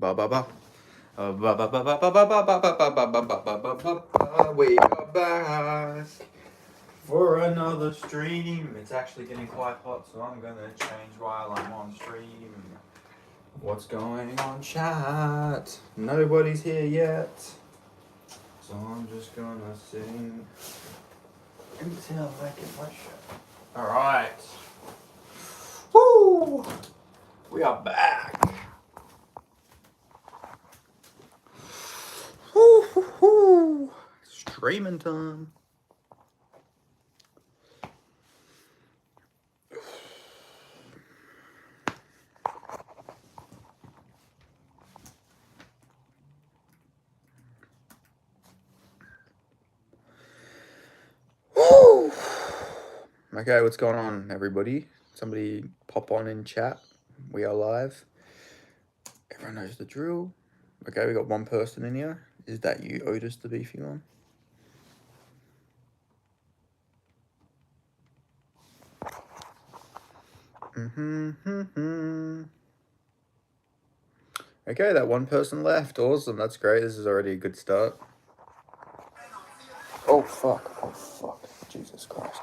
Ba ba ba. Ba ba ba ba ba ba ba ba ba ba ba ba ba ba ba. We are back for another stream. It's actually getting quite hot, so I'm gonna change while I'm on stream. What's going on, chat? Nobody's here yet, so I'm just gonna sing until I get my shot. All right. Woo! We are back. Woo, woo, woo. Streaming time. Woo! Okay, what's going on, everybody? Somebody pop on in chat. We are live. Everyone knows the drill. Okay, we got one person in here. Is that you, Otis the Beefy one? Okay, that one person left. Awesome, that's great. This is already a good start. Oh, fuck. Oh, fuck. Jesus Christ.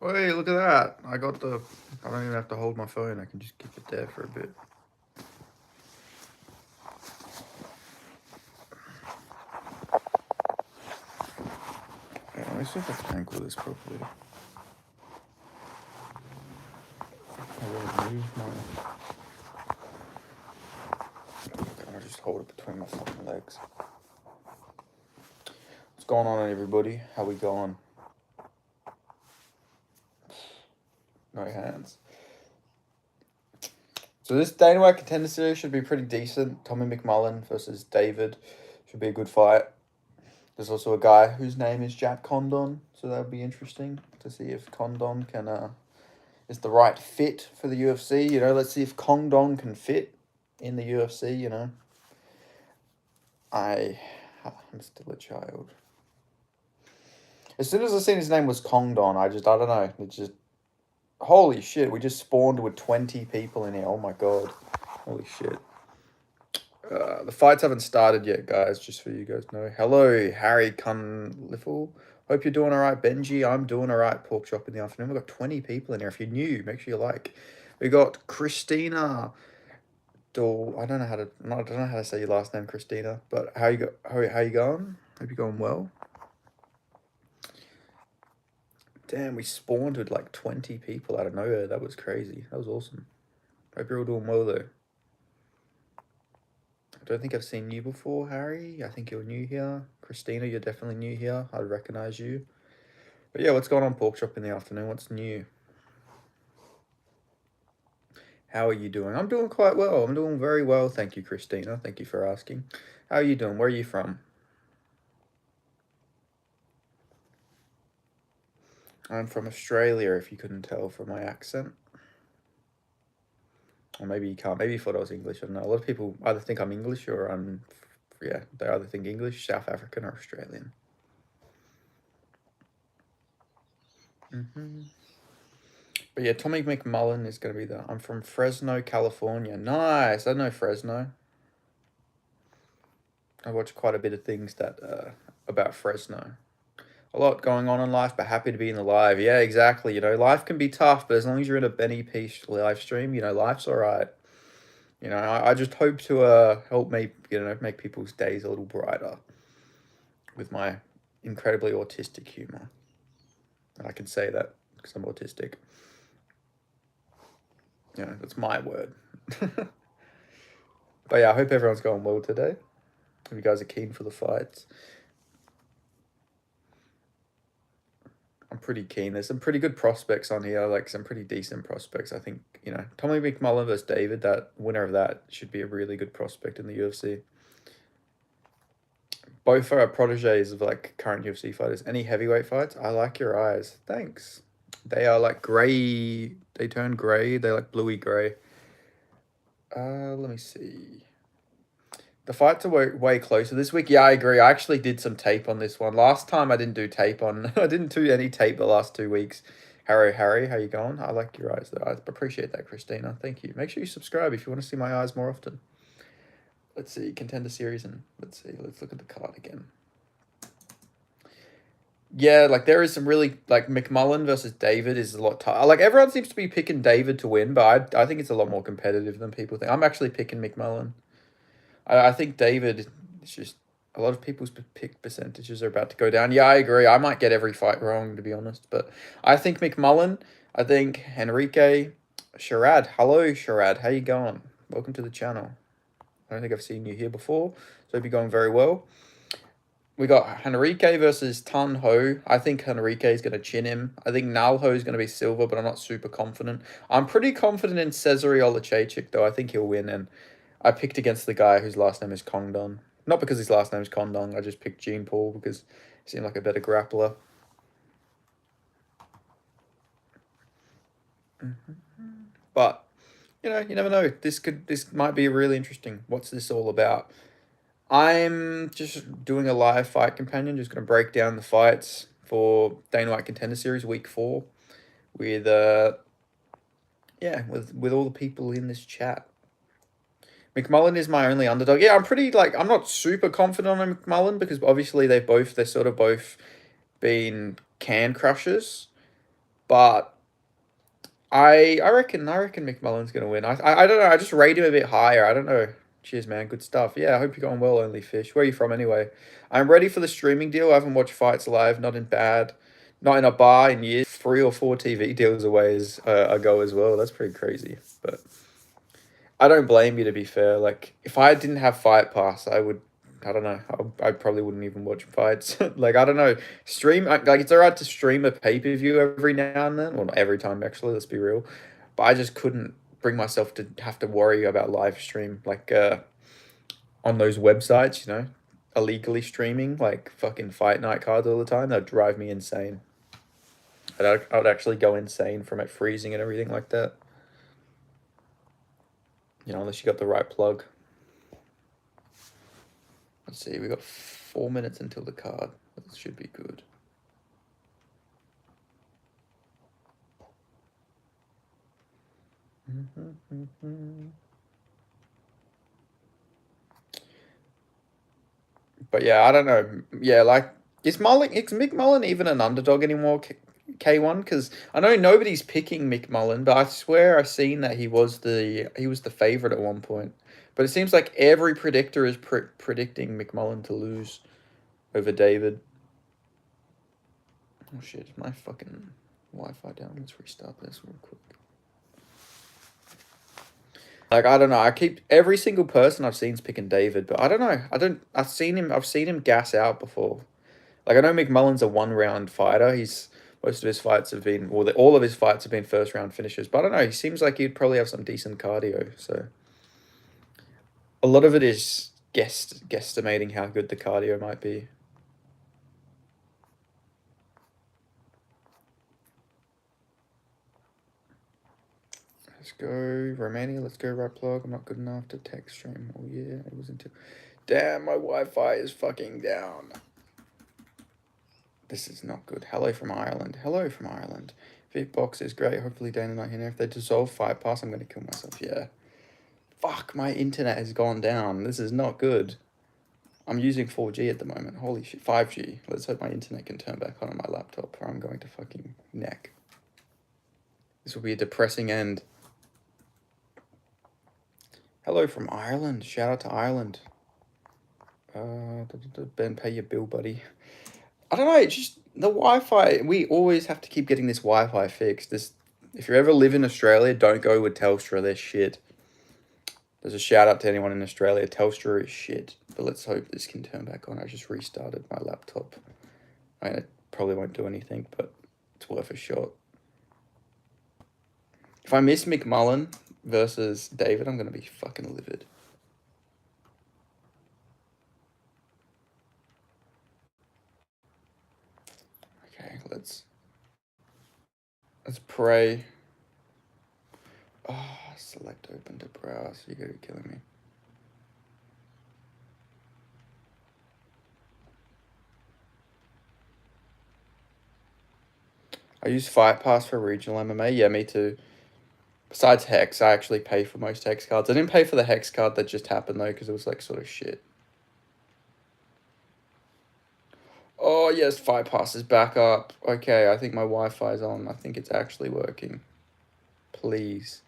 Hey, look at that. I don't even have to hold my phone. I can just keep it there for a bit. Yeah, let me see if I can angle this properly. I'll just hold it between my fucking legs. What's going on, everybody? How we going? No hands. So this Dana White Contender series should be pretty decent. Tommy McMullen versus David should be a good fight. There's also a guy whose name is Jack Condon, so that would be interesting to see if Condon can is the right fit for the UFC. You know, let's see if Condon can fit in the UFC. You know, I'm still a child. As soon as I seen his name was Condon, I don't know. It just, holy shit, we just spawned with 20 people in here. Oh my god. Holy shit. The fights haven't started yet, guys, just so you guys know. Hello, Harry Cunliffe. Hope you're doing all right, Benji. I'm doing all right, Pork Chop in the afternoon. We've got 20 people in here. If you're new, make sure you like. We got Christina. I don't know how to say your last name, Christina. But how you going? Hope you're going well. Damn, we spawned with like 20 people out of nowhere. That was crazy. That was awesome. Hope you're all doing well, though. I don't think I've seen you before, Harry. I think you're new here. Christina, you're definitely new here. I recognize you. But yeah, what's going on, Pork Chop in the afternoon? What's new? How are you doing? I'm doing quite well. I'm doing very well. Thank you, Christina. Thank you for asking. How are you doing? Where are you from? I'm from Australia, if you couldn't tell from my accent. Or maybe you can't. Maybe you thought I was English. I don't know. A lot of people either think I'm English or they either think English, South African, or Australian. But yeah, Tommy McMullen is going to be I'm from Fresno, California. Nice. I know Fresno. I watch quite a bit of things that about Fresno. A lot going on in life, but happy to be in the live. Yeah, exactly. You know, life can be tough, but as long as you're in a Benny Peace live stream, you know, life's all right. You know, I just hope to help make people's days a little brighter with my incredibly autistic humor. And I can say that because I'm autistic. You know, that's my word. But yeah, I hope everyone's going well today. Hope you guys are keen for the fights. I'm pretty keen. There's some pretty good prospects on here, like some pretty decent prospects. I think, you know, Tommy McMullen versus David, that winner of that should be a really good prospect in the UFC. Both are proteges of like current UFC fighters. Any heavyweight fights? I like your eyes. Thanks. They are like gray. They turn gray. They're like bluey gray. Let me see. The fights are way closer this week. Yeah, I agree. I actually did some tape on this one. Last time I didn't do tape on. I didn't do any tape the last 2 weeks. Harry, how you going? I like your eyes though. I appreciate that, Christina. Thank you. Make sure you subscribe if you want to see my eyes more often. Let's see, Contender series, and let's see. Let's look at the card again. Yeah, like there is some really like McMullen versus David is a lot tough. Like everyone seems to be picking David to win, but I think it's a lot more competitive than people think. I'm actually picking McMullen. I think David is just a lot of people's pick percentages are about to go down. Yeah, I agree. I might get every fight wrong to be honest, but I think McMullen. I think Henrique, Sharad. Hello, Sharad. How you going? Welcome to the channel. I don't think I've seen you here before, so hope you're going very well. We got Henrique versus Tan Ho. I think Henrique is going to chin him. I think Nalho is going to be silver, but I'm not super confident. I'm pretty confident in Cesare Olachechik, though. I think he'll win, and I picked against the guy whose last name is Kongdon. Not because his last name is Kongdon. I just picked Jean Paul because he seemed like a better grappler. But, you know, you never know. This might be really interesting. What's this all about? I'm just doing a live fight companion, just going to break down the fights for Dana White Contender Series Week 4 with with all the people in this chat. McMullen is my only underdog. Yeah, I'm not super confident on McMullen because obviously they're sort of both been can crushers, but I reckon McMullen's gonna win. I don't know. I just rate him a bit higher. I don't know. Cheers, man. Good stuff. Yeah, I hope you're going well, Only Fish. Where are you from anyway? I'm ready for the streaming deal. I haven't watched fights live. Not in a bar in years. 3 or 4 TV deals away ago as well. That's pretty crazy. But I don't blame you, to be fair. Like if I didn't have Fight Pass, I don't know. I probably wouldn't even watch fights. Like I don't know. Like it's alright to stream a pay-per-view every now and then. Well, not every time actually. Let's be real. But I just couldn't bring myself to have to worry about live stream on those websites. Illegally streaming like fucking fight night cards all the time. That'd drive me insane. I would actually go insane from it freezing and everything like that. Unless you got the right plug. Let's see, we got 4 minutes until the card. This should be good. But yeah, I don't know. Yeah, like is McMullen even an underdog anymore? K1, because I know nobody's picking McMullen, but I swear I've seen that he was the favorite at one point. But it seems like every predictor is predicting McMullen to lose over David. Oh shit, is my fucking Wi-Fi down? Let's restart this real quick. Like I don't know. I keep every single person I've seen is picking David, but I don't know. I've seen him gas out before. Like I know McMullen's a 1-round fighter. Most of his fights have been, all of his fights have been first round finishes. But I don't know. He seems like he'd probably have some decent cardio. So a lot of it is guesstimating how good the cardio might be. Let's go Romania. Let's go right plug. I'm not good enough to text stream. Oh yeah, it was until. Damn, my Wi-Fi is fucking down. This is not good. Hello from Ireland. Hello from Ireland. Fitbox is great. Hopefully Dana not here. If they dissolve Fight Pass, I'm going to kill myself. Yeah. Fuck, my internet has gone down. This is not good. I'm using 4G at the moment. Holy shit. 5G. Let's hope my internet can turn back on my laptop or I'm going to fucking neck. This will be a depressing end. Hello from Ireland. Shout out to Ireland. Ben, pay your bill, buddy. I don't know, it's just the Wi-Fi. We always have to keep getting this Wi-Fi fixed. If you ever live in Australia, don't go with Telstra. They're shit. There's a shout out to anyone in Australia. Telstra is shit. But let's hope this can turn back on. I just restarted my laptop. I mean, it probably won't do anything, but it's worth a shot. If I miss McMullen versus David, I'm going to be fucking livid. Okay, let's pray. Oh, select open to browse. You're killing me. I use Fight Pass for regional MMA. Yeah, me too. Besides Hex, I actually pay for most Hex cards. I didn't pay for the Hex card that just happened though, because it was like sort of shit. Oh yes, Fight Pass is back up. Okay, I think my Wi-Fi's on. I think it's actually working. Please.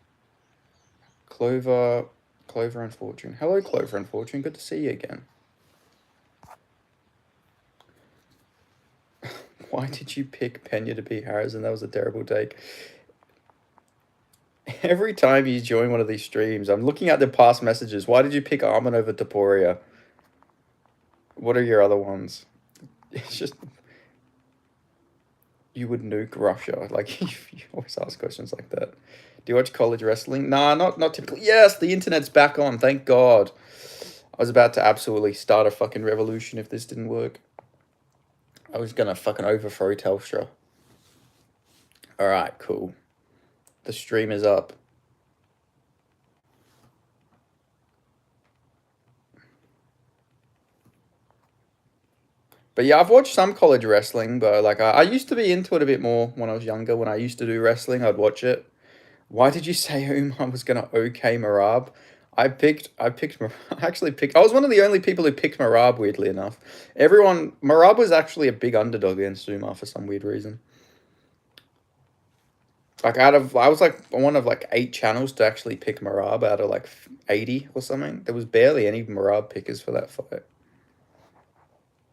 Clover and Fortune. Hello, Clover and Fortune. Good to see you again. Why did you pick Pena to beat Harrison? That was a terrible take. Every time you join one of these streams, I'm looking at the past messages. Why did you pick Armin over Taporia? What are your other ones? It's just... You would nuke Russia. Like, you always ask questions like that. Do you watch college wrestling? Nah, not typically. Yes, the internet's back on. Thank God. I was about to absolutely start a fucking revolution if this didn't work. I was gonna fucking overthrow Telstra. Alright, cool. The stream is up. But yeah, I've watched some college wrestling, but like I used to be into it a bit more when I was younger. When I used to do wrestling, I'd watch it. Why did you say I was gonna OK Marab? I actually picked, I was one of the only people who picked Marab, weirdly enough. Marab was actually a big underdog against Umar for some weird reason. Like I was like one of like 8 channels to actually pick Marab out of like 80 or something. There was barely any Marab pickers for that fight.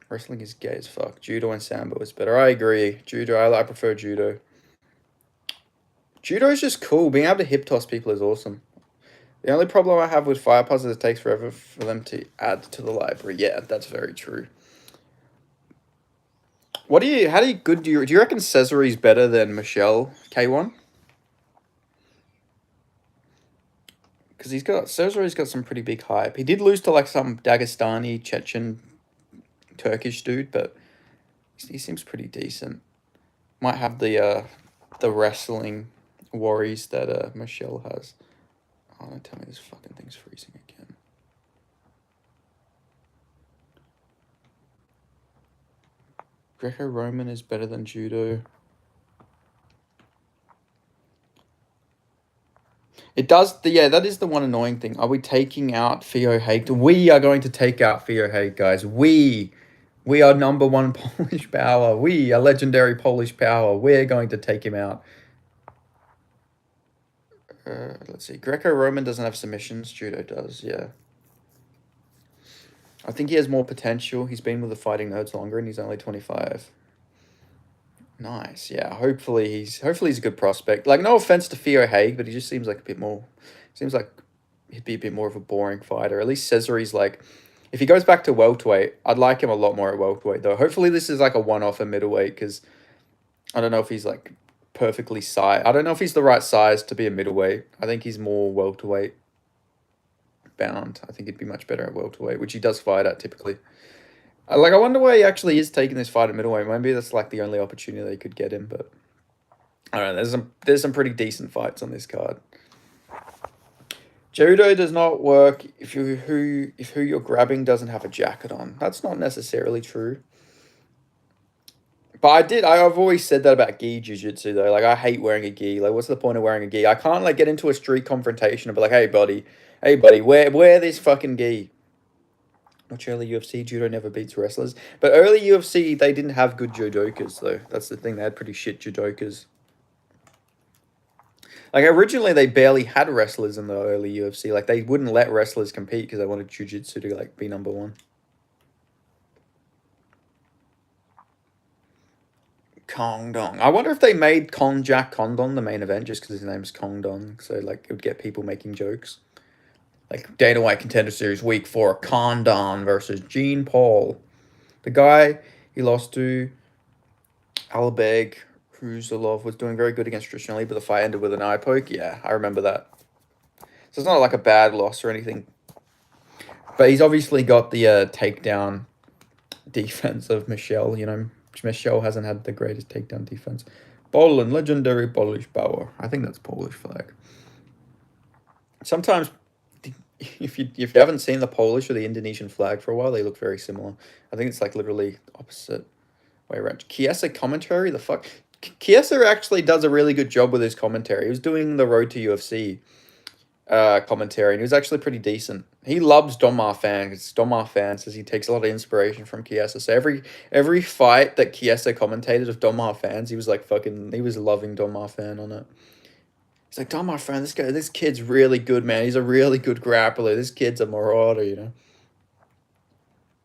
Wrestling is gay as fuck. Judo and Sambo is better. I agree. Judo, I prefer Judo. Judo is just cool. Being able to hip toss people is awesome. The only problem I have with fire puzzles is it takes forever for them to add to the library. Yeah, that's very true. Do you reckon Cesare's better than Michelle K1? Because Cesare's got some pretty big hype. He did lose to like some Dagestani, Chechen, Turkish dude, but he seems pretty decent. Might have the wrestling worries that Michelle has. Oh, don't tell me this fucking thing's freezing again. Greco-Roman is better than Judo. It does, that is the one annoying thing. Are we taking out Theo Haig? We are going to take out Theo Haig, guys. We are number 1 Polish power. We are legendary Polish power. We're going to take him out. Let's see. Greco-Roman doesn't have submissions. Judo does, yeah. I think he has more potential. He's been with the Fighting Nerds longer and he's only 25. Nice, yeah. Hopefully he's a good prospect. Like, no offense to Theo Haig, but he just seems like a bit more... Seems like he'd be a bit more of a boring fighter. At least Cesare's like... If he goes back to welterweight, I'd like him a lot more at welterweight, though. Hopefully this is like a one-off at middleweight, because I don't know if he's like perfectly sized. I don't know if he's the right size to be a middleweight. I think he's more welterweight bound. I think he'd be much better at welterweight, which he does fight at typically. I wonder why he actually is taking this fight at middleweight. Maybe that's like the only opportunity they could get him, but I don't know. There's some pretty decent fights on this card. Judo does not work if who you're grabbing doesn't have a jacket on. That's not necessarily true. But I've always said that about gi jiu-jitsu though. Like, I hate wearing a gi. Like, what's the point of wearing a gi? I can't like get into a street confrontation and be like, hey buddy, wear this fucking gi. Watch early UFC, judo never beats wrestlers. But early UFC, they didn't have good judokas though. That's the thing, they had pretty shit judokas. Like, originally, they barely had wrestlers in the early UFC. Like, they wouldn't let wrestlers compete because they wanted jiu-jitsu to, like, be number 1. Kong Dong. I wonder if they made Jack Condon the main event just because his name's Kong Dong. So, like, it would get people making jokes. Like, Dana White Contender Series Week 4, Condon versus Gene Paul. The guy he lost to, Albeg Kruzalov, was doing very good against Tristan Lee, but the fight ended with an eye poke. Yeah, I remember that. So it's not like a bad loss or anything. But he's obviously got the takedown defense of Michelle. You know, Michelle hasn't had the greatest takedown defense. Poland, legendary Polish power. I think that's Polish flag. Sometimes, if you haven't seen the Polish or the Indonesian flag for a while, they look very similar. I think it's like literally opposite way around. Chiesa commentary? The fuck? Chiesa actually does a really good job with his commentary. He was doing the Road to UFC commentary, and he was actually pretty decent. He loves Donmar fans. Donmar fan says he takes a lot of inspiration from Chiesa. So every fight that Chiesa commentated of Donmar fans, he was like he was loving Donmar fan on it. He's like, Donmar fan, this kid's really good, man. He's a really good grappler. This kid's a marauder, you know.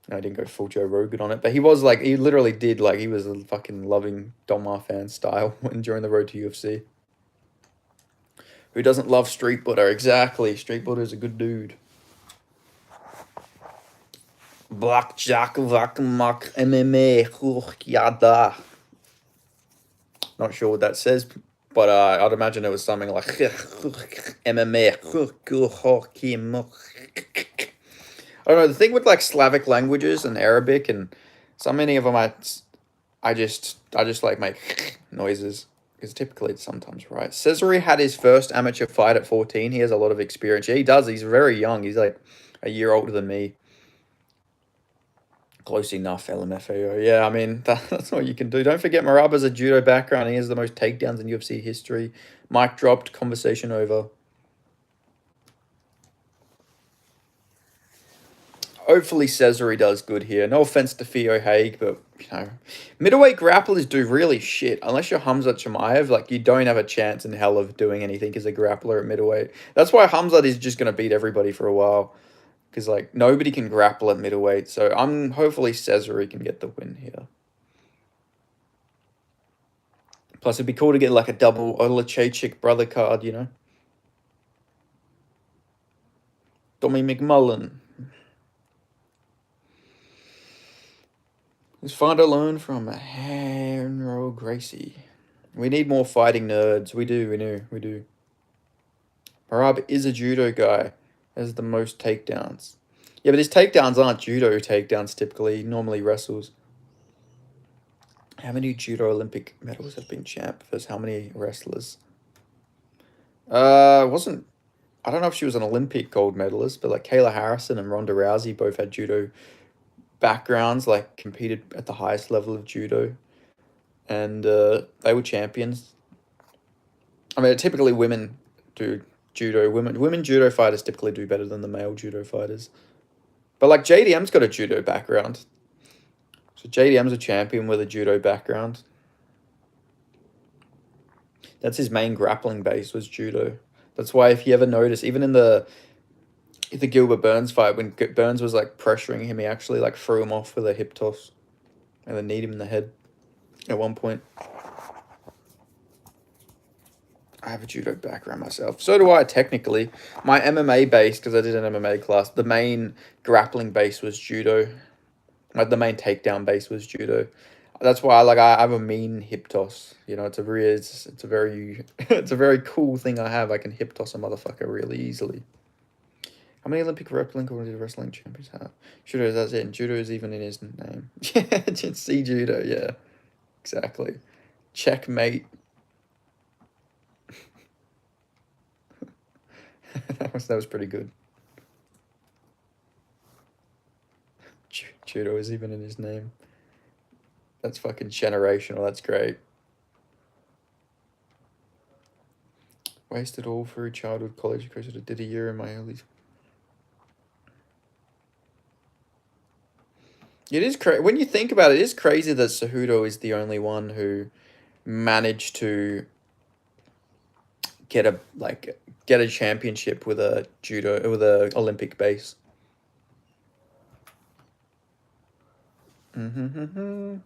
No, I didn't go full Joe Rogan on it, but he was like, he literally did, like, he was fucking loving Donmar fan style when during the Road to UFC. Who doesn't love Street Butter? Exactly. Street Butter's a good dude. Black Jack Vakmak MMA Yada. Not sure what that says, but I'd imagine it was something like MMA. I don't know. The thing with like Slavic languages and Arabic and so many of them, I just like make noises because typically it's sometimes right. Cesare had his first amateur fight at 14. He has a lot of experience. Yeah, he does. He's very young. He's like a year older than me. Close enough, LMFAO. Yeah, I mean, that's what you can do. Don't forget, Maraba's a judo background. He has the most takedowns in UFC history. Mic dropped, conversation over. Hopefully Cesare does good here. No offense to Theo Haig, but, you know, middleweight grapplers do really shit. Unless you're Hamzat Chimaev, like, you don't have a chance in hell of doing anything as a grappler at middleweight. That's why Hamzat is just going to beat everybody for a while. Because, like, nobody can grapple at middleweight. So, hopefully Cesare can get the win here. Plus, it'd be cool to get, like, a double Olachechik brother card, you know? Tommy McMullen. It's fun to learn from Henro Gracie. We need more fighting nerds. We do. Marab is a judo guy. Has the most takedowns. Yeah, but his takedowns aren't judo takedowns typically. He normally wrestles. How many judo Olympic medals have been champ versus how many wrestlers? Wasn't I don't know if she was an Olympic gold medalist, but like Kayla Harrison and Ronda Rousey both had judo backgrounds, like competed at the highest level of judo, and they were champions. I mean, typically women do judo. Women judo fighters typically do better than the male judo fighters. But like JDM's got a judo background, so JDM's a champion with a judo background. That's his main grappling base was judo. That's why if you ever notice, even in the Gilbert Burns fight, when Burns was like pressuring him, he actually like threw him off with a hip toss and then kneed him in the head at one point. I have a judo background myself. So do I, technically. My MMA base, because I did an MMA class, the main grappling base was judo. Like the main takedown base was judo. That's why I have a mean hip toss. You know, it's a very it's a very cool thing I have. I can hip toss a motherfucker really easily. How many Olympic grappling or did wrestling champions have? Judo, that's it. And judo is even in his name. Yeah, just see judo. Yeah, exactly. Checkmate. that was pretty good. Judo is even in his name. That's fucking generational. That's great. Wasted all through childhood, college, course. I did a year in my early. It is crazy when you think about it. It is crazy that Cejudo is the only one who managed to get a championship with a Olympic base. Come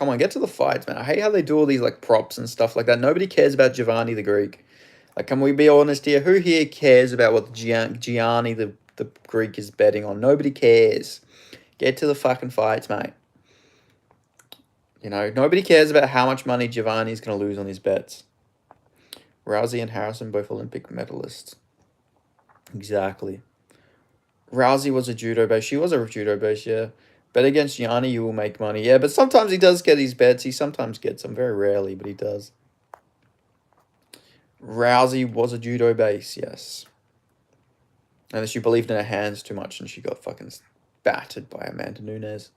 on, get to the fights, man. I hate how they do all these like props and stuff like that. Nobody cares about Giovanni the Greek. Like, can we be honest here? Who here cares about what Gianni the Greek is betting on? Nobody cares. Get to the fucking fights, mate. You know, nobody cares about how much money Giovanni's going to lose on his bets. Rousey and Harrison, both Olympic medalists. Exactly. Rousey was a judo base. She was a judo base, yeah. Bet against Gianni, you will make money. Yeah, but sometimes he does get his bets. He sometimes gets them. Very rarely, but he does. Rousey was a judo base, yes. And she believed in her hands too much and she got fucking battered by Amanda Nunes.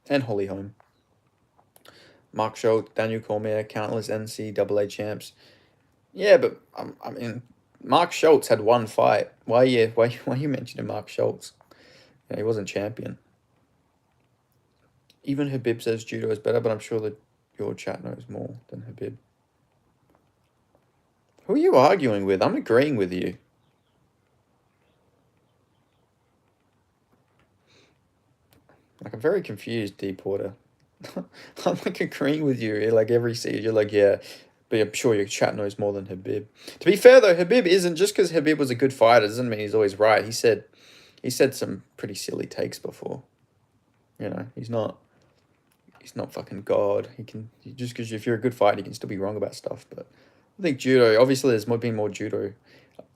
And Holly Holm. Mark Schultz, Daniel Cormier, countless NCAA champs. Yeah, but I mean, Mark Schultz had one fight. Why you mentioning Mark Schultz? Yeah, he wasn't champion. Even Habib says judo is better, but I'm sure that your chat knows more than Habib. Who are you arguing with? I'm agreeing with you. Like, I'm very confused, D Porter. I'm like agreeing with you. Like every seed, you're like, yeah, but I'm sure your chat knows more than Habib. To be fair though, Habib isn't just because Habib was a good fighter doesn't mean he's always right. He said some pretty silly takes before. You know, he's not fucking God. Just because if you're a good fighter, you can still be wrong about stuff. But I think judo. Obviously, there's been more judo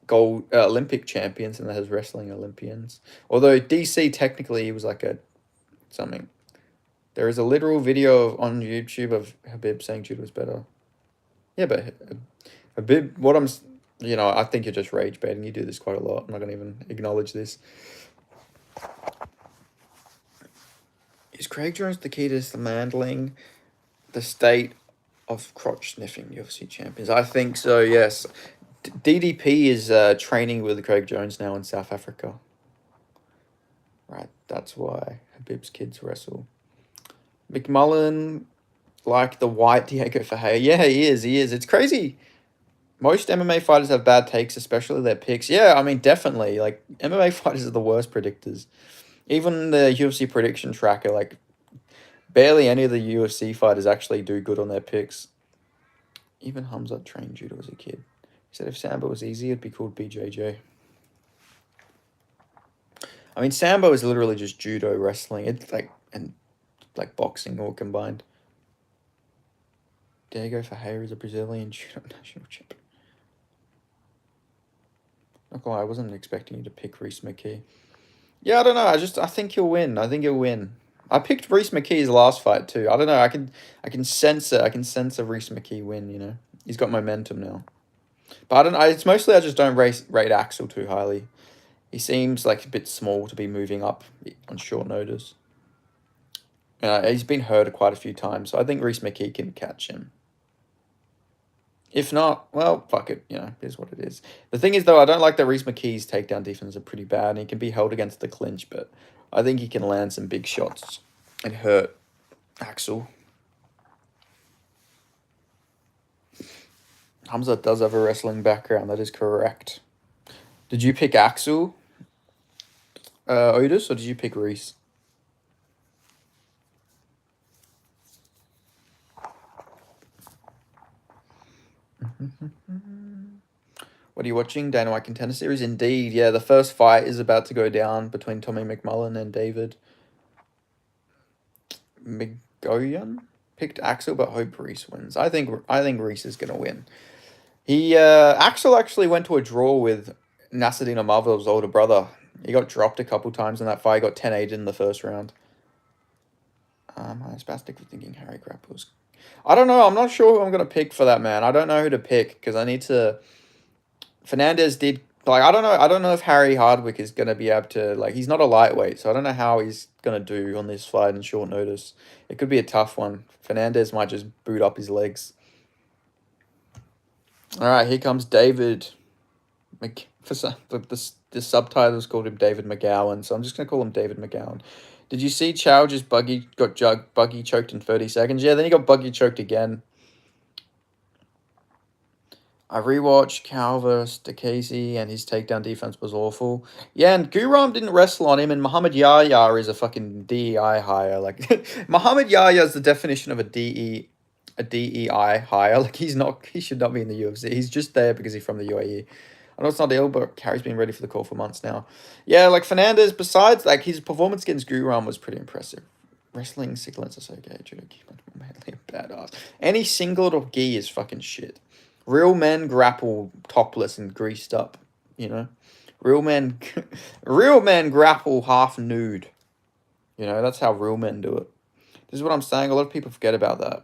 gold Olympic champions than there has wrestling Olympians. Although DC technically he was like a something. There is a literal video on YouTube of Habib saying judo is better. Yeah, but Habib, I think you're just rage baiting. You do this quite a lot. I'm not gonna even acknowledge this. Is Craig Jones the key to dismantling the state of crotch sniffing UFC champions? I think so. Yes, DDP is training with Craig Jones now in South Africa. Right, that's why Habib's kids wrestle. McMullen, like the white Diego Ferreira. Yeah, he is. It's crazy. Most MMA fighters have bad takes, especially their picks. Yeah, I mean, definitely. Like, MMA fighters are the worst predictors. Even the UFC prediction tracker, like, barely any of the UFC fighters actually do good on their picks. Even Hamza trained judo as a kid. He said if Sambo was easy, it'd be called BJJ. I mean, Sambo is literally just judo wrestling. It's like boxing all combined. Diego Ferreira is a Brazilian judo national champion. Not gonna lie, I wasn't expecting you to pick Reese McKee. Yeah, I don't know. I think he'll win. I picked Reese McKee's last fight too. I don't know. I can sense it. I can sense a Reese McKee win. You know, he's got momentum now. But I don't know. It's mostly I just don't rate Axel too highly. He seems like a bit small to be moving up on short notice. He's been hurt quite a few times, so I think Reese McKee can catch him. If not, well, fuck it. You know, it is what it is. The thing is, though, I don't like that Reese McKee's takedown defense are pretty bad, and he can be held against the clinch, but I think he can land some big shots and hurt Axel. Hamza does have a wrestling background, that is correct. Did you pick Axel, Otis, or did you pick Reese? What are you watching? Dana White Contender Series? Indeed, yeah. The first fight is about to go down between Tommy McMullen and David McGowan. Picked Axel, but hope Reese wins. I think Reese is gonna win. Axel actually went to a draw with Nasruddin Imavov's older brother. He got dropped a couple times in that fight. He got 10-8 in the first round. I'm spastic for thinking Harry grapples. I don't know. I'm not sure who I'm gonna pick for that, man. I don't know who to pick because I need to. Fernandez did like I don't know if Harry Hardwick is gonna be able to like he's not a lightweight, so I don't know how he's gonna do on this fight in short notice. It could be a tough one. Fernandez might just boot up his legs. All right, here comes David. The subtitles called him David McGowan, so I'm just gonna call him David McGowan. Did you see Chow just buggy choked in 30 seconds? Yeah, then he got buggy choked again. I rewatched Cal vs. DeCasey, and his takedown defense was awful. Yeah, and Guram didn't wrestle on him, and Muhammad Yahya is a fucking DEI hire. Like, Muhammad Yahya is the definition of a DEI hire. Like, he should not be in the UFC. He's just there because he's from the UAE. I know it's not ill, but Carrie's been ready for the call for months now. Yeah, like, Fernandez, besides, like, his performance against Guram was pretty impressive. Wrestling, Siglins is okay. Judo, manly, badass. Any singlet or gi is fucking shit. Real men grapple topless and greased up, you know? Real men grapple half nude. You know, that's how real men do it. This is what I'm saying. A lot of people forget about that.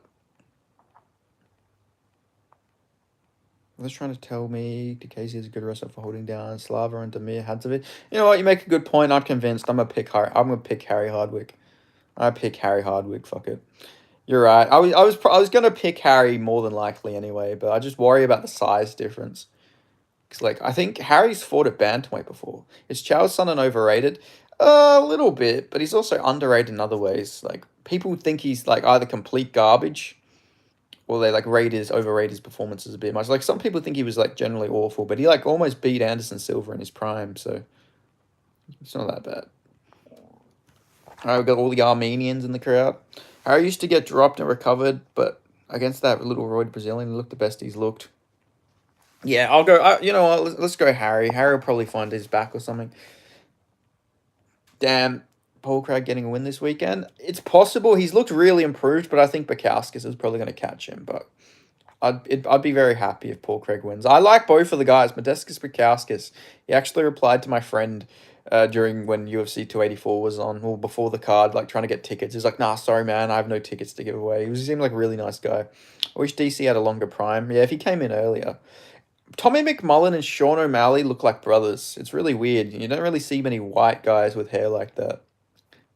They're trying to tell me DeCasey is a good wrestler for holding down Slava and Damir Hadzovic. You know what? You make a good point. I'm convinced. I'm gonna pick Harry Hardwick. I pick Harry Hardwick. Fuck it. You're right. I was gonna pick Harry more than likely anyway, but I just worry about the size difference. Because like I think Harry's fought at bantamweight before. Is Chael Sonnen overrated? A little bit, but he's also underrated in other ways. Like people think he's like either complete garbage or they like overrate his performances a bit much. Like some people think he was like generally awful, but he like almost beat Anderson Silva in his prime, so it's not that bad. Alright, we've got all the Armenians in the crowd. Harry used to get dropped and recovered, but against that little roid Brazilian, he looked the best he's looked. Yeah, I'll go. You know what? Let's go Harry. Harry will probably find his back or something. Damn, Paul Craig getting a win this weekend. It's possible. He's looked really improved, but I think Bukowskis is probably going to catch him. But I'd be very happy if Paul Craig wins. I like both of the guys. Modestas Bukowskis. He actually replied to my friend during when UFC 284 was on, or before the card, like trying to get tickets. He's like, nah, sorry, man, I have no tickets to give away. He seemed like a really nice guy. I wish DC had a longer prime. Yeah, if he came in earlier. Tommy McMullen and Sean O'Malley look like brothers. It's really weird. You don't really see many white guys with hair like that.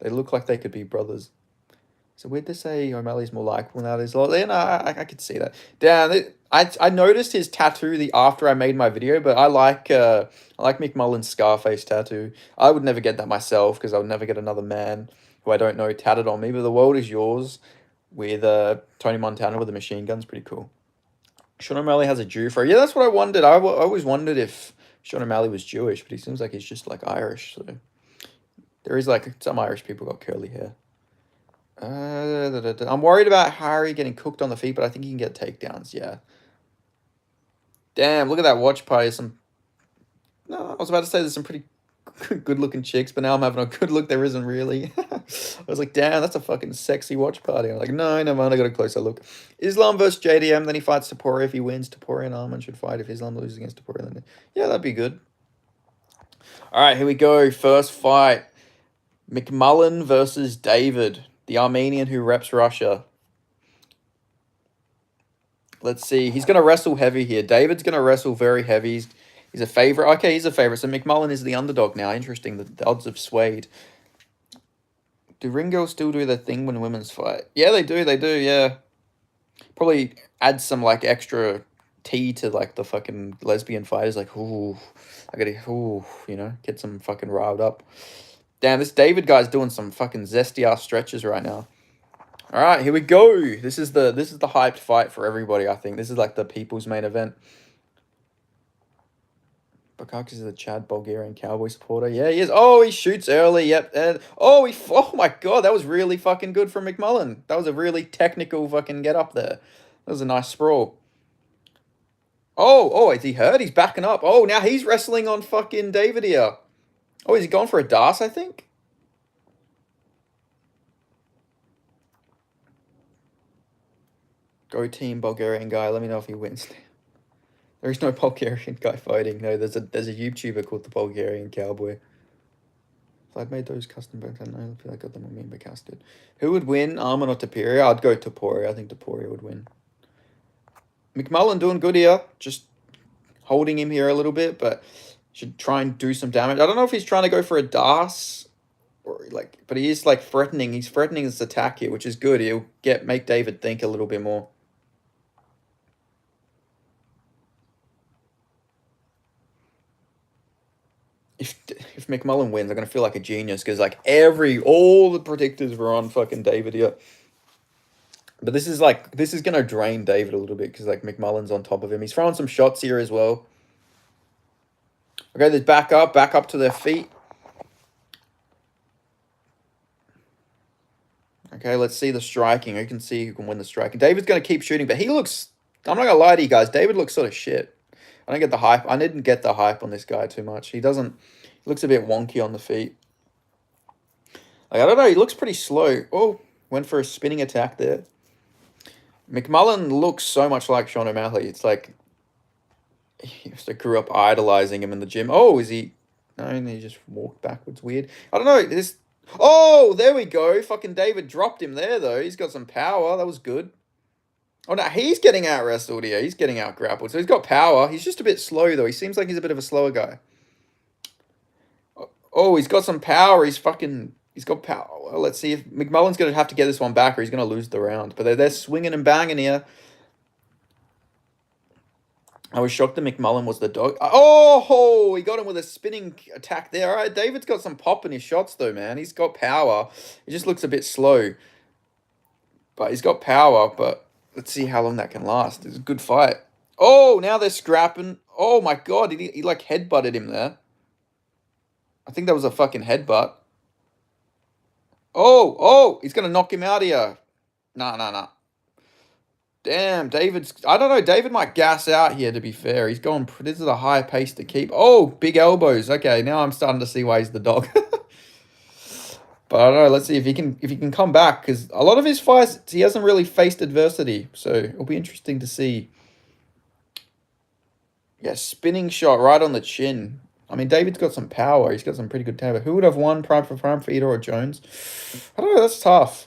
They look like they could be brothers. So weird to say O'Malley's more likable nowadays. Yeah, no, I could see that. Damn, I noticed his tattoo after I made my video, but I like McMullen's Scarface tattoo. I would never get that myself because I would never get another man who I don't know tatted on me. But the world is yours with Tony Montana with a machine gun's pretty cool. Sean O'Malley has a Jew for. Yeah, that's what I wondered. I always wondered if Sean O'Malley was Jewish, but he seems like he's just like Irish. So there is like some Irish people got curly hair. I'm worried about Harry getting cooked on the feet, but I think he can get takedowns. Yeah. Damn, look at that watch party. No, I was about to say there's some pretty good looking chicks, but now I'm having a good look. There isn't really. I was like, damn, that's a fucking sexy watch party. I'm like, no, never mind. I got a closer look. Islam versus JDM, then he fights Topuria. If he wins, Topuria and Arman should fight. If Islam loses against Topuria, then yeah, that'd be good. All right, here we go. First fight. McMullen versus David, the Armenian who reps Russia. Let's see. He's going to wrestle heavy here. David's going to wrestle very heavy. He's a favorite. Okay, he's a favorite. So McMullen is the underdog now. Interesting. The odds have swayed. Do ring girls still do their thing when women's fight? Yeah, they do. They do, yeah. Probably add some, like, extra tea to, like, the fucking lesbian fighters. Like, ooh, get some fucking riled up. Damn, this David guy's doing some fucking zesty-ass stretches right now. All right, here we go. This is the hyped fight for everybody, I think. This is, like, the people's main event. Bukakis is a Chad Bulgarian cowboy supporter. Yeah, he is. Oh, he shoots early. Yep. And oh my god, that was really fucking good from McMullen. That was a really technical fucking get up there. That was a nice sprawl. Oh, is he hurt? He's backing up. Oh, now he's wrestling on fucking David here. Oh, is he going for a DAS, I think? Go team Bulgarian guy. Let me know if he wins. There is no Bulgarian guy fighting. No, there's a YouTuber called the Bulgarian Cowboy. If I'd made those custom books, I don't feel like I got them on me and Bukowskis. Who would win, Arman or Topuria? I'd go Topuria. I think Topuria would win. McMullen doing good here. Just holding him here a little bit, but should try and do some damage. I don't know if he's trying to go for a DAS or like, but he is like threatening. He's threatening his attack here, which is good. He'll make David think a little bit more. If McMullen wins, I'm gonna feel like a genius because like all the predictors were on fucking David here. But this is gonna drain David a little bit because like McMullen's on top of him. He's throwing some shots here as well. Okay, there's back up to their feet. Okay, let's see the striking. You can see who can win the striking. David's gonna keep shooting, but he looks. I'm not gonna lie to you guys. David looks sort of shit. I don't get the hype. I didn't get the hype on this guy too much. He looks a bit wonky on the feet. Like, I don't know. He looks pretty slow. Oh, went for a spinning attack there. McMullen looks so much like Sean O'Malley. It's like he grew up idolizing him in the gym. Oh, is he? No, he just walked backwards. Weird. I don't know. Oh, there we go. Fucking David dropped him there, though. He's got some power. That was good. Oh, no, he's getting out-wrestled here. He's getting out-grappled. So he's got power. He's just a bit slow, though. He seems like he's a bit of a slower guy. Oh, he's got some power. He's He's got power. Well, let's see if McMullen's going to have to get this one back or he's going to lose the round. But they're swinging and banging here. I was shocked that McMullen was the dog. Oh, he got him with a spinning attack there. All right, David's got some pop in his shots, though, man. He's got power. He just looks a bit slow. But he's got power, but let's see how long that can last. It's a good fight. Oh, now they're scrapping. Oh, my God. He like, headbutted him there. I think that was a fucking headbutt. Oh, he's going to knock him out here. Nah. Damn, David's... I don't know. David might gas out here, to be fair. He's going... This is a high pace to keep. Oh, big elbows. Okay, now I'm starting to see why he's the dog. But I don't know. Let's see if he can come back. Because a lot of his fights, he hasn't really faced adversity. So it'll be interesting to see. Yeah, spinning shot right on the chin. I mean, David's got some power. He's got some pretty good temper. Who would have won prime for Fedor or Jones? I don't know. That's tough.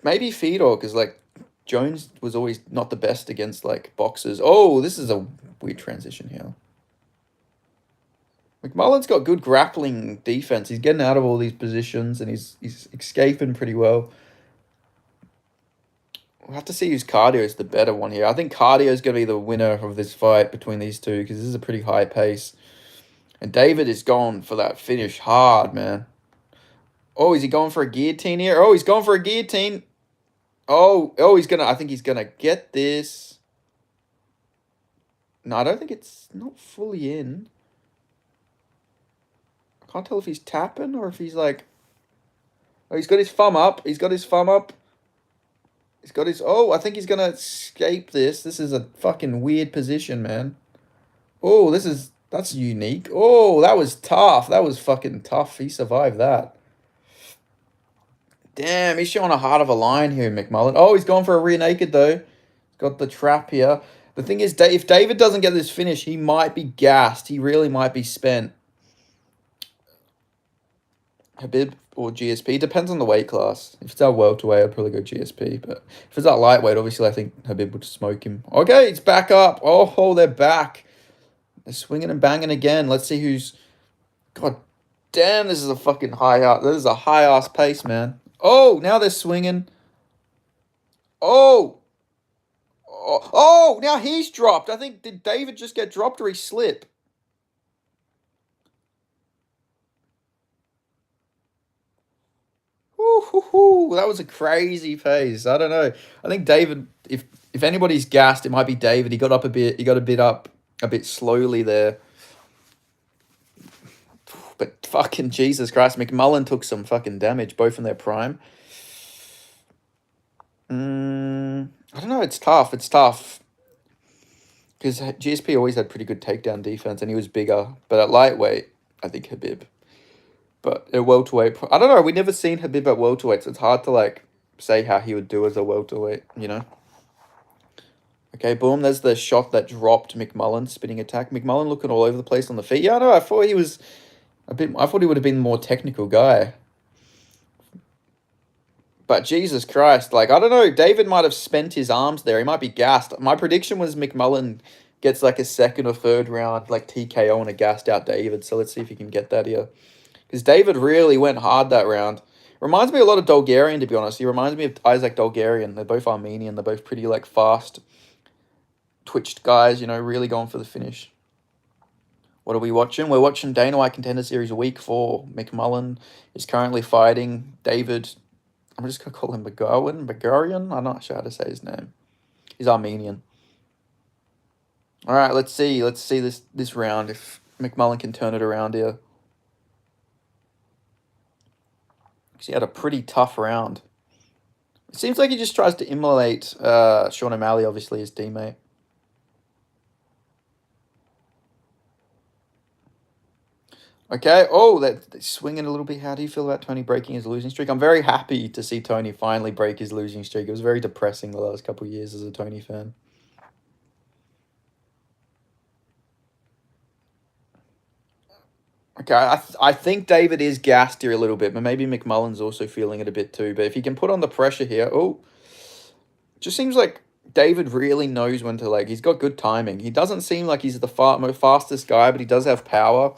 Maybe Fedor, because, like, Jones was always not the best against, like, boxers. Oh, this is a weird transition here. McMullen's got good grappling defense. He's getting out of all these positions, and he's escaping pretty well. We'll have to see whose cardio is the better one here. I think cardio is going to be the winner of this fight between these two, because this is a pretty high pace. And David is going for that finish hard, man. Oh, is he going for a guillotine here? Oh, he's going for a guillotine. Oh, I think he's gonna get this. No, I don't think it's not fully in. I can't tell if he's tapping or if he's like... Oh, he's got his thumb up. He's got his thumb up. He's got his... Oh, I think he's gonna escape this. This is a fucking weird position, man. Oh, that's unique. Oh, that was tough. That was fucking tough. He survived that. Damn, he's showing a heart of a lion here, McMullen. Oh, he's going for a rear naked, though. He's got the trap here. The thing is, if David doesn't get this finish, he might be gassed. He really might be spent. Habib or GSP. Depends on the weight class. If it's our welterweight, I'd probably go GSP. But if it's that lightweight, obviously, I think Habib would smoke him. Okay, it's back up. Oh, they're back. They're swinging and banging again. Let's see who's... God damn, this is a fucking this is a high-ass pace, man. Oh, now they're swinging. Oh, now he's dropped. I think, did David just get dropped or he slip? Ooh, that was a crazy pace. I don't know. I think David, if anybody's gassed, it might be David. He got up a bit. He got a bit slowly there. But fucking Jesus Christ, McMullen took some fucking damage, both in their prime. I don't know. It's tough. Because GSP always had pretty good takedown defense, and he was bigger. But at lightweight, I think Habib. But at welterweight, I don't know. We've never seen Habib at welterweight, so it's hard to, like, say how he would do as a welterweight, you know? Okay, boom. There's the shot that dropped McMullen, spinning attack. McMullen looking all over the place on the feet. Yeah, I know. I thought he was... I thought he would have been a more technical guy. But Jesus Christ, like, I don't know. David might have spent his arms there. He might be gassed. My prediction was McMullen gets like a second or third round, like TKO and a gassed out David. So let's see if he can get that here. Because David really went hard that round. Reminds me a lot of Dolgarian, to be honest. He reminds me of Isaac Dolgarian. They're both Armenian. They're both pretty, like, fast, twitched guys, you know, really going for the finish. What are we watching? We're watching Dana White Contender Series Week 4. McMullen is currently fighting David. I'm just going to call him Bagarian. I'm not sure how to say his name. He's Armenian. All right, let's see. Let's see this round if McMullen can turn it around here. Because he had a pretty tough round. It seems like he just tries to immolate Sean O'Malley, obviously, his teammate. Okay, they're swinging a little bit. How do you feel about Tony breaking his losing streak? I'm very happy to see Tony finally break his losing streak. It was very depressing the last couple of years as a Tony fan. Okay, I think David is gassed here a little bit, but maybe McMullen's also feeling it a bit too. But if he can put on the pressure here, it just seems like David really knows when to, like, he's got good timing. He doesn't seem like he's the fastest guy, but he does have power.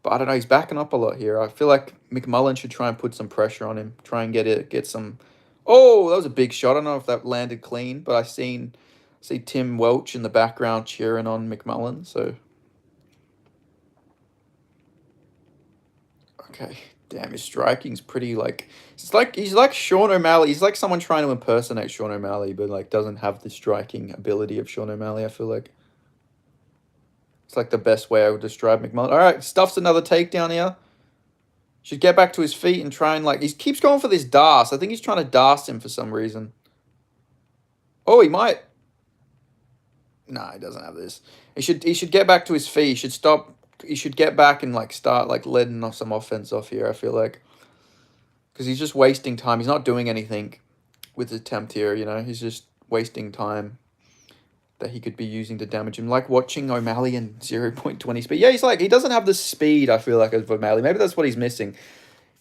But I don't know, he's backing up a lot here. I feel like McMullen should try and put some pressure on him. Try and get some... Oh, that was a big shot. I don't know if that landed clean, but see Tim Welch in the background cheering on McMullen, so... Okay. Damn, his striking's pretty, like... He's like Sean O'Malley. He's like someone trying to impersonate Sean O'Malley, but, like, doesn't have the striking ability of Sean O'Malley, I feel like. It's like the best way I would describe McMullen. All right, stuffs another takedown here. Should get back to his feet and try and, like... He keeps going for this DAS. I think he's trying to DAS him for some reason. Oh, he might... Nah, he doesn't have this. He should get back to his feet. He should stop... He should get back and, like, start, like, letting off some offense off here, I feel like. Because he's just wasting time. He's not doing anything with his attempt here, you know? He's just wasting time that he could be using to damage him. Like watching O'Malley in 0.20 speed. Yeah, he's like... He doesn't have the speed, I feel like, of O'Malley. Maybe that's what he's missing.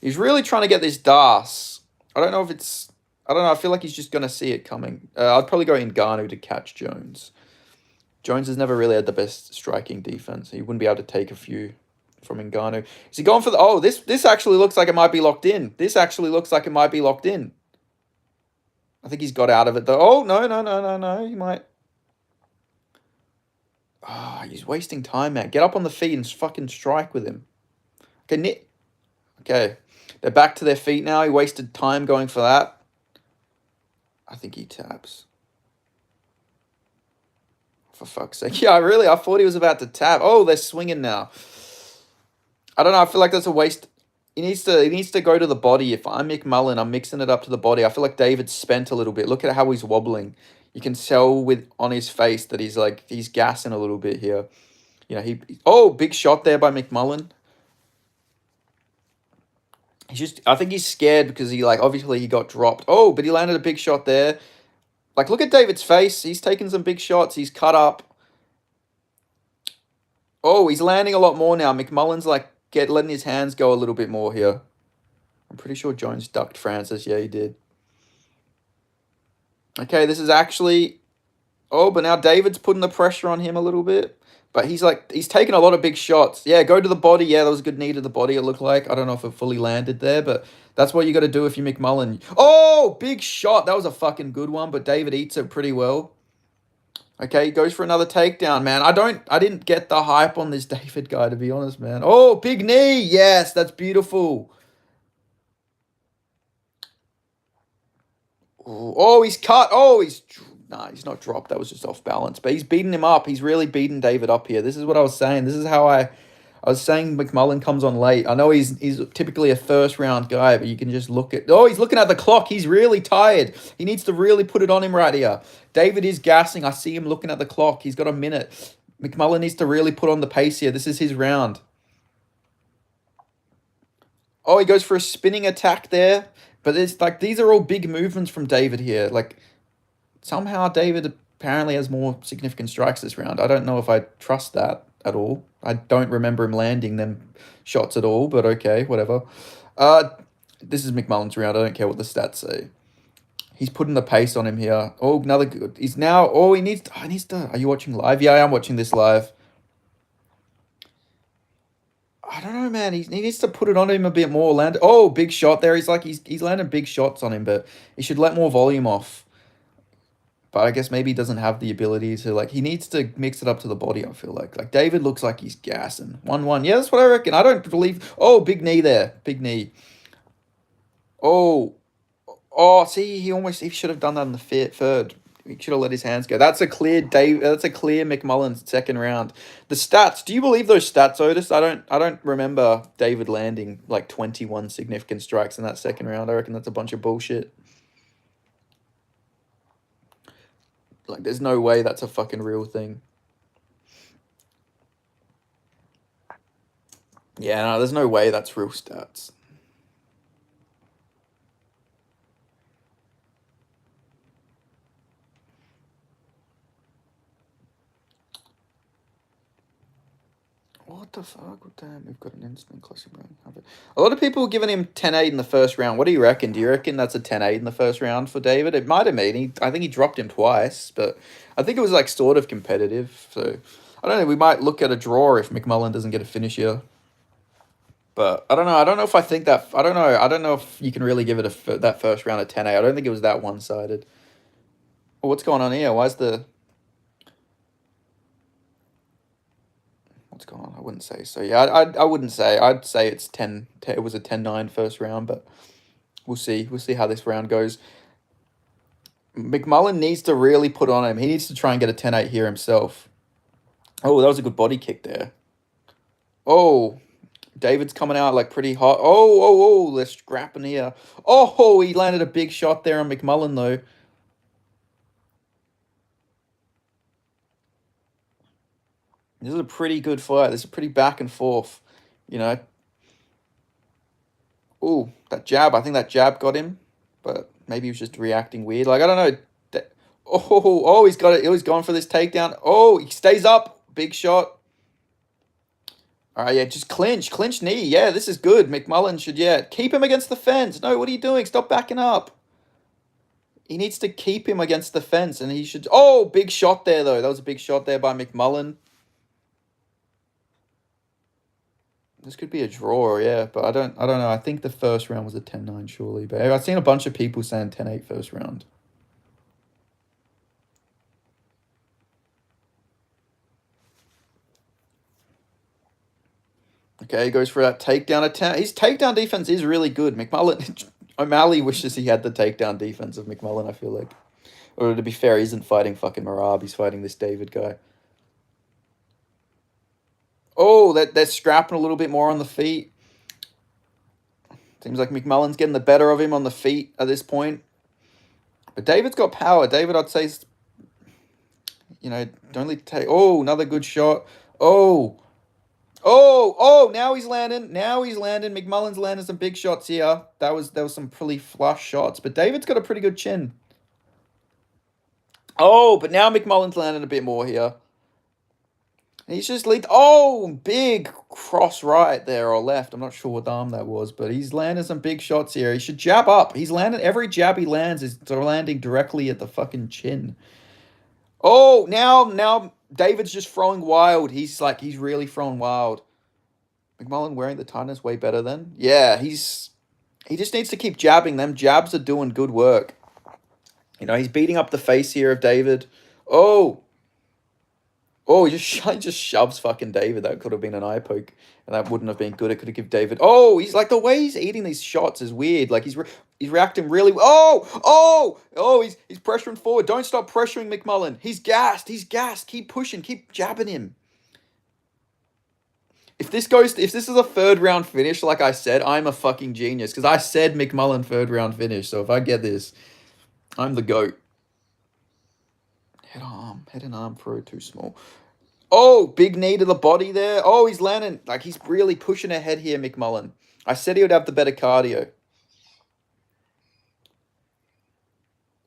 He's really trying to get this DAS. I don't know if it's... I don't know. I feel like he's just going to see it coming. I'd probably go Ngannou to catch Jones. Jones has never really had the best striking defense. He wouldn't be able to take a few from Ngannou. Is he going for the... Oh, this actually looks like it might be locked in. This actually looks like it might be locked in. I think he's got out of it, though. Oh, no. He might... Ah, he's wasting time, man. Get up on the feet and fucking strike with him. Okay, Nick. Okay. They're back to their feet now. He wasted time going for that. I think he taps. For fuck's sake. Yeah, I thought he was about to tap. Oh, they're swinging now. I don't know. I feel like that's a waste. He needs to go to the body. If I'm McMullen, I'm mixing it up to the body. I feel like David's spent a little bit. Look at how he's wobbling. You can tell on his face that he's gassing a little bit here. You know, oh, big shot there by McMullen. I think he's scared because obviously he got dropped. Oh, but he landed a big shot there. Like, look at David's face. He's taking some big shots. He's cut up. Oh, he's landing a lot more now. McMullen's letting his hands go a little bit more here. I'm pretty sure Jones ducked Francis. Yeah, he did. Okay, this is actually... Oh, but now David's putting the pressure on him a little bit. But he's taking a lot of big shots. Yeah, go to the body. Yeah, that was a good knee to the body, it looked like. I don't know if it fully landed there, but that's what you got to do if you're McMullen. Oh, big shot. That was a fucking good one, but David eats it pretty well. Okay, he goes for another takedown, man. I didn't get the hype on this David guy, to be honest, man. Oh, big knee. Yes, that's beautiful. Oh, he's cut. Oh, Nah, he's not dropped. That was just off balance. But he's beating him up. He's really beating David up here. This is what I was saying. This is how I was saying McMullen comes on late. I know he's typically a first-round guy, but you can just look at... Oh, he's looking at the clock. He's really tired. He needs to really put it on him right here. David is gassing. I see him looking at the clock. He's got a minute. McMullen needs to really put on the pace here. This is his round. Oh, he goes for a spinning attack there. But it's these are all big movements from David here. Somehow David apparently has more significant strikes this round. I don't know if I trust that at all. I don't remember him landing them shots at all, but okay, whatever. This is McMullen's round. I don't care what the stats say. He's putting the pace on him here. Oh, another good. He's now... Oh, he needs to... Are you watching live? Yeah, I am watching this live. I don't know, man. He needs to put it on him a bit more. Oh, big shot there. He's landing big shots on him, but he should let more volume off. But I guess maybe he doesn't have the ability to, he needs to mix it up to the body, I feel like. David looks like he's gassing. 1-1. Yeah, that's what I reckon. I don't believe... Oh, big knee there. Big knee. Oh. Oh, see, he should have done that in the third. He should have let his hands go. That's a clear McMullen second round. The stats. Do you believe those stats, Otis? I don't remember David landing 21 significant strikes in that second round. I reckon that's a bunch of bullshit. There's no way that's a fucking real thing. Yeah, no, there's no way that's real stats. What the fuck? Damn, we've got an instant classic round. A lot of people are giving him 10-8 in the first round. What do you reckon? Do you reckon that's a 10-8 in the first round for David? It might have been. I think he dropped him twice, but I think it was sort of competitive. So I don't know. We might look at a draw if McMullen doesn't get a finish here. But I don't know. I don't know if I think that. I don't know. I don't know if you can really give it that first round a 10-8. I don't think it was that one sided. Well, what's going on here? Why's the what's going on? I wouldn't say so. Yeah, I wouldn't say. I'd say it's 10. It was a 10-9 first round, but we'll see. We'll see how this round goes. McMullen needs to really put on him. He needs to try and get a 10-8 here himself. Oh, that was a good body kick there. Oh, David's coming out like pretty hot. Oh, they're scrapping here. Oh, he landed a big shot there on McMullen though. This is a pretty good fight. This is pretty back and forth. You know. Oh, that jab. I think that jab got him, but maybe he was just reacting weird. Like I don't know. Oh, he's got it. He's gone for this takedown. Oh, he stays up. Big shot. All right, yeah, just clinch knee. Yeah, this is good. McMullen should, yeah, keep him against the fence. No, what are you doing? Stop backing up. He needs to keep him against the fence, and he should. Oh, big shot there though. That was a big shot there by McMullen. This could be a draw, yeah, but I don't know. I think the first round was a 10-9 surely, but I've seen a bunch of people saying 10-8 first round. Okay, he goes for that takedown attempt. His takedown defense is really good. McMullen, O'Malley wishes he had the takedown defense of McMullen, I feel like. Or to be fair, he isn't fighting fucking Marab. He's fighting this David guy. Oh, they're scrapping a little bit more on the feet. Seems like McMullen's getting the better of him on the feet at this point. But David's got power. David, I'd say, don't really take... Oh, another good shot. Oh, now he's landing. McMullen's landing some big shots here. There was some pretty flush shots. But David's got a pretty good chin. Oh, but now McMullen's landing a bit more here. He's just lead. Oh, big cross right there or left. I'm not sure what arm that was, but he's landing some big shots here. He should jab up. He's landing. Every jab he lands is landing directly at the fucking chin. Oh, now David's just throwing wild. He's really throwing wild. McMullen wearing the tightness way better then. Yeah, he just needs to keep jabbing. Them jabs are doing good work. He's beating up the face here of David. Oh, he just shoves fucking David. That could have been an eye poke, and that wouldn't have been good. It could have given David. Oh, he's like the way he's eating these shots is weird. Like he's reacting really. He's pressuring forward. Don't stop pressuring McMullen. He's gassed. Keep pushing. Keep jabbing him. If this is a third round finish, like I said, I'm a fucking genius because I said McMullen third round finish. So if I get this, I'm the GOAT. Head and arm throw too small. Oh, big knee to the body there. Oh, he's landing. Like, he's really pushing ahead here, McMullen. I said he would have the better cardio.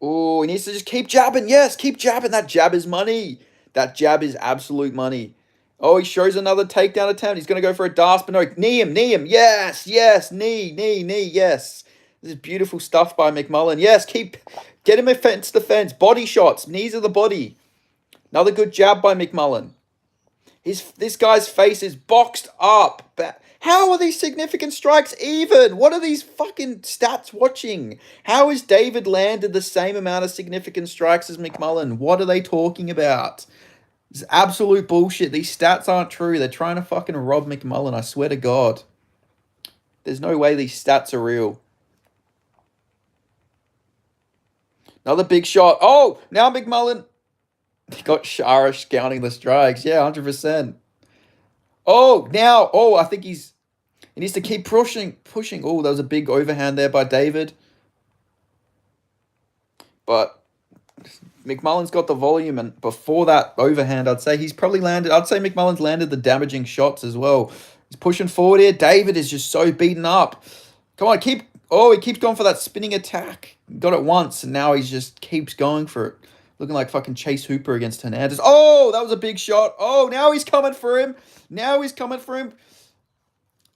Oh, he needs to just keep jabbing. Yes, keep jabbing. That jab is money. That jab is absolute money. Oh, he shows another takedown attempt. He's going to go for a dart, but no. Knee him. Yes. Knee. Yes. This is beautiful stuff by McMullen. Yes, get him against the fence. Body shots. Knees of the body. Another good jab by McMullen. This guy's face is boxed up. How are these significant strikes even? What are these fucking stats watching? How has David landed the same amount of significant strikes as McMullen? What are they talking about? It's absolute bullshit. These stats aren't true. They're trying to fucking rob McMullen. I swear to God. There's no way these stats are real. Another big shot. Oh, now McMullen... He got Sharish counting the strikes. Yeah, 100%. I think he needs to keep pushing. Oh, that was a big overhand there by David. But McMullen's got the volume, and before that overhand, I'd say McMullen's landed the damaging shots as well. He's pushing forward here. David is just so beaten up. Come on, he keeps going for that spinning attack. Got it once, and now he just keeps going for it. Looking like fucking Chase Hooper against Hernandez. Oh, that was a big shot. Oh, now he's coming for him.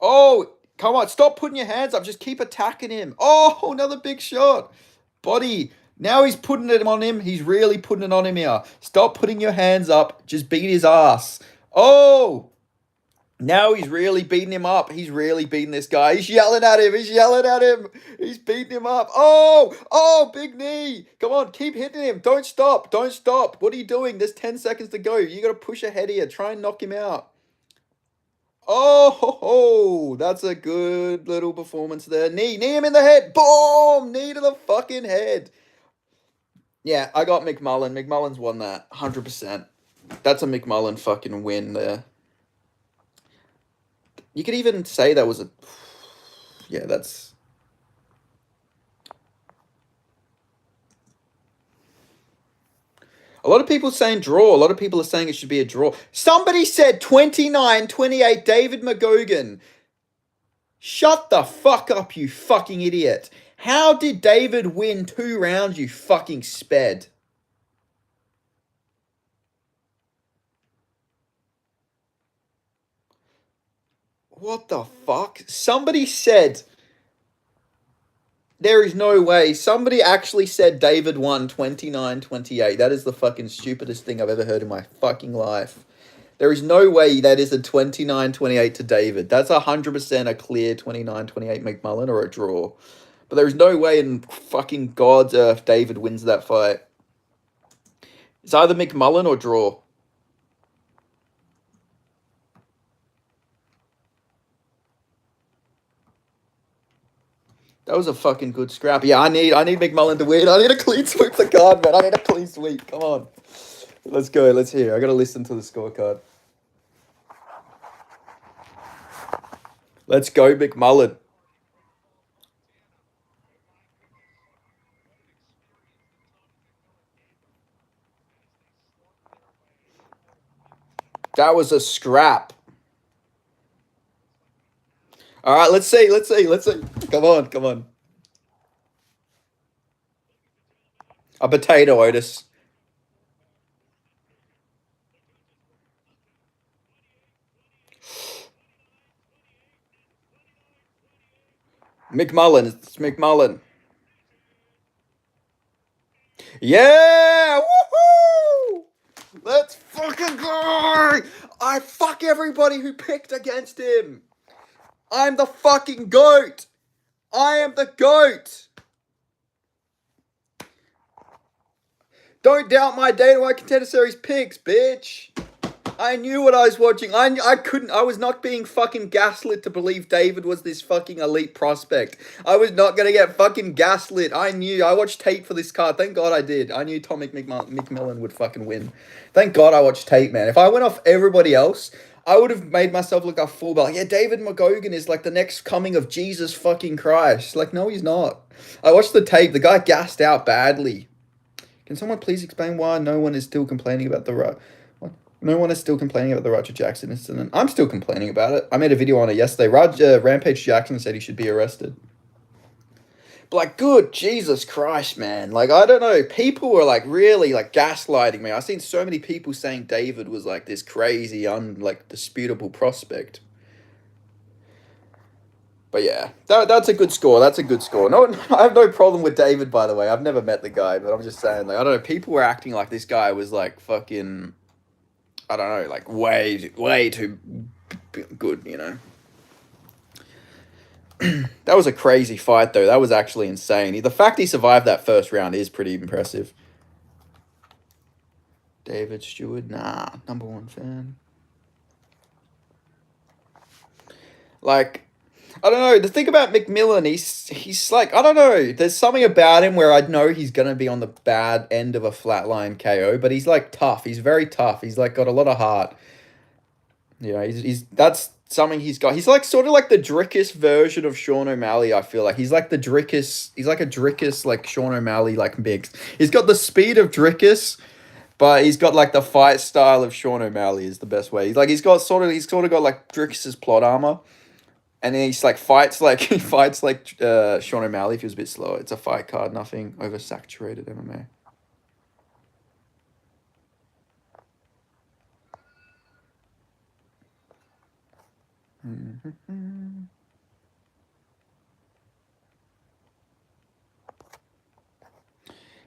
Oh, come on. Stop putting your hands up. Just keep attacking him. Oh, another big shot. Body. Now he's putting it on him. He's really putting it on him here. Stop putting your hands up. Just beat his ass. Oh. Now he's really beating him up. He's really beating this guy. He's yelling at him. He's yelling at him. He's beating him up. Oh, big knee. Come on, keep hitting him. Don't stop. Don't stop. What are you doing? There's 10 seconds to go. You got to push ahead here. Try and knock him out. That's a good little performance there. Knee him in the head. Boom! Knee to the fucking head. Yeah, I got McMullen. McMullen's won that 100%. That's a McMullen fucking win there. You could even say that was a... Yeah, that's... A lot of people saying draw. A lot of people are saying it should be a draw. Somebody said 29-28 David McGogan. Shut the fuck up, you fucking idiot. How did David win 2 rounds, you fucking sped? What the fuck? Somebody said... There is no way. Somebody actually said David won 29-28. That is the fucking stupidest thing I've ever heard in my fucking life. There is no way that is a 29-28 to David. That's 100% a clear 29-28 McMullen or a draw. But there is no way in fucking God's earth David wins that fight. It's either McMullen or draw. That was a fucking good scrap. Yeah, I need McMullen to win. I need a clean sweep the card, man. I need a clean sweep. Come on. Let's go. Let's hear. I got to listen to the scorecard. Let's go, McMullen. That was a scrap. All right, let's see. Come on. A potato, Otis. McMullen. It's McMullen. Yeah! Woohoo! Let's fucking go! I fuck everybody who picked against him. I'm the fucking GOAT. I am the GOAT. Don't doubt my Dana White Contender Series picks, bitch. I knew what I was watching. I was not being fucking gaslit to believe David was this fucking elite prospect. I was not going to get fucking gaslit. I knew. I watched tape for this card. Thank God I did. I knew Tom McMillan would fucking win. Thank God I watched tape, man. If I went off everybody else, I would have made myself look a fool. But like, yeah, David McGogan is like the next coming of Jesus fucking Christ. Like, no, he's not. I watched the tape. The guy gassed out badly. Can someone please explain why no one is still complaining about the... No one is still complaining about the Roger Jackson incident. I'm still complaining about it. I made a video on it yesterday. Rampage Jackson said he should be arrested. But like, good Jesus Christ, man. Like, I don't know. People were like really like gaslighting me. I've seen so many people saying David was like this crazy, disputable prospect. But yeah, that's a good score. That's a good score. No, I have no problem with David, by the way. I've never met the guy, but I'm just saying, like, I don't know. People were acting like this guy was like fucking... I don't know, like way too good, you know. That was a crazy fight, though. That was actually insane. The fact he survived that first round is pretty impressive. David Stewart, nah, #1 fan. Like, I don't know. The thing about McMillan, he's like, I don't know. There's something about him where I know he's gonna be on the bad end of a flatline KO, but he's like tough. He's very tough. He's like got a lot of heart. You know, he's that's something he's got. He's like sort of like the Drickus version of Sean O'Malley. I feel like he's like the Drickus. He's like a Drickus like Sean O'Malley like mix. He's got the speed of Drickus, but he's got like the fight style of Sean O'Malley is the best way. He's got sort of got like Drickus's plot armor. And then he's like fights like Sean O'Malley if he was a bit slower. It's a fight card, nothing oversaturated MMA.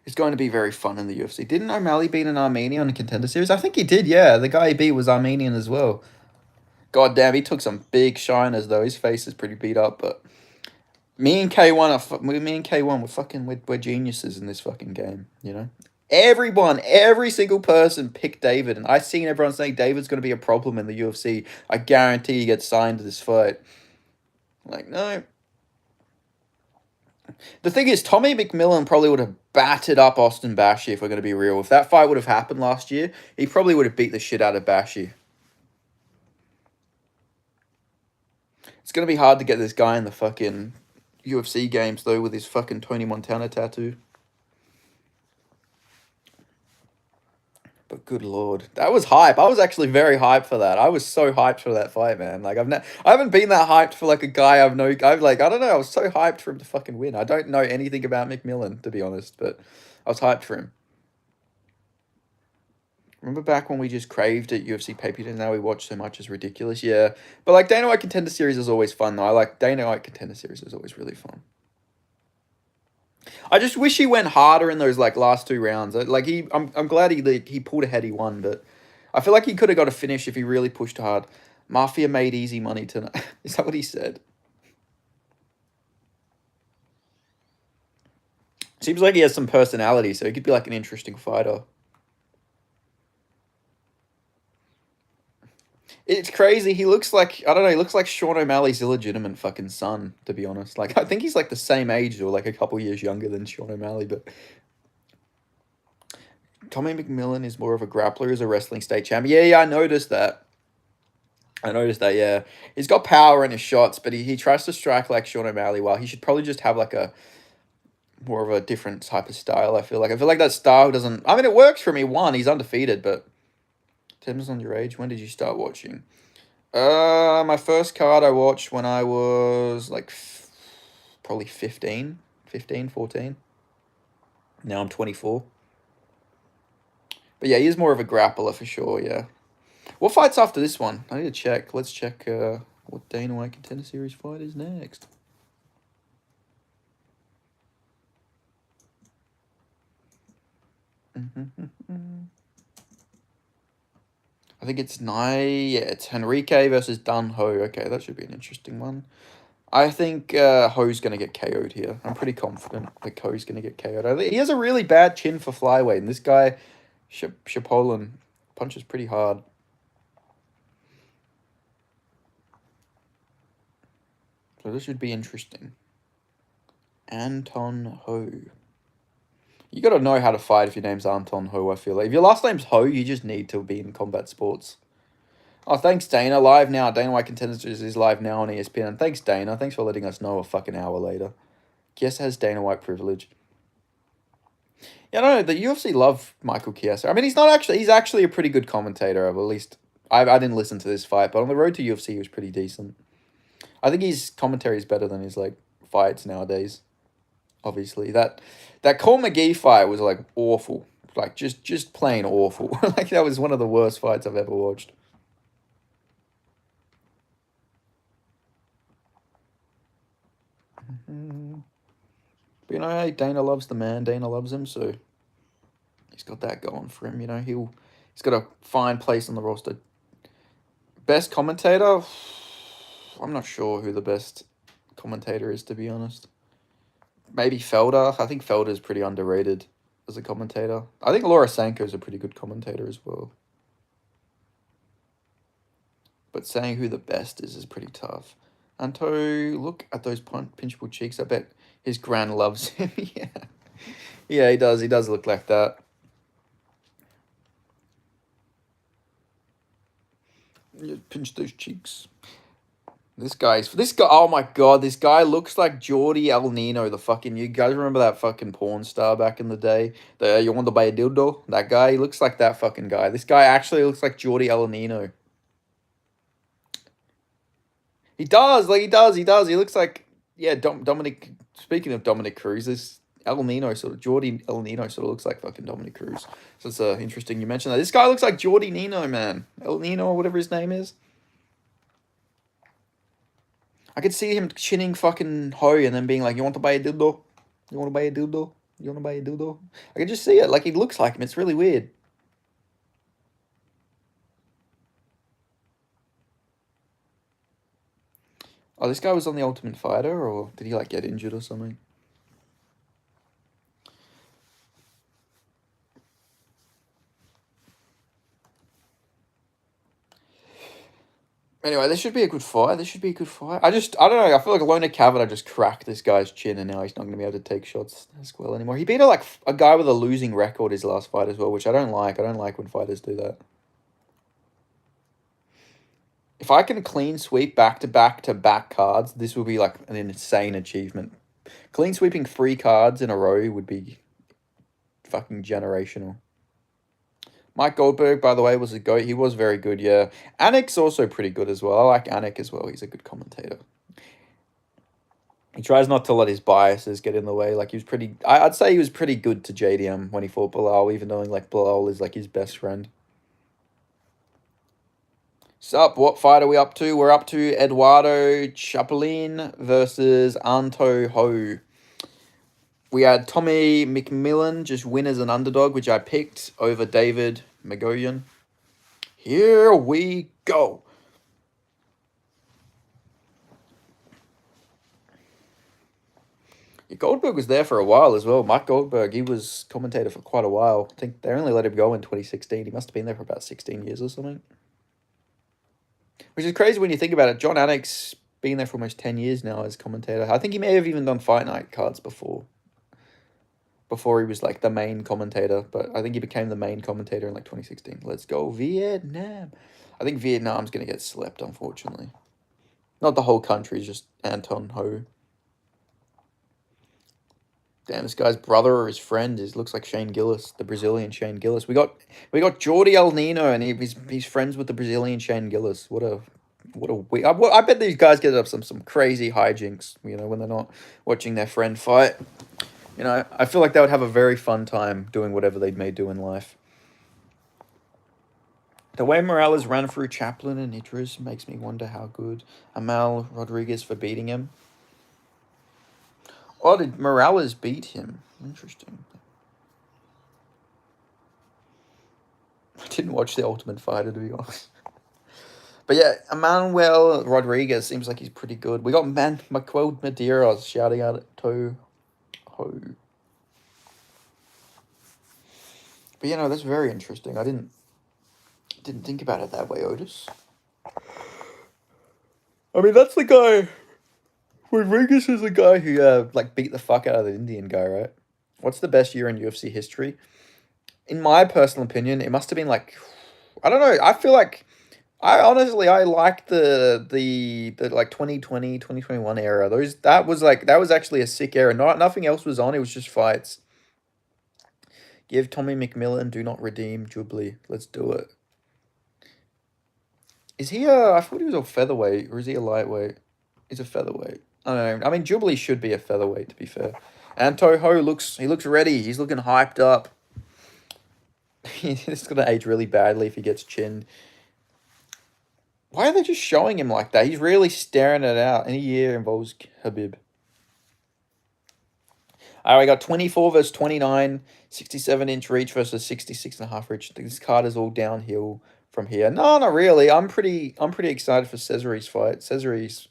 It's going to be very fun in the UFC. Didn't O'Malley beat an Armenian in Contender Series? I think he did, yeah. The guy he beat was Armenian as well. God damn, he took some big shiners though. His face is pretty beat up, but me and K1 we're geniuses in this fucking game, you know? Every single person picked David, and I seen everyone saying David's going to be a problem in the UFC. I guarantee he gets signed to this fight. Like, no. The thing is, Tommy McMullen probably would have battered up Austin Bashi, if we're going to be real. If that fight would have happened last year, he probably would have beat the shit out of Bashi. It's going to be hard to get this guy in the fucking UFC games, though, with his fucking Tony Montana tattoo. But good lord, that was hype. I was actually very hyped for that. I was so hyped for that fight, man. Like I haven't been that hyped for like a guy I don't know. I was so hyped for him to fucking win. I don't know anything about McMullen, to be honest, but I was hyped for him. Remember back when we just craved at UFC pay-per-views, and now we watch so much, it's ridiculous. Yeah, but like Dana White Contender Series is always fun though. I like Dana White Contender Series is always really fun. I just wish he went harder in those like last 2 rounds. I'm glad he pulled ahead, he won, but I feel like he could have got a finish if he really pushed hard. Mafia made easy money tonight. Is that what he said? Seems like he has some personality, so he could be like an interesting fighter. It's crazy. He looks like, I don't know, he looks like Sean O'Malley's illegitimate fucking son, to be honest. Like, I think he's like the same age or like a couple years younger than Sean O'Malley, but Tommy McMullen is more of a grappler as a wrestling state champion. Yeah, I noticed that. Yeah. He's got power in his shots, but he tries to strike like Sean O'Malley while he should probably just have like a more of a different type of style, I feel like. I feel like that style doesn't... I mean, it works for me. One, he's undefeated, but... Depends on your age. When did you start watching? My first card I watched when I was like probably 15, 14. Now I'm 24. But yeah, he is more of a grappler for sure, yeah. What fight's after this one? I need to check. Let's check what Dana White Contender Series fight is next. I think it's it's Henrique versus Dan Ho. Okay, that should be an interesting one. I think Ho's going to get KO'd here. I'm pretty confident that Ho's going to get KO'd. He has a really bad chin for flyweight, and this guy, Shapovalin, punches pretty hard. So this should be interesting. Anton Ho. You got to know how to fight if your name's Anton Ho, I feel like. If your last name's Ho, you just need to be in combat sports. Oh, thanks, Dana. Live now. Dana White Contenders is live now on ESPN. And thanks, Dana. Thanks for letting us know a fucking hour later. Chiesa has Dana White privilege. Yeah, no, the UFC love Michael Chiesa. I mean, he's actually a pretty good commentator. At least I didn't listen to this fight, but on the road to UFC, he was pretty decent. I think his commentary is better than his like fights nowadays. Obviously, that Cole McGee fight was like awful, like just plain awful. Like that was one of the worst fights I've ever watched. But you know, hey, Dana loves the man. Dana loves him, so he's got that going for him. You know, he's got a fine place on the roster. Best commentator? I'm not sure who the best commentator is, to be honest. Maybe Felder. I think Felder's pretty underrated as a commentator. I think Laura Sanko's a pretty good commentator as well. But saying who the best is pretty tough. Anto, look at those pinchable cheeks. I bet his gran loves him. Yeah. Yeah, he does. He does look like that. Pinch those cheeks. This guy, oh my god, this guy looks like Jordi El Nino, you guys remember that fucking porn star back in the day? You want to buy a dildo? That guy, he looks like that fucking guy. This guy actually looks like Jordi El Nino. He does. He looks like, yeah, Dominic, speaking of Dominic Cruz, this Jordi El Nino sort of looks like fucking Dominic Cruz. So it's interesting you mentioned that. This guy looks like Jordi Nino, man. El Nino, or whatever his name is. I could see him chinning fucking Ho and then being like, you want to buy a dildo? You want to buy a dildo? You want to buy a dildo? I can just see it. Like, he looks like him. It's really weird. Oh, this guy was on the Ultimate Fighter, or did he like get injured or something? Anyway, this should be a good fight. This should be a good fight. I don't know. I feel like Lona Kavanaugh just cracked this guy's chin, and now he's not going to be able to take shots as well anymore. He beat a guy with a losing record his last fight as well, which I don't like. I don't like when fighters do that. If I can clean sweep back to back to back cards, this will be like an insane achievement. Clean sweeping 3 cards in a row would be fucking generational. Mike Goldberg, by the way, was a GOAT. He was very good, yeah. Anik's also pretty good as well. I like Anik as well. He's a good commentator. He tries not to let his biases get in the way. Like, he was pretty... I'd say he was pretty good to JDM when he fought Bilal, even knowing, like, Bilal is, like, his best friend. Sup, what fight are we up to? We're up to Eduardo Chapelin versus Anto Ho. We had Tommy McMullen just win as an underdog, which I picked over David McGoyan. Here we go. Yeah, Goldberg was there for a while as well. Mike Goldberg, he was commentator for quite a while. I think they only let him go in 2016. He must have been there for about 16 years or something. Which is crazy when you think about it. John Anik's been there for almost 10 years now as commentator. I think he may have even done Fight Night cards before he was like the main commentator, but I think he became the main commentator in like 2016. Let's go Vietnam. I think Vietnam's going to get slept, unfortunately. Not the whole country, just Anton Ho. Damn, this guy's brother or his friend looks like Shane Gillis, the Brazilian Shane Gillis. We got Jordi El Nino, and he's friends with the Brazilian Shane Gillis. What a I bet these guys get up some crazy hijinks, you know, when they're not watching their friend fight. You know, I feel like they would have a very fun time doing whatever they may do in life. The way Morales ran through Chaplin and Idris makes me wonder how good Amal Rodriguez for beating him. Oh, did Morales beat him? Interesting. I didn't watch The Ultimate Fighter, to be honest. But yeah, Emmanuel Rodriguez seems like he's pretty good. We got Maquel Madeira shouting out at Toho. But you know, that's very interesting. I didn't think about it that way, Otis. I mean, that's the guy. Rodriguez is the guy who like beat the fuck out of the Indian guy, right? What's the best year in UFC history? In my personal opinion, it must have been like, I don't know. I feel like I like the like 2020, 2021 era. That was actually a sick era. Nothing else was on. It was just fights. Give Tommy McMullen, do not redeem Jubilee. Let's do it. Is he I thought he was a featherweight, or is he a lightweight? He's a featherweight. I don't know. I mean, Jubilee should be a featherweight, to be fair. And Toho looks ready. He's looking hyped up. He's gonna age really badly if he gets chinned. Why are they just showing him like that? He's really staring it out. Any year involves Habib. All right, we got 24 versus 29, 67-inch reach versus 66.5 reach. This card is all downhill from here. No, not really. I'm pretty excited for Cesare's fight. Cesare's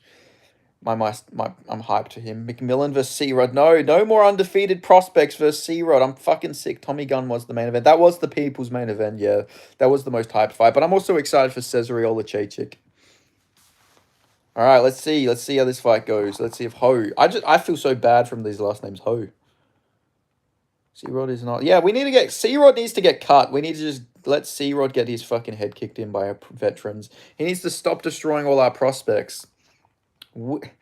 I'm hyped to him. McMullen versus C-Rod. No more undefeated prospects versus C-Rod. I'm fucking sick. Tommy Gunn was the main event. That was the people's main event, yeah. That was the most hyped fight. But I'm also excited for Cesare Olachechik. All right, let's see how this fight goes. Let's see if Ho. I feel so bad from these last names. Ho. C-Rod is not. Yeah, C-Rod needs to get cut. We need to just let C-Rod get his fucking head kicked in by our veterans. He needs to stop destroying all our prospects. We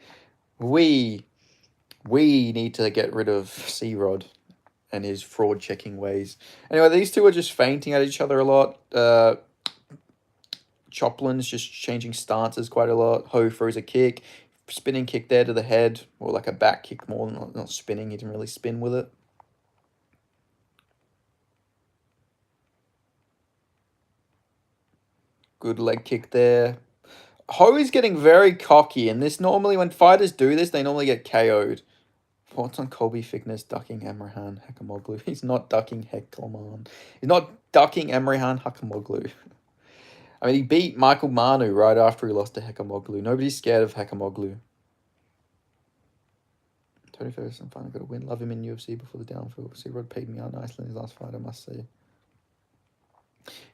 need to get rid of C-Rod and his fraud checking ways. Anyway, these two are just feinting at each other a lot. Choplin's just changing stances quite a lot. Ho throws a kick. Spinning kick there to the head. Or like a back kick more. Not spinning. He didn't really spin with it. Good leg kick there. Ho is getting very cocky. And this normally, when fighters do this, they normally get KO'd. Thoughts on Colby Fitness ducking Emrahan Hakamoglu? He's not ducking Hekleman. He's not ducking Emrahan Hakamoglu. I mean, he beat Michael Manu right after he lost to Hakamoglu. Nobody's scared of Hakamoglu. Tony Ferguson finally got a win. Love him in UFC before the downfall. C-Rod peed me out nicely in his last fight, I must say.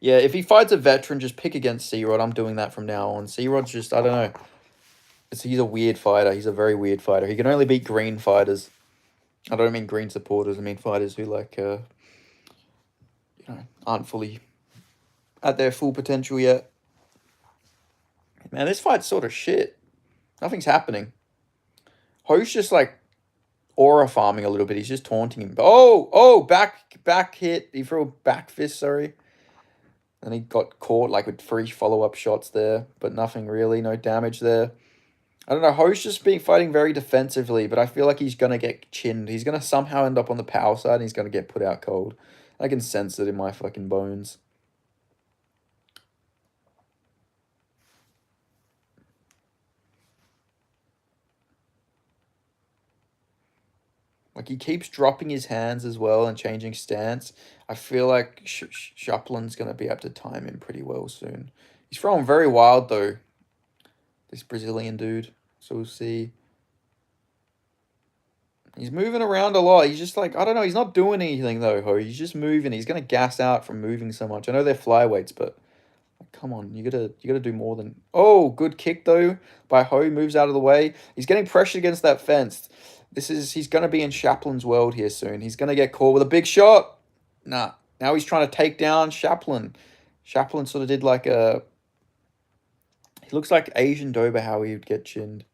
Yeah, if he fights a veteran, just pick against C-Rod. I'm doing that from now on. C-Rod's just, I don't know. He's a weird fighter. He's a very weird fighter. He can only beat green fighters. I don't mean green supporters. I mean fighters who, like, aren't fully at their full potential yet. Man, this fight's sort of shit. Nothing's happening. Ho's just, like, aura farming a little bit. He's just taunting him. Oh, back hit. He threw a back fist, sorry. And he got caught, like, with 3 follow-up shots there. But nothing really. No damage there. I don't know. Ho's just fighting very defensively, but I feel like he's going to get chinned. He's going to somehow end up on the power side, and he's going to get put out cold. I can sense it in my fucking bones. Like, he keeps dropping his hands as well and changing stance. I feel like Shaplin's going to be able to time him pretty well soon. He's throwing very wild, though. This Brazilian dude. So we'll see. He's moving around a lot. He's just like, I don't know. He's not doing anything, though, Ho. He's just moving. He's going to gas out from moving so much. I know they're flyweights, but come on. You gotta do more than... Oh, good kick, though, by Ho. Moves out of the way. He's getting pressured against that fence. He's going to be in Shaplin's world here soon. He's going to get caught with a big shot. Nah. Now he's trying to take down Shaplin. Shaplin sort of did like a... He looks like Asian Dober, how he would get chinned.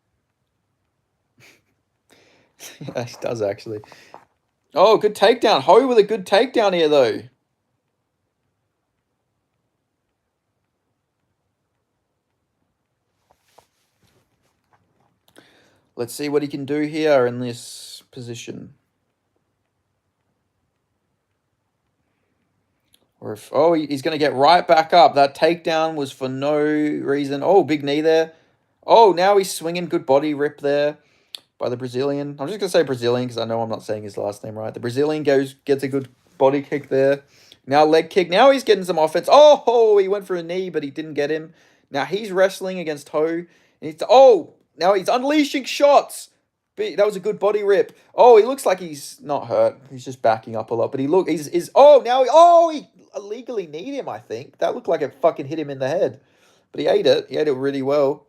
Yeah, he does, actually. Oh, good takedown. Ho with a good takedown here, though. Let's see what he can do here in this position. Or if... Oh, he's going to get right back up. That takedown was for no reason. Oh, big knee there. Oh, now he's swinging. Good body rip there by the Brazilian. I'm just going to say Brazilian because I know I'm not saying his last name right. The Brazilian gets a good body kick there. Now leg kick. Now he's getting some offense. Oh, he went for a knee, but he didn't get him. Now he's wrestling against Ho. Now he's unleashing shots. That was a good body rip. Oh, he looks like he's not hurt. He's just backing up a lot. But he illegally kneed him, I think. That looked like it fucking hit him in the head. But he ate it. He ate it really well.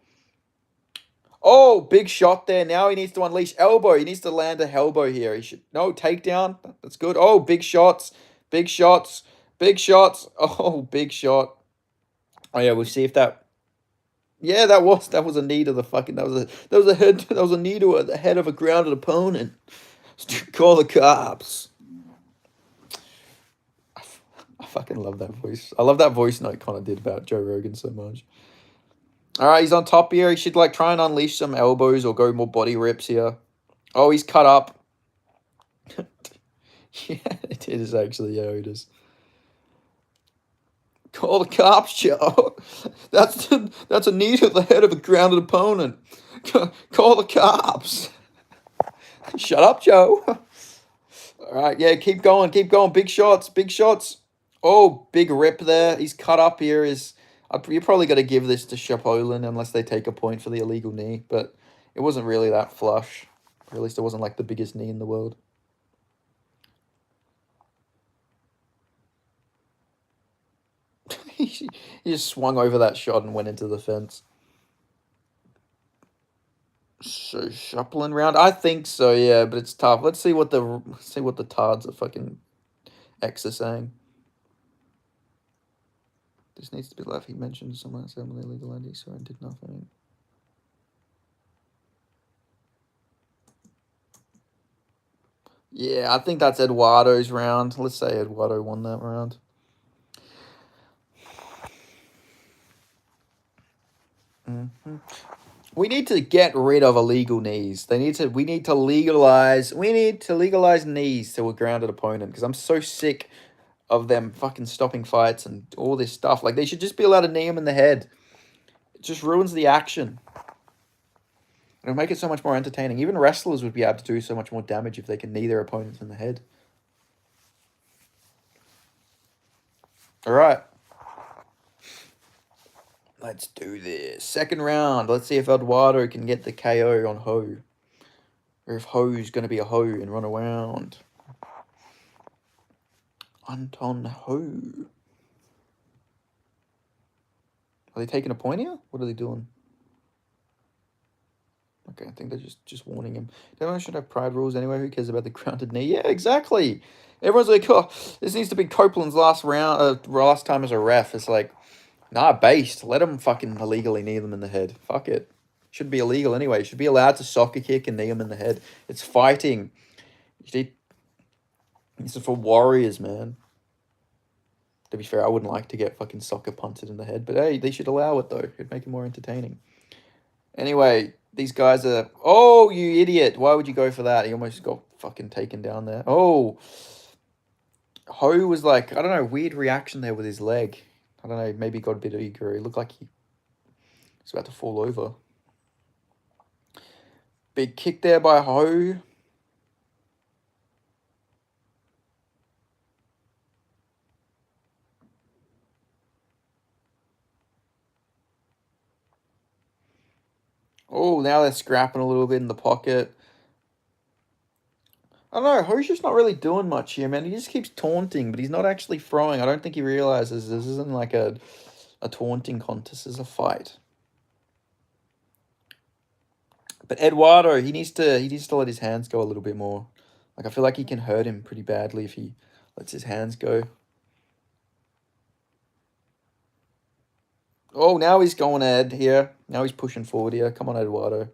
Oh, big shot there. Now he needs to unleash elbow. He needs to land a elbow here. No, takedown. That's good. Oh, big shots. Big shots. Big shots. Oh, big shot. Oh yeah, we'll see if that... Yeah, that was a knee to the fucking... That was a knee to the head of a grounded opponent. Call the cops. I fucking love that voice. I love that voice note Connor did about Joe Rogan so much. All right, he's on top here. He should like try and unleash some elbows or go more body rips here. Oh, he's cut up. Yeah, it is actually. Yeah, it is. Call the cops, Joe. That's a knee to the head of a grounded opponent. Call the cops. Shut up, Joe. All right, yeah, keep going. Big shots. Oh, big rip there. He's cut up here. You're probably got to give this to Shapolin unless they take a point for the illegal knee, but it wasn't really that flush. Or at least it wasn't like the biggest knee in the world. He just swung over that shot and went into the fence. So Shapolin round? I think so, yeah, but it's tough. Let's see what the tards are fucking X are saying. This needs to be left. He mentioned someone else on the illegal ID, so I did nothing. Yeah, I think that's Eduardo's round. Let's say Eduardo won that round. We need to get rid of illegal knees. We need to legalize knees to a grounded opponent because I'm so sick of them fucking stopping fights and all this stuff. Like, they should just be allowed to knee him in the head. It just ruins the action. It'll make it so much more entertaining. Even wrestlers would be able to do so much more damage if they can knee their opponents in the head. All right. Let's do this. Second round. Let's see if Eduardo can get the KO on Ho. Or if Ho's going to be a Ho and run around. Anton Ho. Are they taking a point here? What are they doing? Okay, I think they're just warning him. Everyone should have pride rules anyway. Who cares about the grounded knee? Yeah, exactly. Everyone's like, oh, this needs to be Copeland's last time as a ref. It's like, nah, based. Let him fucking illegally knee them in the head. Fuck it. Should be illegal anyway. Should be allowed to soccer kick and knee him in the head. It's fighting. This is for warriors, man. To be fair, I wouldn't like to get fucking soccer punted in the head, but hey, they should allow it though. It'd make it more entertaining. Anyway, these guys are... Oh, you idiot. Why would you go for that? He almost got fucking taken down there. Oh. Ho was like, I don't know, weird reaction there with his leg. I don't know, maybe he got a bit eager. He looked like he was about to fall over. Big kick there by Ho. Oh, now they're scrapping a little bit in the pocket. I don't know, Ho's just not really doing much here, man. He just keeps taunting, but he's not actually throwing. I don't think he realizes this isn't like a taunting contest. This is a fight. But Eduardo, he needs to let his hands go a little bit more. Like, I feel like he can hurt him pretty badly if he lets his hands go. Oh, now he's going Ed here. Now he's pushing forward here. Come on, Eduardo.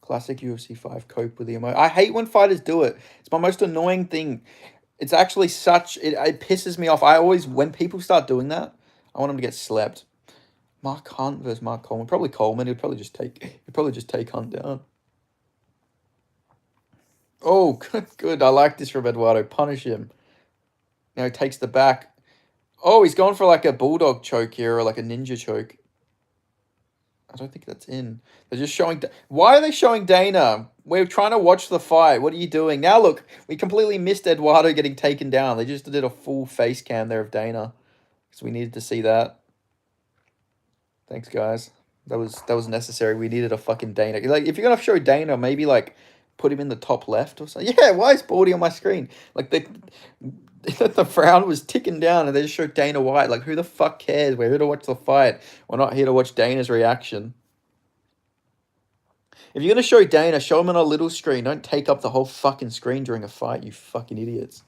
Classic UFC 5 cope with the emo. I hate when fighters do it. It's my most annoying thing. It's actually such... It pisses me off. I always... When people start doing that, I want them to get slept. Mark Hunt versus Mark Coleman. Probably Coleman. He'd probably just take Hunt down. Oh, good. I like this from Eduardo. Punish him. Now he takes the back. Oh, he's going for like a bulldog choke here or like a ninja choke. I don't think that's in. They're just showing... Why are they showing Dana? We're trying to watch the fight. What are you doing? Now, look, we completely missed Eduardo getting taken down. They just did a full face cam there of Dana. Because we needed to see that. Thanks, guys. That was necessary. We needed a fucking Dana. Like, if you're going to show Dana, maybe, like, put him in the top left or something. Yeah, why is Baldy on my screen? Like, the frown was ticking down and they just showed Dana White. Like, who the fuck cares? We're here to watch the fight. We're not here to watch Dana's reaction. If you're going to show Dana, show him on a little screen. Don't take up the whole fucking screen during a fight, you fucking idiots.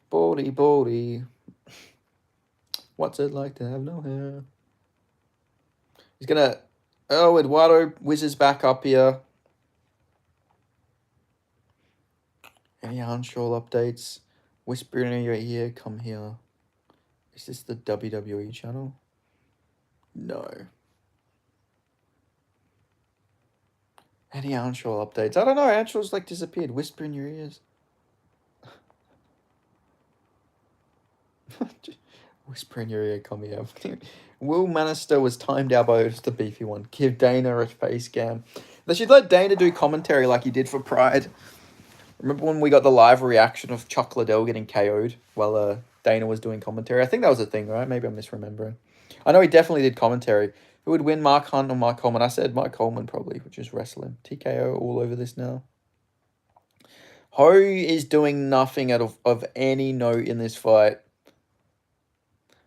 Baldy. What's it like to have no hair? He's going to... Oh, Eduardo whizzes back up here. Any Arnshaw updates? Whisper in your ear, come here. Is this the WWE channel? No. Any Arnshaw updates? I don't know. Arnshaw's like disappeared. Whisper in your ears. Whisper in your ear, come here. Will Manister was timed out by just a beefy one. Give Dana a face cam. They should let Dana do commentary like he did for Pride. Remember when we got the live reaction of Chuck Liddell getting KO'd while Dana was doing commentary? I think that was a thing, right? Maybe I'm misremembering. I know he definitely did commentary. Who would win, Mark Hunt or Mark Coleman? I said Mark Coleman probably, which is wrestling. TKO all over this now. Ho is doing nothing of any note in this fight.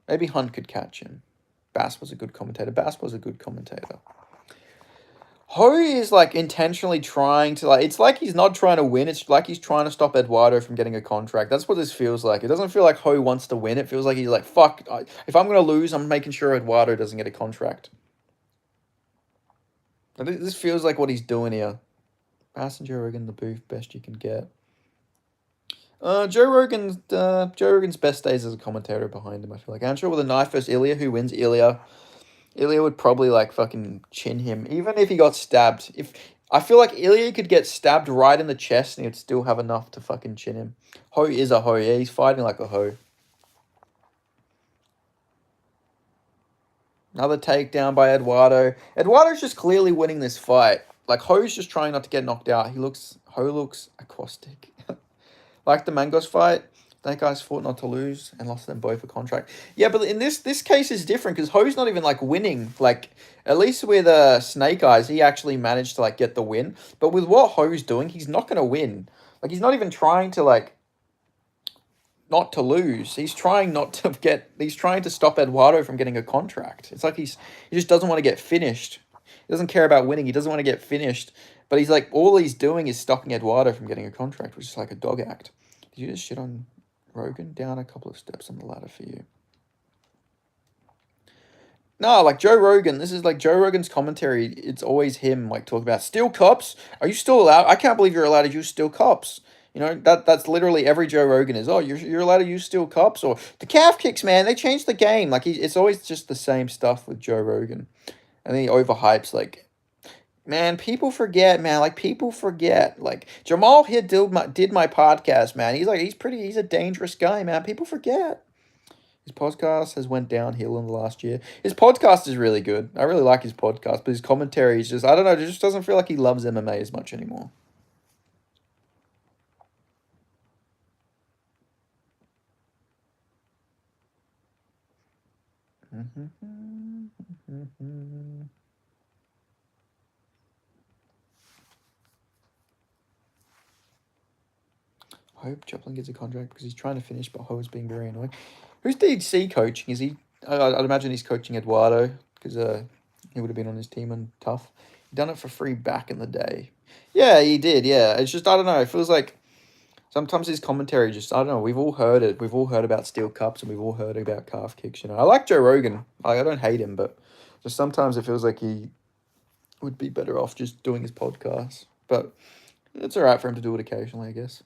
Maybe Hunt could catch him. Bass was a good commentator. Ho is like intentionally trying to it's like he's not trying to win. It's like he's trying to stop Eduardo from getting a contract. That's what this feels like. It doesn't feel like Ho wants to win. It feels like he's like, fuck, if I'm going to lose, I'm making sure Eduardo doesn't get a contract. This feels like what he's doing here. Bass and Joe Rogan, the booth, best you can get. Joe Rogan's best days as a commentator behind him, I feel like. Anshul with a knife versus Ilya. Who wins? Ilya. Ilya would probably like fucking chin him, even if he got stabbed. I feel like Ilya could get stabbed right in the chest and he'd still have enough to fucking chin him. Ho is a Ho. Yeah, he's fighting like a Ho. Another takedown by Eduardo. Eduardo's just clearly winning this fight. Like, Ho's just trying not to get knocked out. Ho looks acoustic. Like the Mangos fight, that guy's fought not to lose and lost them both a contract. Yeah, but in this case is different because Ho's not even like winning. Like, at least with Snake Eyes, he actually managed to like get the win. But with what Ho's doing, he's not gonna win. Like, he's not even trying to like not to lose. He's trying not to get. He's trying to stop Eduardo from getting a contract. It's like he just doesn't want to get finished. He doesn't care about winning. He doesn't want to get finished. But he's like, all he's doing is stopping Eduardo from getting a contract, which is like a dog act. Did you just shit on Rogan? Down a couple of steps on the ladder for you. No, like Joe Rogan. This is like Joe Rogan's commentary. It's always him like talking about steel cops. Are you still allowed? I can't believe you're allowed to use steel cops. You know, that's literally every Joe Rogan is. Oh, you're allowed to use steel cops or the calf kicks, man. They changed the game. Like it's always just the same stuff with Joe Rogan, and then he overhypes like. Man, people forget, man. Like people forget. Like Jamal here did my podcast, man. He's a dangerous guy, man. People forget. His podcast has went downhill in the last year. His podcast is really good. I really like his podcast, but his commentary is just I don't know. It just doesn't feel like he loves MMA as much anymore. I hope Joplin gets a contract because he's trying to finish, but Ho's being very annoying. Who's DC coaching? Is he? I'd imagine he's coaching Eduardo because he would have been on his team and tough. He done it for free back in the day. Yeah, he did. Yeah, it's just I don't know. It feels like sometimes his commentary just I don't know. We've all heard it. We've all heard about steel cups and we've all heard about calf kicks. You know, I like Joe Rogan. I don't hate him, but just sometimes it feels like he would be better off just doing his podcast. But it's all right for him to do it occasionally, I guess.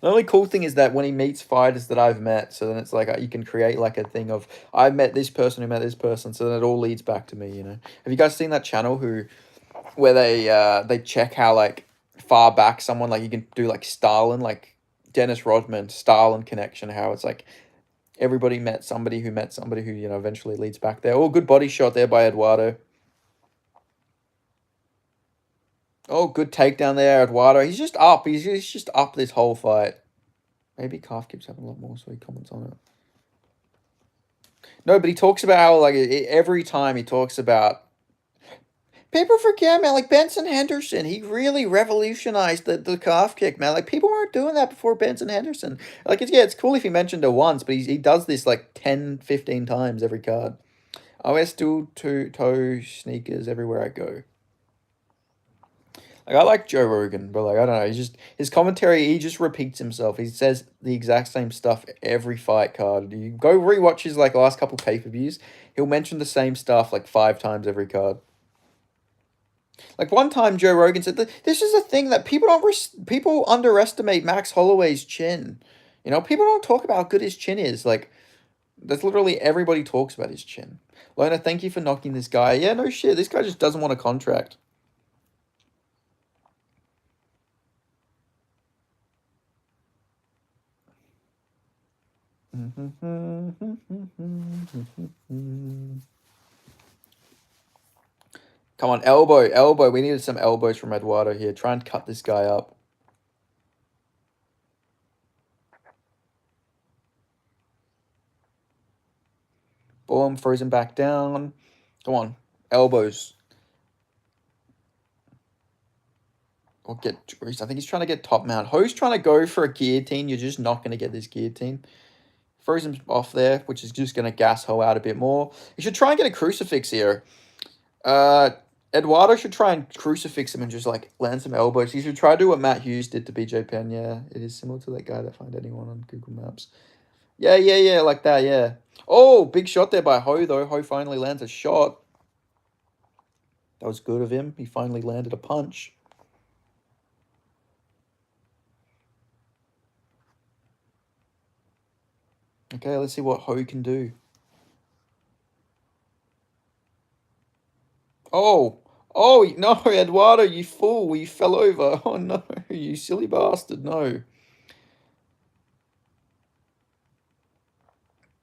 The only cool thing is that when he meets fighters that I've met, so then it's like you can create like a thing of I've met this person who met this person, so then it all leads back to me. You know, have you guys seen that channel where they check how like far back someone like you can do like Stalin like Dennis Rodman Stalin connection, how it's like everybody met somebody who you know eventually leads back there. Oh, good body shot there by Eduardo. Oh, good takedown there, Eduardo. He's just up. He's just up this whole fight. Maybe calf keeps having a lot more, so he comments on it. No, but he talks about how like every time he talks about people forget, man. Like Benson Henderson, he really revolutionized the calf kick, man. Like people weren't doing that before Benson Henderson. Like it's cool if he mentioned it once, but he does this like 10, 15 times every card. I wear steel toe sneakers everywhere I go. Like I like Joe Rogan, but like I don't know, his commentary, he just repeats himself. He says the exact same stuff every fight card. You go rewatch his like last couple pay-per-views, he'll mention the same stuff like 5 times every card. Like one time Joe Rogan said that this is a thing that people underestimate Max Holloway's chin. You know, people don't talk about how good his chin is. Like that's literally everybody talks about his chin. Lona, thank you for knocking this guy. Yeah, no shit. This guy just doesn't want a contract. Come on, elbow. We needed some elbows from Eduardo here. Try and cut this guy up. Boom, throws him back down. Come on, elbows. Or get, I think he's trying to get top mount. Ho's trying to go for a guillotine. You're just not going to get this guillotine. Throws him off there, which is just going to gas Ho out a bit more. He should try and get a crucifix here. Eduardo should try and crucifix him and just like land some elbows. He should try to do what Matt Hughes did to BJ Penn. Yeah, it is similar to that guy that find anyone on Google Maps. Yeah, like that, yeah. Oh, big shot there by Ho, though. Ho finally lands a shot. That was good of him. He finally landed a punch. Okay, let's see what Ho can do. Oh, no, Eduardo, you fool. You fell over. Oh, no, you silly bastard. No.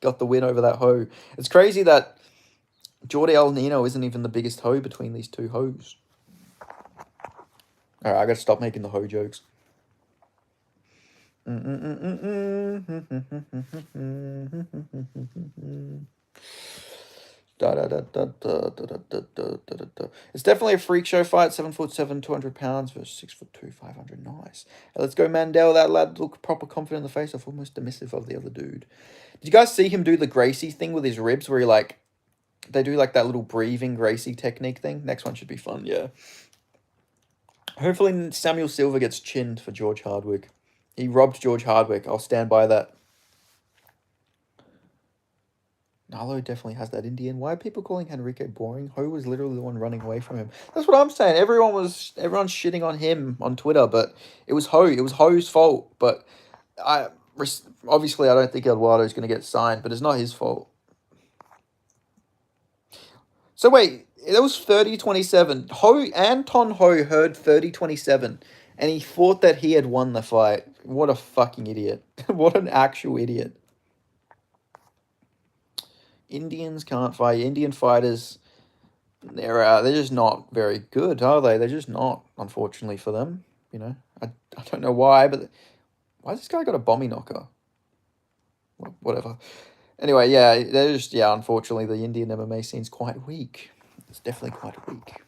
got the win over that hoe. It's crazy that Jordi El Nino isn't even the biggest hoe between these two hoes. All right, I gotta stop making the hoe jokes. It's definitely a freak show fight. 7'7", 200 pounds versus 6'2", 500. Nice. Let's go, Mandel. That lad looked proper confident in the face off, almost dismissive of the other dude. Did you guys see him do the Gracie thing with his ribs, where he like, they do like that little breathing Gracie technique thing? Next one should be fun. Yeah. Hopefully Samuel Silver gets chinned for George Hardwick. He robbed George Hardwick. I'll stand by that. Nalo definitely has that Indian. Why are people calling Henrique boring? Ho was literally the one running away from him. That's what I'm saying. Everyone's shitting on him on Twitter, but it was Ho. It was Ho's fault. But obviously I don't think Eduardo's going to get signed, but it's not his fault. So wait, it was 30-27. Anton Ho heard 30-27, and he thought that he had won the fight. What a fucking idiot. What an actual idiot. Indians can't fight. Indian fighters, they're just not very good, are they? They're just not, unfortunately for them. You know, I don't know why, but why this guy got a bomby knocker? Well, whatever. Anyway, yeah, they're just, yeah, unfortunately, the Indian MMA scene's quite weak. It's definitely quite weak.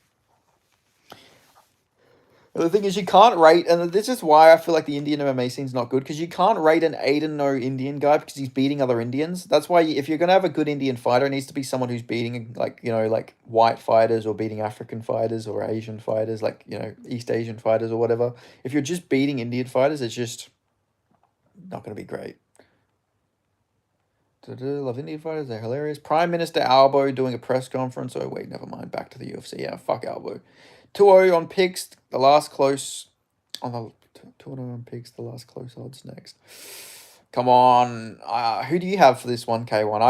The thing is, you can't rate, and this is why I feel like the Indian MMA scene's not good, because you can't rate an 8-0 Indian guy because he's beating other Indians. That's why if you're going to have a good Indian fighter, it needs to be someone who's beating, like, you know, like white fighters or beating African fighters or Asian fighters, like, you know, East Asian fighters or whatever. If you're just beating Indian fighters, it's just not going to be great. Love Indian fighters, they're hilarious. Prime Minister Albo doing a press conference. Oh, wait, never mind. Back to the UFC. Yeah, fuck Albo. 2-0 on picks, the last close. On the 2-0 on picks, the last close odds next. Come on. Who do you have for this 1K1?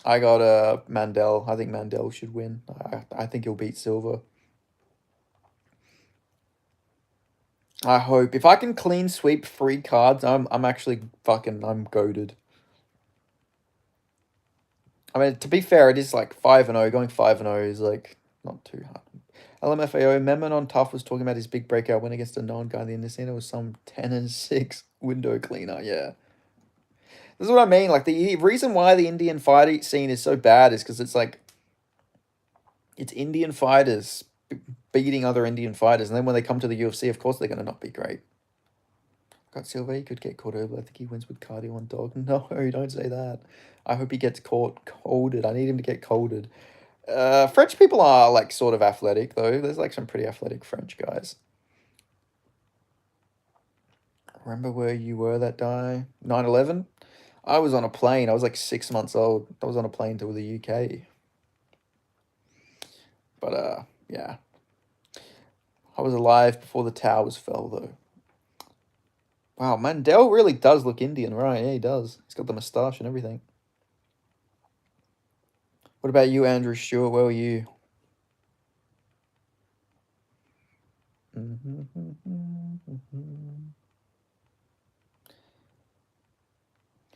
I got Mandel. I think Mandel should win. I think he'll beat Silver. I hope. If I can clean sweep 3 cards, I'm actually I'm goated. I mean, to be fair, it is like 5-0. Going 5-0 is like not too hard. LMFAO, Memon on Tough was talking about his big breakout win against a known guy in the industry. It was some 10-6 window cleaner. Yeah. This is what I mean. Like, the reason why the Indian fight scene is so bad is because it's like, it's Indian fighters beating other Indian fighters. And then when they come to the UFC, of course, they're going to not be great. Got Silva, he could get caught over. I think he wins with cardio on dog. No, don't say that. I hope he gets colded. I need him to get colded. French people are like sort of athletic though. There's like some pretty athletic French guys. Remember where you were that day? 9/11? I was on a plane. I was like 6 months old. I was on a plane to the UK. But yeah. I was alive before the towers fell though. Wow, Mandel really does look Indian, right? Yeah, he does. He's got the moustache and everything. What about you, Andrew Stewart? Where were you?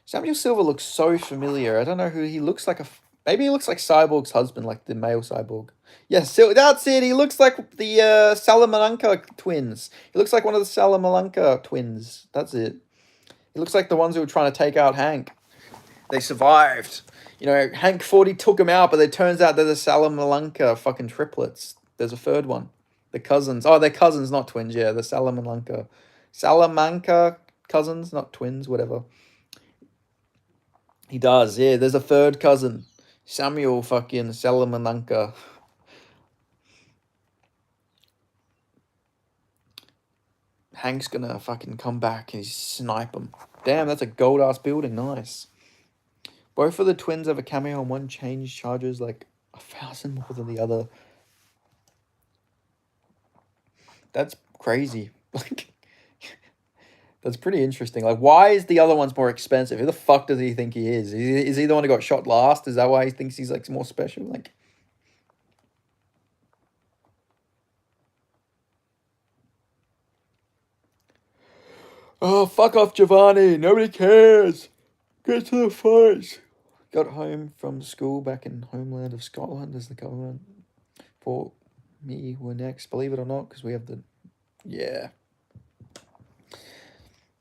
Samuel Silver looks so familiar. I don't know who he looks like. Maybe he looks like Cyborg's husband, like the male Cyborg. Yes, so that's it. He looks like the Salamanca twins. He looks like one of the Salamanca twins. That's it. He looks like the ones who were trying to take out Hank. They survived. You know, Hank 40 took him out, but it turns out they're the Salamanca fucking triplets. There's a third one. The cousins. Oh, they're cousins, not twins. Yeah, the Salamanca cousins, not twins, whatever. He does, yeah. There's a third cousin. Samuel fucking Salamanca. Hank's gonna fucking come back and snipe him. Damn, that's a gold-ass building. Nice. Both of the twins have a cameo and one change charges like 1,000 more than the other. That's crazy. Like, that's pretty interesting. Like, why is the other one's more expensive? Who the fuck does he think he is? Is he the one who got shot last? Is that why he thinks he's like more special? Like, oh, fuck off, Giovanni. Nobody cares. Get to the fight. Got home from school back in homeland of Scotland as the government thought me were next. Believe it or not, because we have the... Yeah.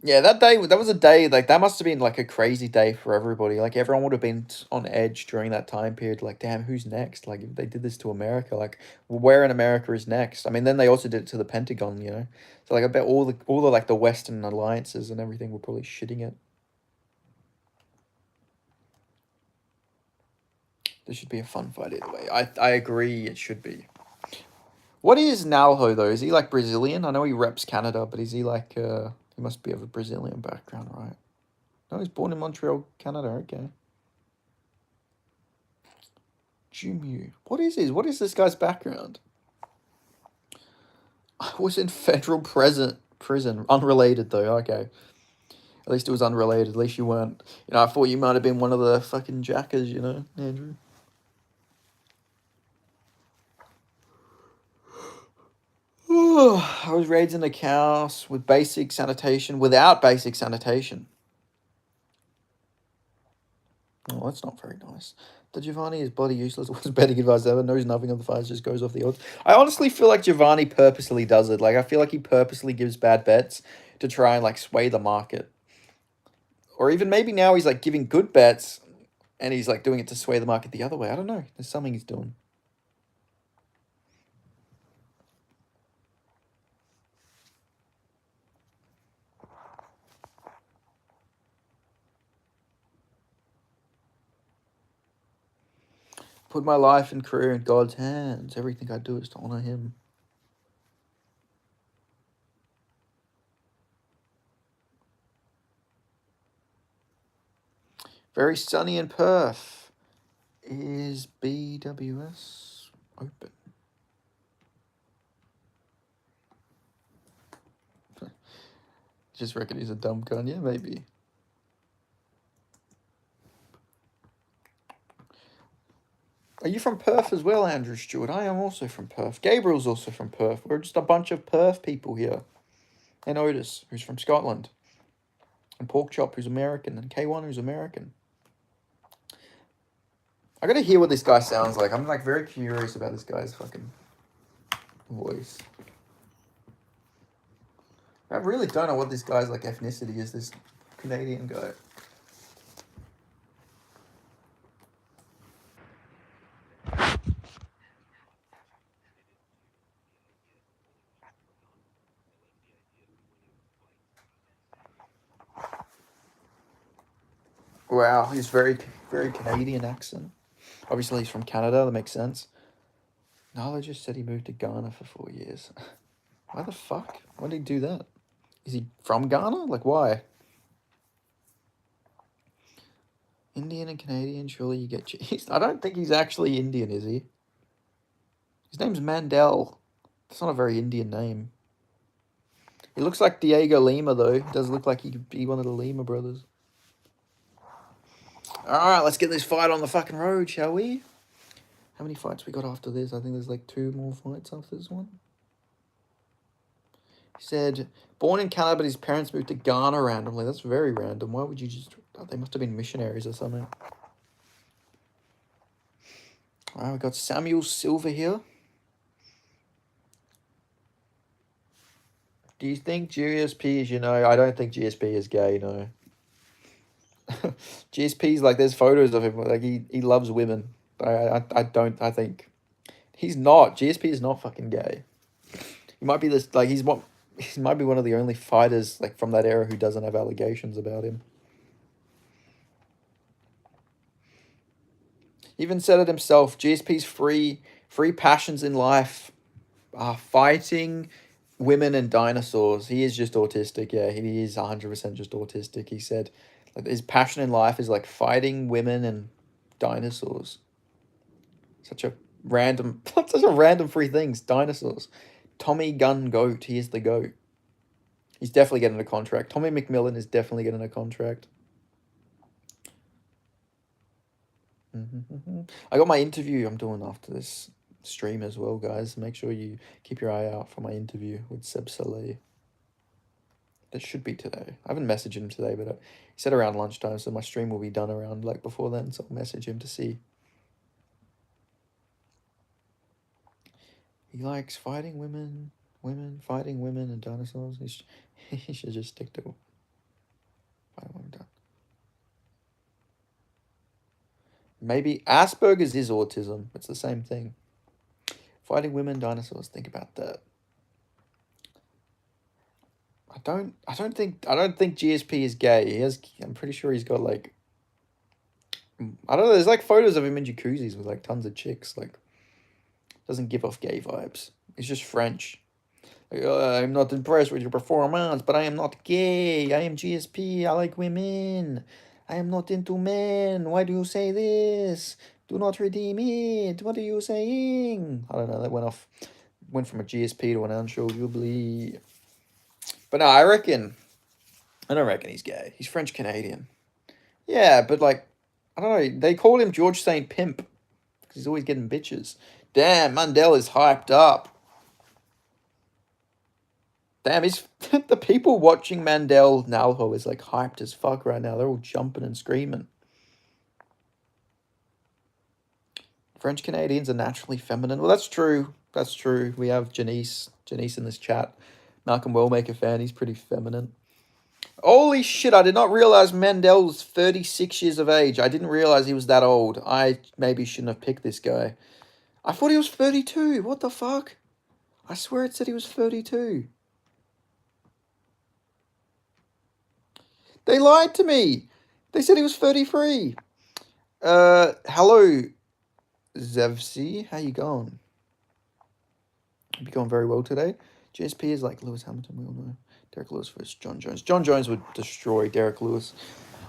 Yeah, that day, that was a day, like, that must have been, like, a crazy day for everybody. Like, everyone would have been on edge during that time period. Like, damn, who's next? Like, if they did this to America, like, where in America is next? I mean, then they also did it to the Pentagon, you know? So, like, I bet all the like, the Western alliances and everything were probably shitting it. This should be a fun fight either way. I agree it should be. What is Nalho, though? Is he, like, Brazilian? I know he reps Canada, but is he, like, he must be of a Brazilian background, right? No, he's born in Montreal, Canada, okay. Jumu. What is his? What is this guy's background? I was in federal prison. Unrelated, though, okay. At least it was unrelated. At least you weren't... You know, I thought you might have been one of the fucking jackers, you know, Andrew? I was raised in a house with basic sanitation, without basic sanitation. Oh, that's not very nice. The Giovanni is bloody useless. Was betting advice ever. Knows nothing of the fights. Just goes off the odds. I honestly feel like Giovanni purposely does it. Like, I feel like he purposely gives bad bets to try and, like, sway the market. Or even maybe now he's, like, giving good bets and he's, like, doing it to sway the market the other way. I don't know. There's something he's doing. Put my life and career in God's hands. Everything I do is to honor him. Very sunny in Perth. Is BWS open? Just reckon he's a dumb gun. Yeah, maybe. Are you from Perth as well, Andrew Stewart? I am also from Perth. Gabriel's also from Perth. We're just a bunch of Perth people here. And Otis, who's from Scotland. And Porkchop, who's American. And K1, who's American. I gotta hear what this guy sounds like. I'm, like, very curious about this guy's fucking voice. I really don't know what this guy's, like, ethnicity is, this Canadian guy. Wow, he's very, very Canadian accent. Obviously, he's from Canada. That makes sense. Nala just said he moved to Ghana for 4 years. Why the fuck? Why did he do that? Is he from Ghana? Like, why? Indian and Canadian, surely you get cheese. I don't think he's actually Indian, is he? His name's Mandel. That's not a very Indian name. He looks like Diego Lima, though. He does look like he could be one of the Lima brothers. Alright, let's get this fight on the fucking road, shall we? How many fights we got after this? I think there's like 2 more fights after this one. He said, born in Canada, but his parents moved to Ghana randomly. That's very random. Why would you just... Oh, they must have been missionaries or something. Alright, we got Samuel Silva here. Do you think GSP is, you know... I don't think GSP is gay, no. GSP's like, there's photos of him. Like, he loves women. I think... He's not. GSP is not fucking gay. He might be this... Like, he might be one of the only fighters, like, from that era who doesn't have allegations about him. He even said it himself. GSP's free passions in life are fighting, women, and dinosaurs. He is just autistic. Yeah, he is 100% just autistic. He said, like, his passion in life is like fighting, women, and dinosaurs. Such a random three things. Dinosaurs. Tommy Gun Goat. He is the goat. He's definitely getting a contract. Tommy McMullen is definitely getting a contract. I got my interview I'm doing after this stream as well, guys. Make sure you keep your eye out for my interview with Seb Saleh. That should be today. I haven't messaged him today, but he said around lunchtime, so my stream will be done around like before then. So I'll message him to see. He likes fighting women, fighting women, and dinosaurs. He should just stick to fighting women. Maybe Asperger's is autism. It's the same thing. Fighting women, dinosaurs. Think about that. I don't think GSP is gay. I'm pretty sure he's got like, I don't know. There's like photos of him in jacuzzis with like tons of chicks. Like, doesn't give off gay vibes. He's just French. Like, I'm not impressed with your performance, but I am not gay. I am GSP. I like women. I am not into men. Why do you say this? Do not redeem it. What are you saying? I don't know. That went from a GSP to an unshow. But no, I don't reckon he's gay. He's French Canadian. Yeah, but like, I don't know. They call him George St. Pimp because he's always getting bitches. Damn, Mandel is hyped up. Damn, he's the people watching Mandel Nalho is like hyped as fuck right now. They're all jumping and screaming. French Canadians are naturally feminine. Well, that's true. That's true. We have Janice in this chat. Malcolm Wellmaker fan. He's pretty feminine. Holy shit, I did not realize Mandel was 36 years of age. I didn't realize he was that old. I maybe shouldn't have picked this guy. I thought he was 32. What the fuck? I swear it said he was 32. They lied to me. They said he was 33. Hello, Zevsi. How you going? Hope you're going very well today. GSP is like Lewis Hamilton, we all know. Derek Lewis versus John Jones. John Jones would destroy Derek Lewis.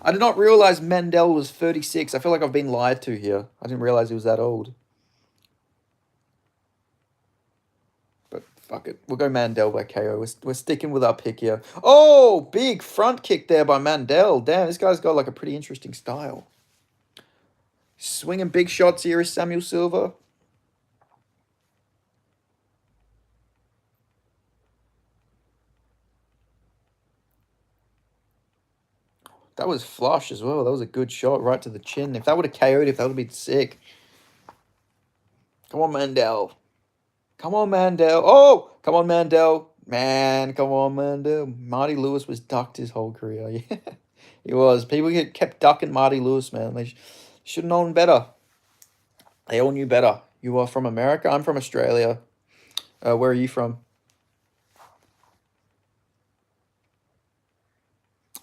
I did not realize Mandel was 36. I feel like I've been lied to here. I didn't realize he was that old. But fuck it. We'll go Mandel by KO. We're sticking with our pick here. Oh, big front kick there by Mandel. Damn, this guy's got like a pretty interesting style. Swinging big shots here is Samuel Silva. That was flush as well. That was a good shot right to the chin. If that would have KO'd, if that would have been sick. Come on, Mandel. Come on, Mandel. Oh, come on, Mandel. Man, come on, Mandel. Marty Lewis was ducked his whole career. Yeah, he was. People kept ducking Marty Lewis, man. They should have known better. They all knew better. You are from America? I'm from Australia. Where are you from?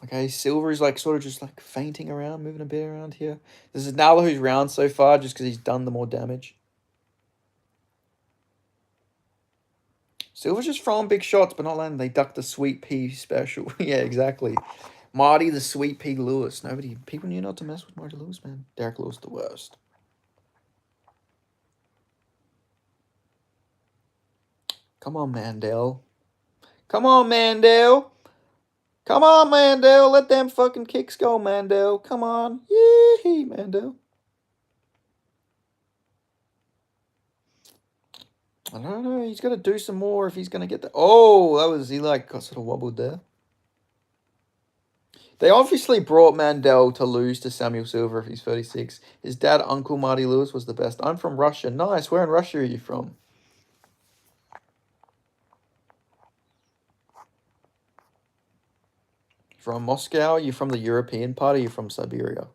Okay, Silver is like sort of just like fainting around, moving a bit around here. This is Nala who's round so far just because he's done the more damage. Silver's just throwing big shots, but not landing. They ducked the Sweet Pea special. Yeah, exactly. Marty the Sweet Pea Lewis. People knew not to mess with Marty Lewis, man. Derek Lewis the worst. Come on, Mandel. Come on, Mandel. Come on, Mandel. Let them fucking kicks go, Mandel. Come on. Yee, Mandel. I don't know. He's got to do some more if he's going to get that. Oh, he like got sort of wobbled there. They obviously brought Mandel to lose to Samuel Silver if he's 36. His dad, Uncle Marty Lewis, was the best. I'm from Russia. Nice. Where in Russia are you from? From Moscow? Are you from the European part or are you from Siberia?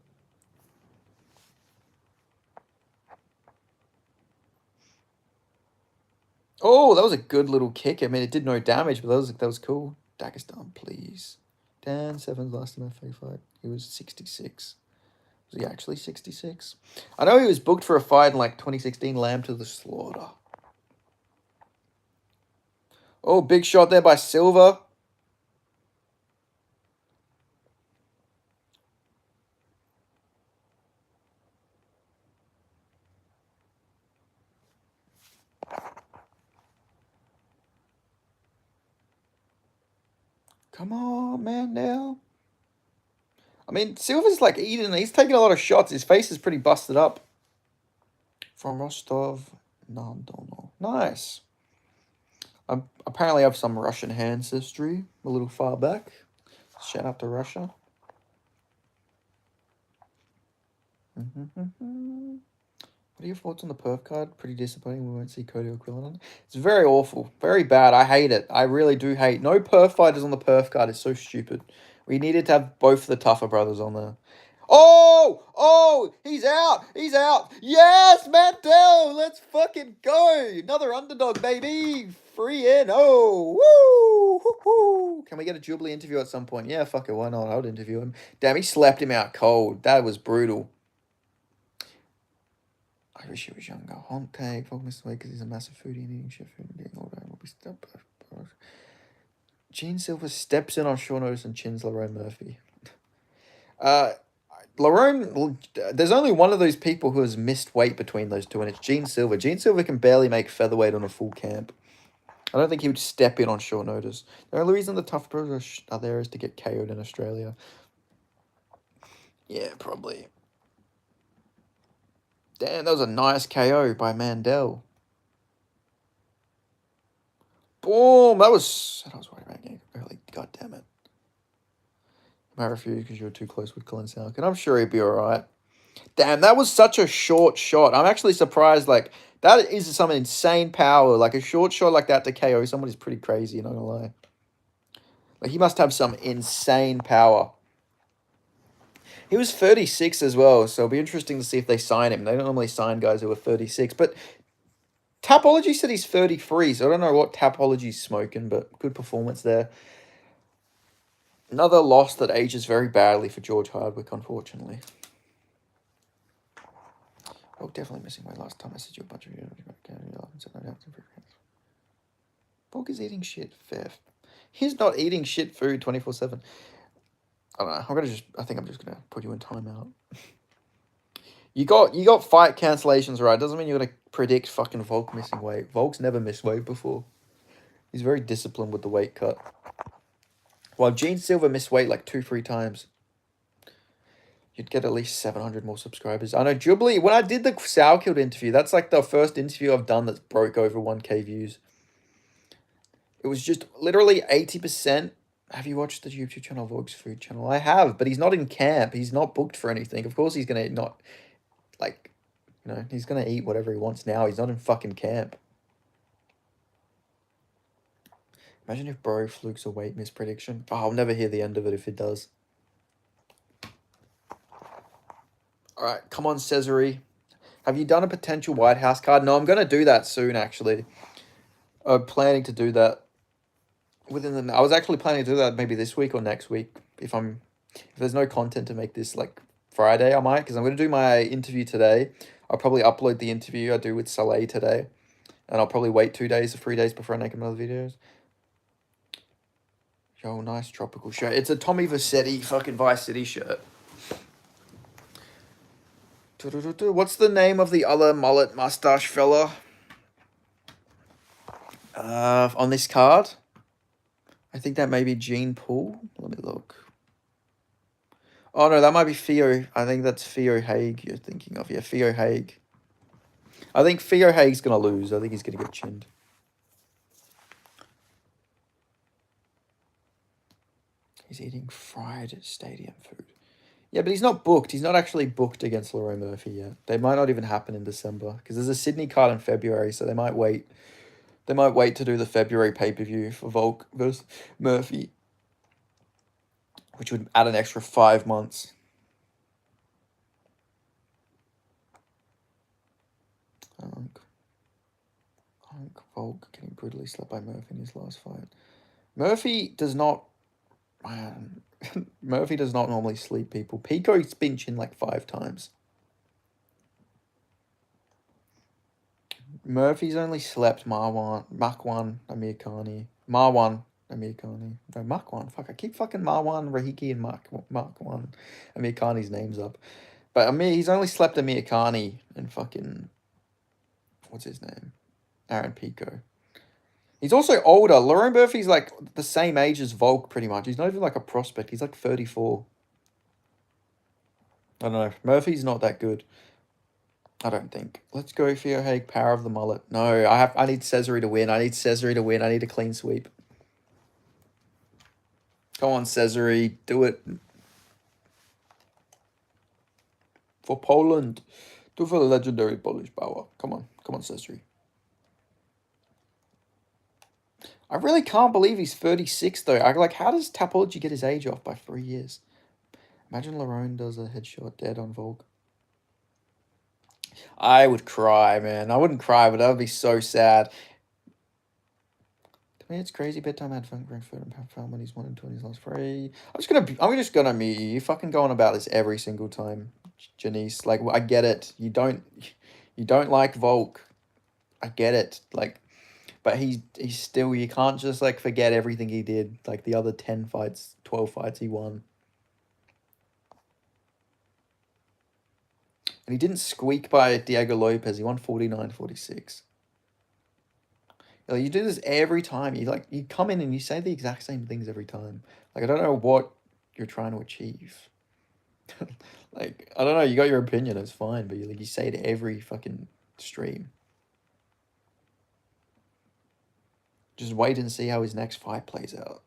Oh, that was a good little kick. I mean, it did no damage, but that was cool. Dagestan, please. Dan Sevens last time I fight. He was 66. Was he actually 66? I know he was booked for a fight in like 2016, Lamb to the Slaughter. Oh, big shot there by Silva. Come on, Mandel. I mean, Silva's like eating. He's taking a lot of shots. His face is pretty busted up. From Rostov. No, don't know. Nice. I apparently have some Russian ancestry a little far back. Shout out to Russia. What are your thoughts on the perf card? Pretty disappointing. We won't see Cody or Quillen on it. It's very awful. Very bad. I hate it. I really do hate. No perf fighters on the perf card is so stupid. We needed to have both the tougher brothers on there. Oh! Oh! He's out! He's out! Yes! Mantel! Let's fucking go! Another underdog, baby! Free in! Oh! Woo! Woo-hoo. Can we get a Jubilee interview at some point? Yeah, fuck it. Why not? I would interview him. Damn, he slapped him out cold. That was brutal. I wish he was younger. Honk tag, focus away because he's a massive foodie and eating shit food and getting older and will be step. Gene Silver steps in on short notice and chins Lerone Murphy. Lerone, there's only one of those people who has missed weight between those two, and it's Gene Silver. Gene Silver can barely make featherweight on a full camp. I don't think he would step in on short notice. The only reason the tough bros are there is to get KO'd in Australia. Yeah, probably. Damn, that was a nice KO by Mandel. Boom! That was worried about getting early. God damn it. I refuse because you're too close with Colin Salkin. I'm sure he'd be alright. Damn, that was such a short shot. I'm actually surprised. Like, that is some insane power. Like, a short shot like that to KO someone is pretty crazy, not gonna lie. Like, he must have some insane power. He was 36 as well, so it'll be interesting to see if they sign him. They don't normally sign guys who are 36, but Tapology said he's 33, so I don't know what Tapology's smoking, but good performance there. Another loss that ages very badly for George Hardwick, unfortunately. Oh, definitely missing weight last time. I said you a bunch of Bulk is eating shit, fair. He's not eating shit food 24/7. I don't know. I think I'm just gonna put you in timeout. You got fight cancellations right. Doesn't mean you're gonna predict fucking Volk missing weight. Volk's never missed weight before. He's very disciplined with the weight cut. While Gene Silver missed weight like 2-3 times, you'd get at least 700 more subscribers. I know Jubilee. When I did the Sourkilled interview, that's like the first interview I've done that's broke over 1K views. It was just literally 80%. Have you watched the YouTube channel Volk's Food Channel? I have, but he's not in camp. He's not booked for anything. Of course, he's gonna not. Like, he's going to eat whatever he wants now. He's not in fucking camp. Imagine if Bro flukes a weight misprediction. Oh, I'll never hear the end of it if it does. Alright, come on, Cesare. Have you done a potential White House card? No, I'm going to do that soon, actually. I'm planning to do that I was actually planning to do that maybe this week or next week. If there's no content to make this, like, Friday, I might, because I'm going to do my interview today. I'll probably upload the interview I do with Saleh today. And I'll probably wait 2 days or 3 days before I make another videos. Yo, nice tropical shirt. It's a Tommy Vercetti fucking Vice City shirt. What's the name of the other mullet mustache fella? On this card? I think that may be Gene Poole. Let me look. Oh, no, that might be Theo. I think that's Theo Haig you're thinking of. Yeah, Theo Haig. I think Theo Haig's going to lose. I think he's going to get chinned. He's eating fried stadium food. Yeah, but he's not booked. He's not actually booked against Lerone Murphy yet. They might not even happen in December. Because there's a Sydney card in February, so they might wait. They might wait to do the February pay-per-view for Volk versus Murphy. Which would add an extra 5 months. Volk getting brutally slapped by Murphy in his last fight. Murphy does not normally sleep people. Pico's been chinned like 5 times. Murphy's only slept Makwan, Amir Khani. Marwan, Amir Khani. No, Makwan. Fuck, I keep fucking Marwan, Rahiki, and Makwan. Amir Khani's names up. But he's only slept Amir Khani and fucking... What's his name? Aaron Pico. He's also older. Lerone Murphy's like the same age as Volk, pretty much. He's not even like a prospect. He's like 34. I don't know. Murphy's not that good. I don't think. Let's go Theo Haig, power of the mullet. No, I need Cesare to win. I need Cesare to win. I need a clean sweep. Come on, Cesare, do it. For Poland. Do it for the legendary Polish power. Come on, Cesare. I really can't believe he's 36 though. How does Tapology get his age off by 3 years? Imagine Larone does a headshot dead on Volk. I would cry, man. I wouldn't cry, but that would be so sad. To me, it's crazy. Bedtime had Frankfurt and found when he's 1 in 20 his last free. I'm just gonna mute you. You fucking going about this every single time, Janice. Like, I get it. You don't like Volk. I get it. Like, but he's still, you can't just like forget everything he did. Like the other 10 fights, 12 fights he won. And he didn't squeak by Diego Lopez. He won 49-46. You do this every time. You come in and you say the exact same things every time. Like, I don't know what you're trying to achieve. Like, I don't know. You got your opinion. It's fine. But you say it every fucking stream. Just wait and see how his next fight plays out.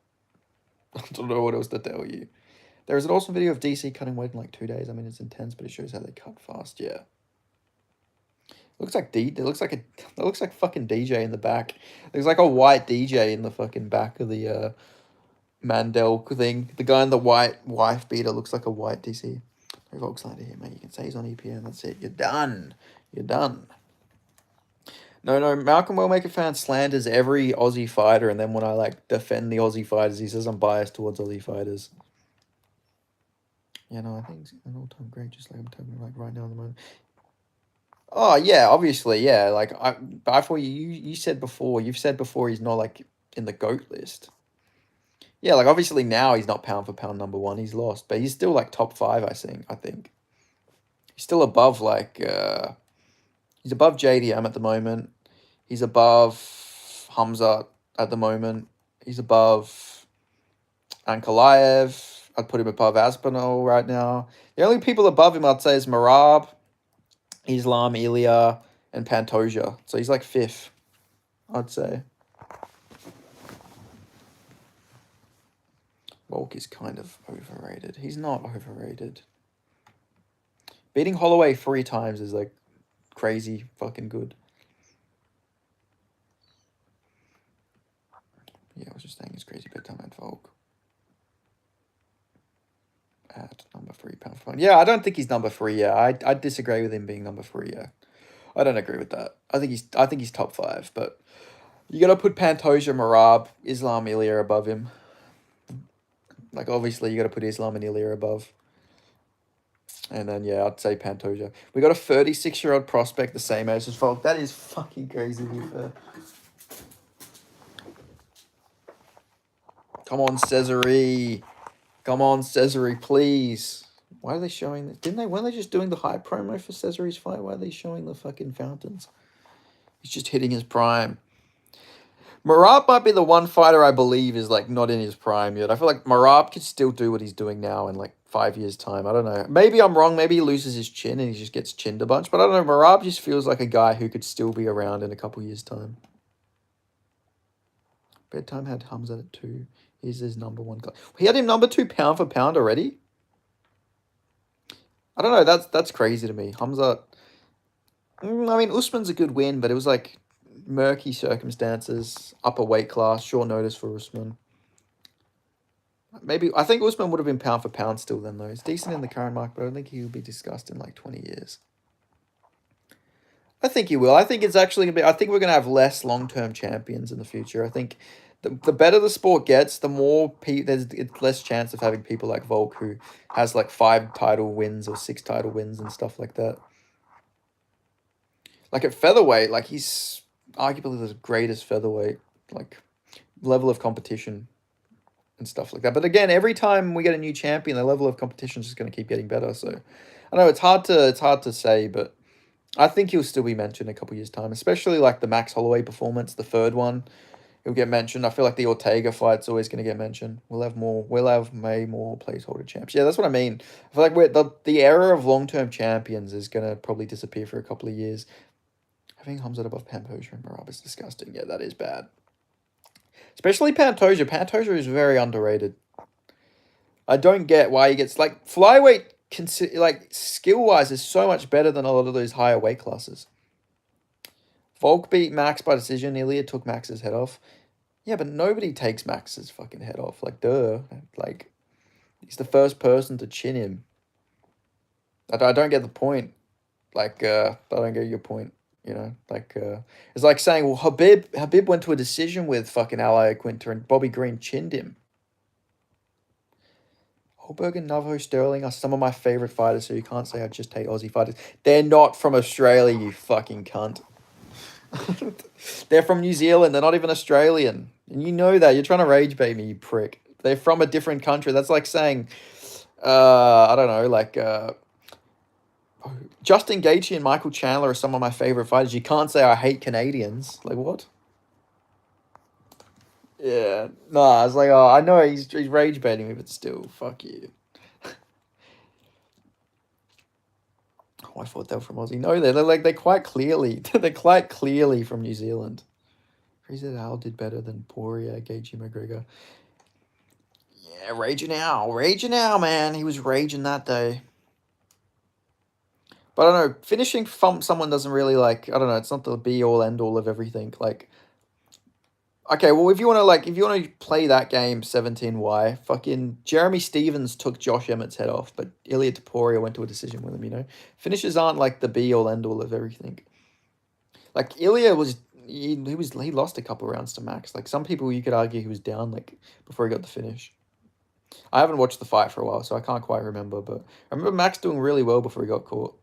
I don't know what else to tell you. There is an awesome video of DC cutting weight in like 2 days. I mean, it's intense, but it shows how they cut fast. Yeah. Looks like it looks like fucking DJ in the back. There's like a white DJ in the fucking back of the Mandel thing. The guy in the white wife beater looks like a white DC. No Volkslider here, mate. You can say he's on EPN. That's it. You're done. You're done. No, Malcolm Wellmaker fan slanders every Aussie fighter, and then when I like defend the Aussie fighters, he says I'm biased towards Aussie fighters. Yeah, no, I think he's an all-time great, just like I'm talking like right now in the moment. Oh yeah, obviously, yeah. Like I thought you said before, you've said before he's not like in the GOAT list. Yeah, like obviously now he's not pound for pound number one. He's lost, but he's still like top 5. I think he's still above he's above JDM at the moment. He's above Hamzat at the moment. He's above Ankalaev. I'd put him above Aspinall right now. The only people above him I'd say is Marab, Islam, Ilya, and Pantoja. So he's like 5th, I'd say. Volk is kind of overrated. He's not overrated. Beating Holloway 3 times is like crazy fucking good. Yeah, I was just saying it's crazy bedtime at Volk. At number 3 pound for pound. Yeah, I don't think he's number 3. Yeah, I disagree with him being number 3. Yeah, I don't agree with that. I think he's top 5, but you gotta put Pantoja, Marab, Islam, Ilya above him. Like obviously you gotta put Islam and Ilya above. And then yeah, I'd say Pantoja. We got a 36-year-old prospect the same age as Volk. That is fucking crazy to be fair. Come on, Cesare. Come on, Cesare, please. Why are they showing this? Weren't they just doing the hype promo for Cesare's fight? Why are they showing the fucking fountains? He's just hitting his prime. Marab might be the one fighter I believe is like not in his prime yet. I feel like Marab could still do what he's doing now in like 5 years' time. I don't know. Maybe I'm wrong. Maybe he loses his chin and he just gets chinned a bunch. But I don't know. Marab just feels like a guy who could still be around in a couple years' time. Bedtime had Hamza at 2. He's his number 1 guy. He had him number 2 pound for pound already? I don't know. That's crazy to me. Hamza. I mean, Usman's a good win, but it was like murky circumstances, upper weight class, short notice for Usman. Maybe I think Usman would have been pound for pound still then though. He's decent in the current market, but I don't think he will be discussed in like 20 years. I think he will. I think it's actually gonna be. I think we're gonna have less long-term champions in the future. I think the better the sport gets, the more there's less chance of having people like Volk who has like 5 title wins or 6 title wins and stuff like that. Like at featherweight, like he's arguably the greatest featherweight, like level of competition and stuff like that. But again, every time we get a new champion, the level of competition is just going to keep getting better. So I know it's hard to say, but I think he'll still be mentioned in a couple years' time, especially like the Max Holloway performance, the 3rd one. He'll get mentioned. I feel like the Ortega fight's always going to get mentioned. We'll have more. We'll have way more placeholder champs. Yeah, that's what I mean. I feel like the era of long-term champions is going to probably disappear for a couple of years. Having Hamzat above Pantoja and Marab is disgusting. Yeah, that is bad. Especially Pantoja. Pantoja is very underrated. I don't get why he gets like flyweight. Like skill-wise, is so much better than a lot of those higher weight classes. Volk beat Max by decision. Ilya took Max's head off. Yeah, but nobody takes Max's fucking head off. Like, duh. Like, he's the first person to chin him. I don't get the point. Like, I don't get your point. You know, like, it's like saying, well, Habib went to a decision with fucking Ally Quinter and Bobby Green chinned him. Holberg and Navo Sterling are some of my favorite fighters, so you can't say I just hate Aussie fighters. They're not from Australia, you fucking cunt. They're from New Zealand. They're not even Australian. And you know that. You're trying to rage bait me, you prick. They're from a different country. That's like saying, I don't know, like, Justin Gaethje and Michael Chandler are some of my favorite fighters. You can't say I hate Canadians. Like, what? Yeah. Nah, I was like, oh, I know he's rage baiting me, but still, fuck you. Oh, I thought they were from Aussie. No, they're quite clearly from New Zealand. Fraser Al did better than Poirier, Gaethje, McGregor. Yeah, raging out, man. He was raging that day. But I don't know, finishing someone doesn't really like. I don't know. It's not the be all end all of everything. Like, okay, well, if you want to play that game 17Y, fucking Jeremy Stevens took Josh Emmett's head off, but Ilya Topuria went to a decision with him. You know, finishes aren't like the be all end all of everything. Like Ilya was. He lost a couple rounds to Max. Like some people, you could argue he was down like before he got the finish. I haven't watched the fight for a while, so I can't quite remember. But I remember Max doing really well before he got caught.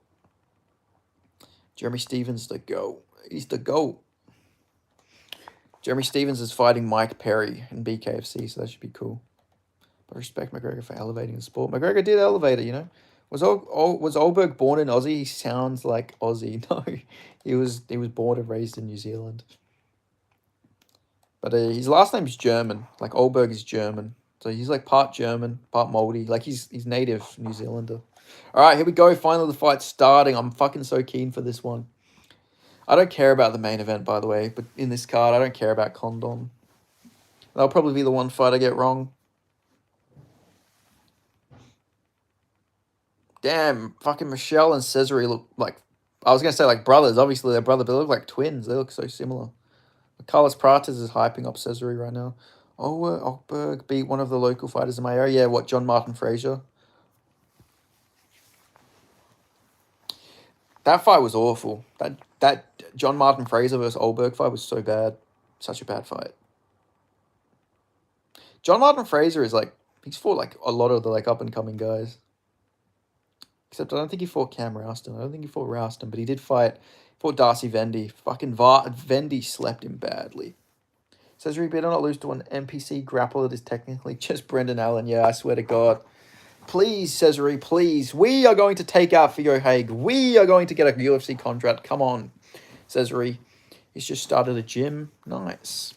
Jeremy Stevens the GOAT. He's the GOAT. Jeremy Stevens is fighting Mike Perry in BKFC, so that should be cool. But I respect McGregor for elevating the sport. McGregor did elevate it, you know. Was Olberg born in Aussie? He sounds like Aussie. No, he was born and raised in New Zealand. But his last name's German. Like Olberg is German, so he's like part German, part Moldy. Like he's native New Zealander. All right, here we go. Finally, the fight's starting. I'm fucking so keen for this one. I don't care about the main event, by the way, but in this card, I don't care about Condon. That'll probably be the one fight I get wrong. Damn, fucking Michelle and Cesare look like... I was going to say like brothers. Obviously, they're brothers, but they look like twins. They look so similar. Carlos Prates is hyping up Cesare right now. Ockberg beat one of the local fighters in my area. Yeah, what, John Martin Fraser? That fight was awful. That John Martin Fraser versus Olberg fight was so bad. Such a bad fight. John Martin Fraser is like... He's fought like a lot of the like up-and-coming guys. Except I don't think he fought Cam Rouston. I don't think he fought Rouston, but he did fought Darcy Vendy. Fucking Vendy slept him badly. Says he better not lose to an NPC grappler that is technically just Brendan Allen. Yeah, I swear to God. Please, Cesare, please. We are going to take out Theo Haig. We are going to get a UFC contract. Come on, Cesare. He's just started a gym. Nice.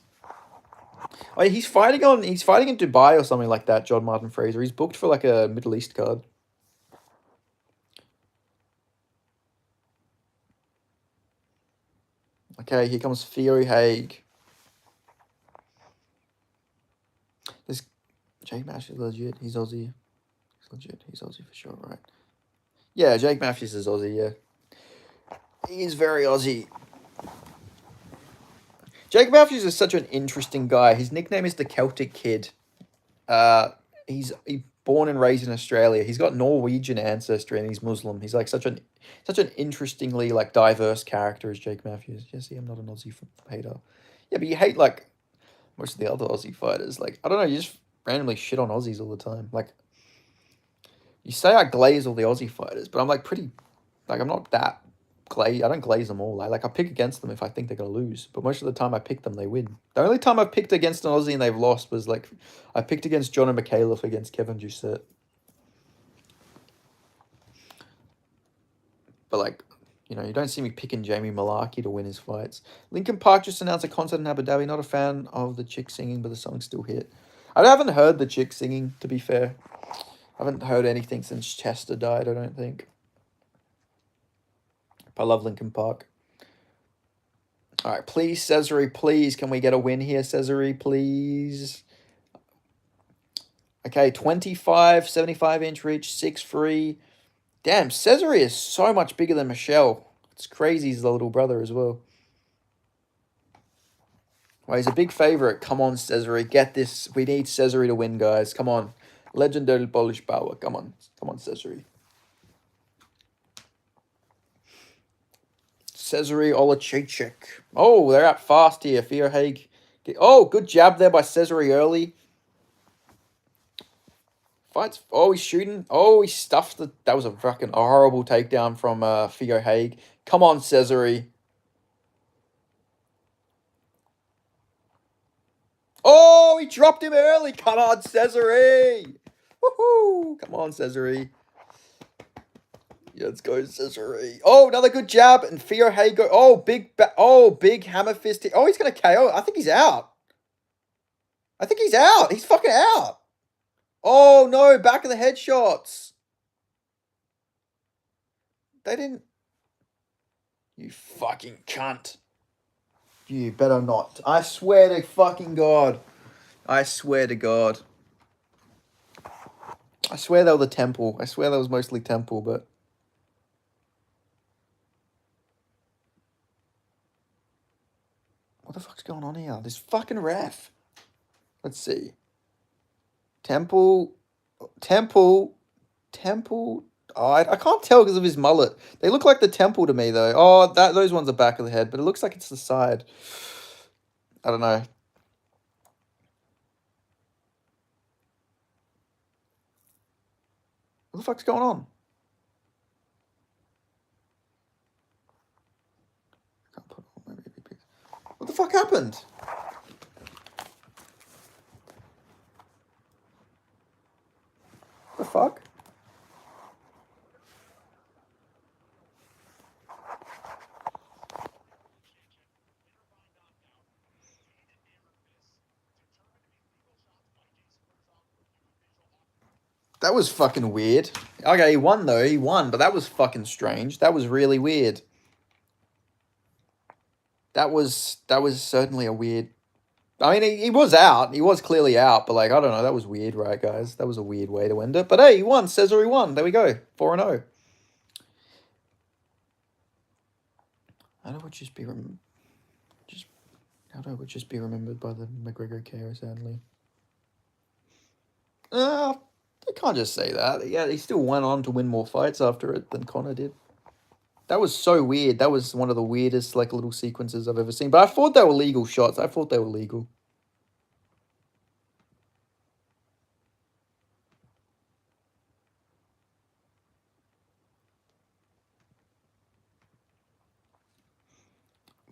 Oh, he's fighting in Dubai or something like that, John Martin Fraser. He's booked for like a Middle East card. Okay, here comes Theo Haig. This Jake Matthews is legit. He's Aussie. He's legit. He's Aussie for sure, right? Yeah, Jake Matthews is Aussie, yeah. He is very Aussie. Jake Matthews is such an interesting guy. His nickname is the Celtic Kid. He's born and raised in Australia. He's got Norwegian ancestry and he's Muslim. He's like such an interestingly like diverse character as Jake Matthews. You see, I'm not an Aussie hater. Yeah, but you hate like most of the other Aussie fighters. Like, I don't know, you just randomly shit on Aussies all the time. Like, you say I glaze all the Aussie fighters, but I'm like pretty, like I'm not that glaze. I don't glaze them all. I pick against them if I think they're going to lose. But most of the time I pick them, they win. The only time I've picked against an Aussie and they've lost was like, I picked against John and McAuliffe against Kevin Doucette. But like, You know, you don't see me picking Jamie Malarkey to win his fights. Linkin Park just announced a concert in Abu Dhabi. Not a fan of the chick singing, but the song still hit. I haven't heard the chick singing, to be fair. I haven't heard anything since Chester died, I don't think. I love Linkin Park. All right, please, Cesare, please. Can we get a win here, Cesare, please? Okay, 25, 75-inch reach, 6'3". Damn, Cesare is so much bigger than Michelle. It's crazy he's the little brother as well. Well, he's a big favorite. Come on, Cesare. Get this. We need Cesare to win, guys. Come on. Legendary Polish power. Come on. Come on, Cesare. Cesare Olacic. Oh, they're out fast here. Fierhaig. Oh, good jab there by Cesare early. Fights. Oh, he's shooting. Oh, he stuffed the... That was a fucking horrible takedown from Fierhaig. Come on, Cesare. Oh, he dropped him early. Come on, Cesare. Woohoo. Come on, Cesare. Yeah, let's go, Cesare. Oh, another good jab. And Fierhaig go... Oh, big hammer fist. Oh, he's going to KO. I think he's out. I think he's out. He's fucking out. Oh, no. Back of the headshots. They didn't... You fucking cunt. You better not. I swear to fucking God. I swear to God. I swear they were the temple. I swear that was mostly temple, but... What the fuck's going on here? This fucking ref. Let's see. Temple. Oh, I can't tell because of his mullet. They look like the temple to me, though. Oh, those ones are back of the head, but it looks like it's the side. I don't know. What the fuck's going on? What the fuck happened? What the fuck? That was fucking weird. Okay, he won, though. He won, but that was fucking strange. That was really weird. That was certainly a weird... I mean, he was out. He was clearly out, but, like, I don't know. That was weird, right, guys? That was a weird way to end it. But, hey, he won. Cesare won. There we go. 4-0. I would just be remembered by the McGregor KO, sadly. I can't just say that. Yeah, he still went on to win more fights after it than Conor did. That was so weird. That was one of the weirdest, like, little sequences I've ever seen. But I thought they were legal shots. I thought they were legal.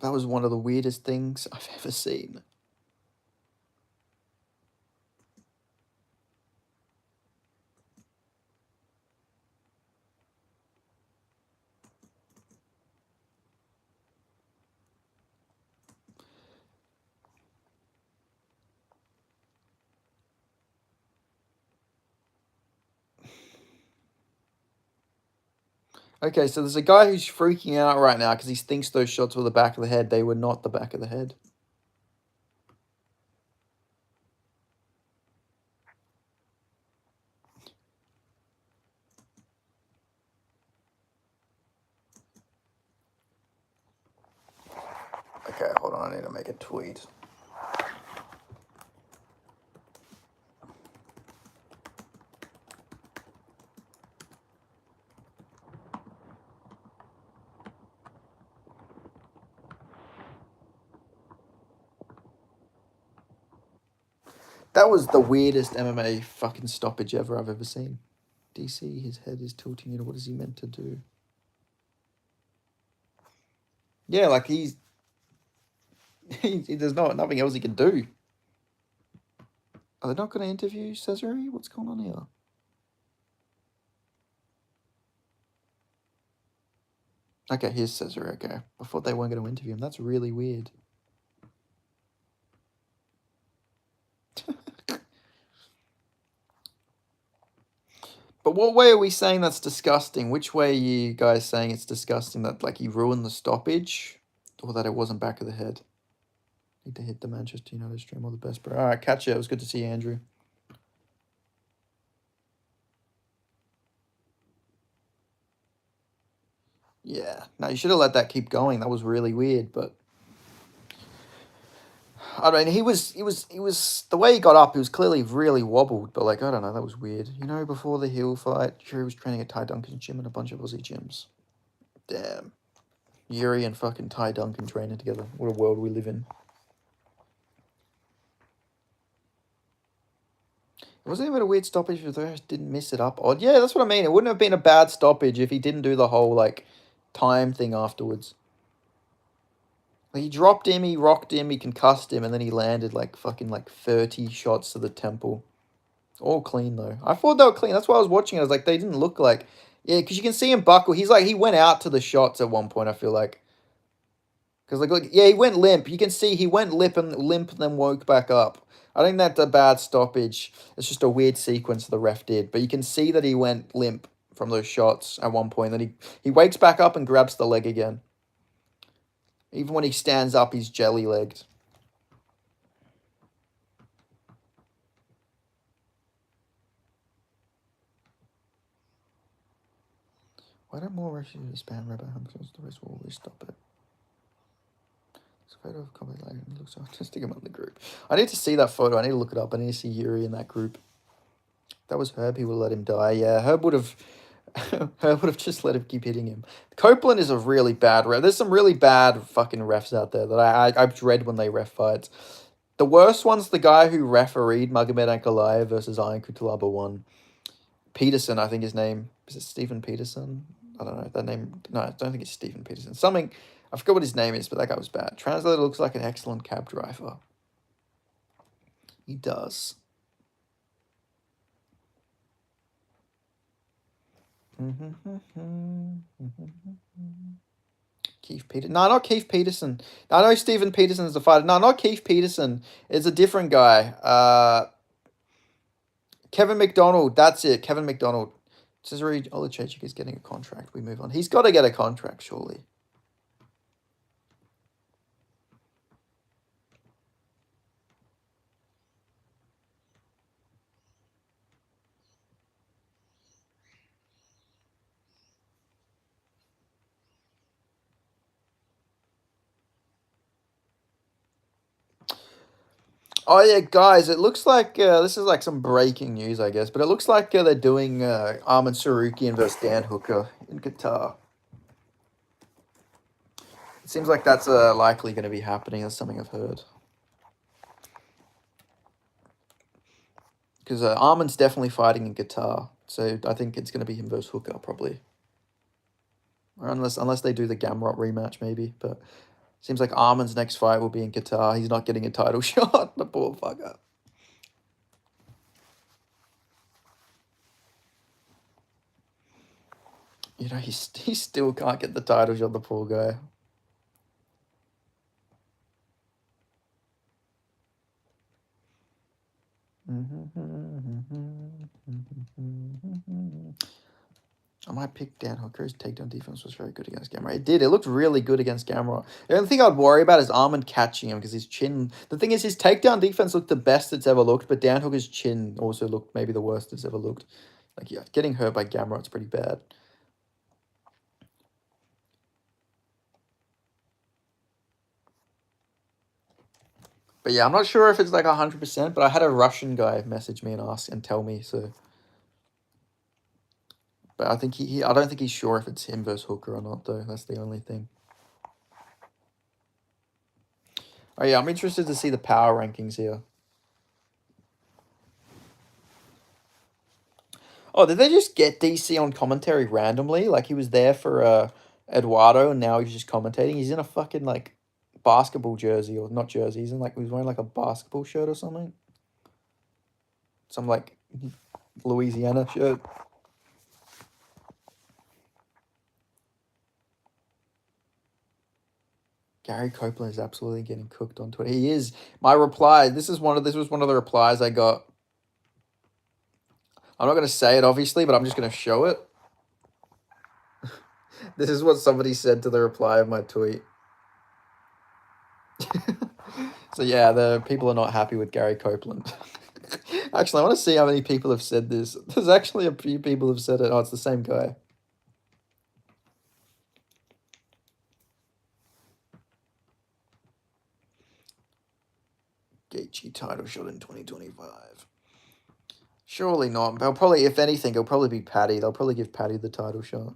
That was one of the weirdest things I've ever seen. Okay, so there's a guy who's freaking out right now because he thinks those shots were the back of the head. They were not the back of the head. Okay, hold on. I need to make a tweet. That was the weirdest MMA fucking stoppage ever I've ever seen. DC, his head is tilting. You know, what is he meant to do? Yeah, like there's nothing else he can do. Are they not going to interview Cesare? What's going on here? Okay, here's Cesar. Okay. I thought they weren't going to interview him. That's really weird. But what way are we saying that's disgusting? Which way are you guys saying it's disgusting? That, like, he ruined the stoppage? Or that it wasn't back of the head? Need to hit the Manchester United stream. All the best, bro. All right, catch you. It was good to see you, Andrew. Yeah. No, you should have let that keep going. That was really weird, but... I mean, he was, the way he got up, he was clearly really wobbled, but, like, I don't know, that was weird. You know, before the heel fight, Yuri was training at Ty Duncan's gym and a bunch of Aussie gyms. Damn. Yuri and fucking Ty Duncan training together. What a world we live in. It wasn't even a weird stoppage if they didn't miss it up. Odd. Yeah, that's what I mean. It wouldn't have been a bad stoppage if he didn't do the whole, like, time thing afterwards. Like, he dropped him, he rocked him, he concussed him, and then he landed, like, fucking, like, 30 shots to the temple. All clean, though. I thought they were clean. That's why I was watching it. I was like, they didn't look like... Yeah, because you can see him buckle. He's like, he went out to the shots at one point, I feel like. Because, like, look, yeah, he went limp. You can see he went limp and then woke back up. I think that's a bad stoppage. It's just a weird sequence the ref did. But you can see that he went limp from those shots at one point. Then he wakes back up and grabs the leg again. Even when he stands up, he's jelly-legged. Why don't more refugees ban Rebbe Hamilton's the rest will always stop it? It's a photo of Kobe later and he looks autistic him on the group. I need to see that photo. I need to look it up. I need to see Yuri in that group. If that was Herb, he would have let him die. Yeah, Herb would have Herb would have just let him keep hitting him. Copeland is a really bad ref. There's some really bad fucking refs out there that I dread when they ref fights. The worst one's the guy who refereed Magomed Ankalaev versus Iron Kutalaba 1. Peterson, I think his name. Is it Stephen Peterson? I don't know. That name... No, I don't think it's Stephen Peterson. Something... I forgot what his name is, but that guy was bad. Translator looks like an excellent cab driver. He does. Keith Peterson. No, not Keith Peterson. I know Stephen Peterson's the fighter. No, not Keith Peterson. It's a different guy. Kevin McDonald. That's it. Kevin McDonald. Cesare Olachechik is getting a contract. We move on. He's got to get a contract, surely. Oh yeah, guys, it looks like this is like some breaking news, I guess, but it looks like they're doing Arman Sarukian versus Dan Hooker in Qatar. It seems like that's likely going to be happening. That's something I've heard. Because Arman's definitely fighting in Qatar, so I think it's going to be him versus Hooker probably, or unless they do the Gamrot rematch maybe. But seems like Arman's next fight will be in Qatar. He's not getting a title shot. The poor fucker. You know, he still can't get the title shot, the poor guy. I might pick Dan Hooker. His takedown defense was very good against Gamrot. It did. It looked really good against Gamrot. The only thing I'd worry about is Arman catching him because his chin... The thing is, his takedown defense looked the best it's ever looked, but Dan Hooker's chin also looked maybe the worst it's ever looked. Like, yeah, getting hurt by Gamrot's pretty bad. But yeah, I'm not sure if it's like 100%, but I had a Russian guy message me and ask and tell me, so... But I think I don't think he's sure if it's him versus Hooker or not, though. That's the only thing. Oh yeah, I'm interested to see the power rankings here. Oh, did they just get DC on commentary randomly? Like, he was there for Eduardo, and now he's just commentating. He's in a fucking, like, basketball jersey, or not jersey. He's wearing, like, a basketball shirt or something. Some, like, Louisiana shirt. Gary Copeland is absolutely getting cooked on Twitter. He is. My reply. This was one of the replies I got. I'm not going to say it, obviously, but I'm just going to show it. This is what somebody said to the reply of my tweet. So yeah, the people are not happy with Gary Copeland. Actually, I want to see how many people have said this. There's actually a few people have said it. Oh, it's the same guy. Gaethje title shot in 2025. Surely not. They'll probably, if anything, it'll probably be Paddy. They'll probably give Paddy the title shot.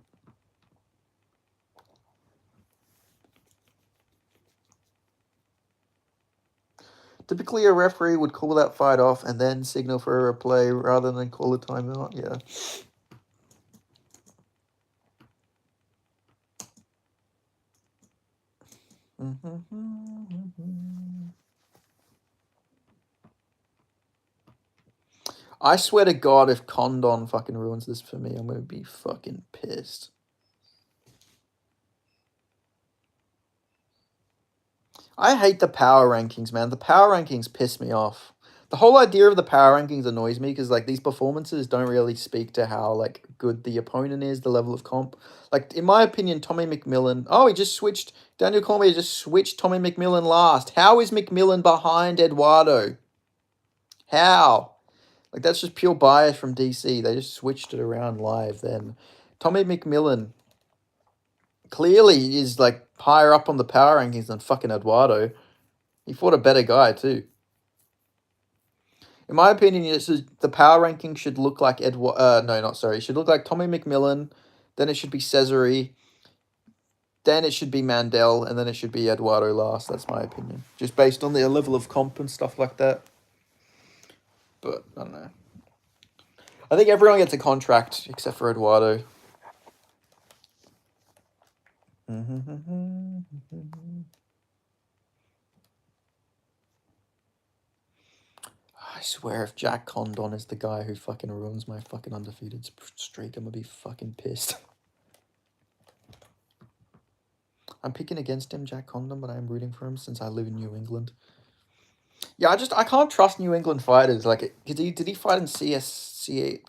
Typically, a referee would call that fight off and then signal for a replay rather than call a timeout. Yeah. I swear to God, if Condon fucking ruins this for me, I'm going to be fucking pissed. I hate the power rankings, man. The power rankings piss me off. The whole idea of the power rankings annoys me because, like, these performances don't really speak to how, like, good the opponent is, the level of comp. Like, in my opinion, Tommy McMullen... Oh, he just switched... Daniel Cormier just switched Tommy McMullen last. How is McMullen behind Eduardo? How? Like, that's just pure bias from DC. They just switched it around live then. Tommy McMullen clearly is, like, higher up on the power rankings than fucking Eduardo. He fought a better guy, too. In my opinion, the power ranking should look like It should look like Tommy McMullen, then it should be Cesare, then it should be Mandel, and then it should be Eduardo last. That's my opinion. Just based on their level of comp and stuff like that. But, I don't know. I think everyone gets a contract except for Eduardo. I swear if Jack Condon is the guy who fucking ruins my fucking undefeated streak, I'm gonna be fucking pissed. I'm picking against him, Jack Condon, but I am rooting for him since I live in New England. Yeah, I can't trust New England fighters. Like, did he fight in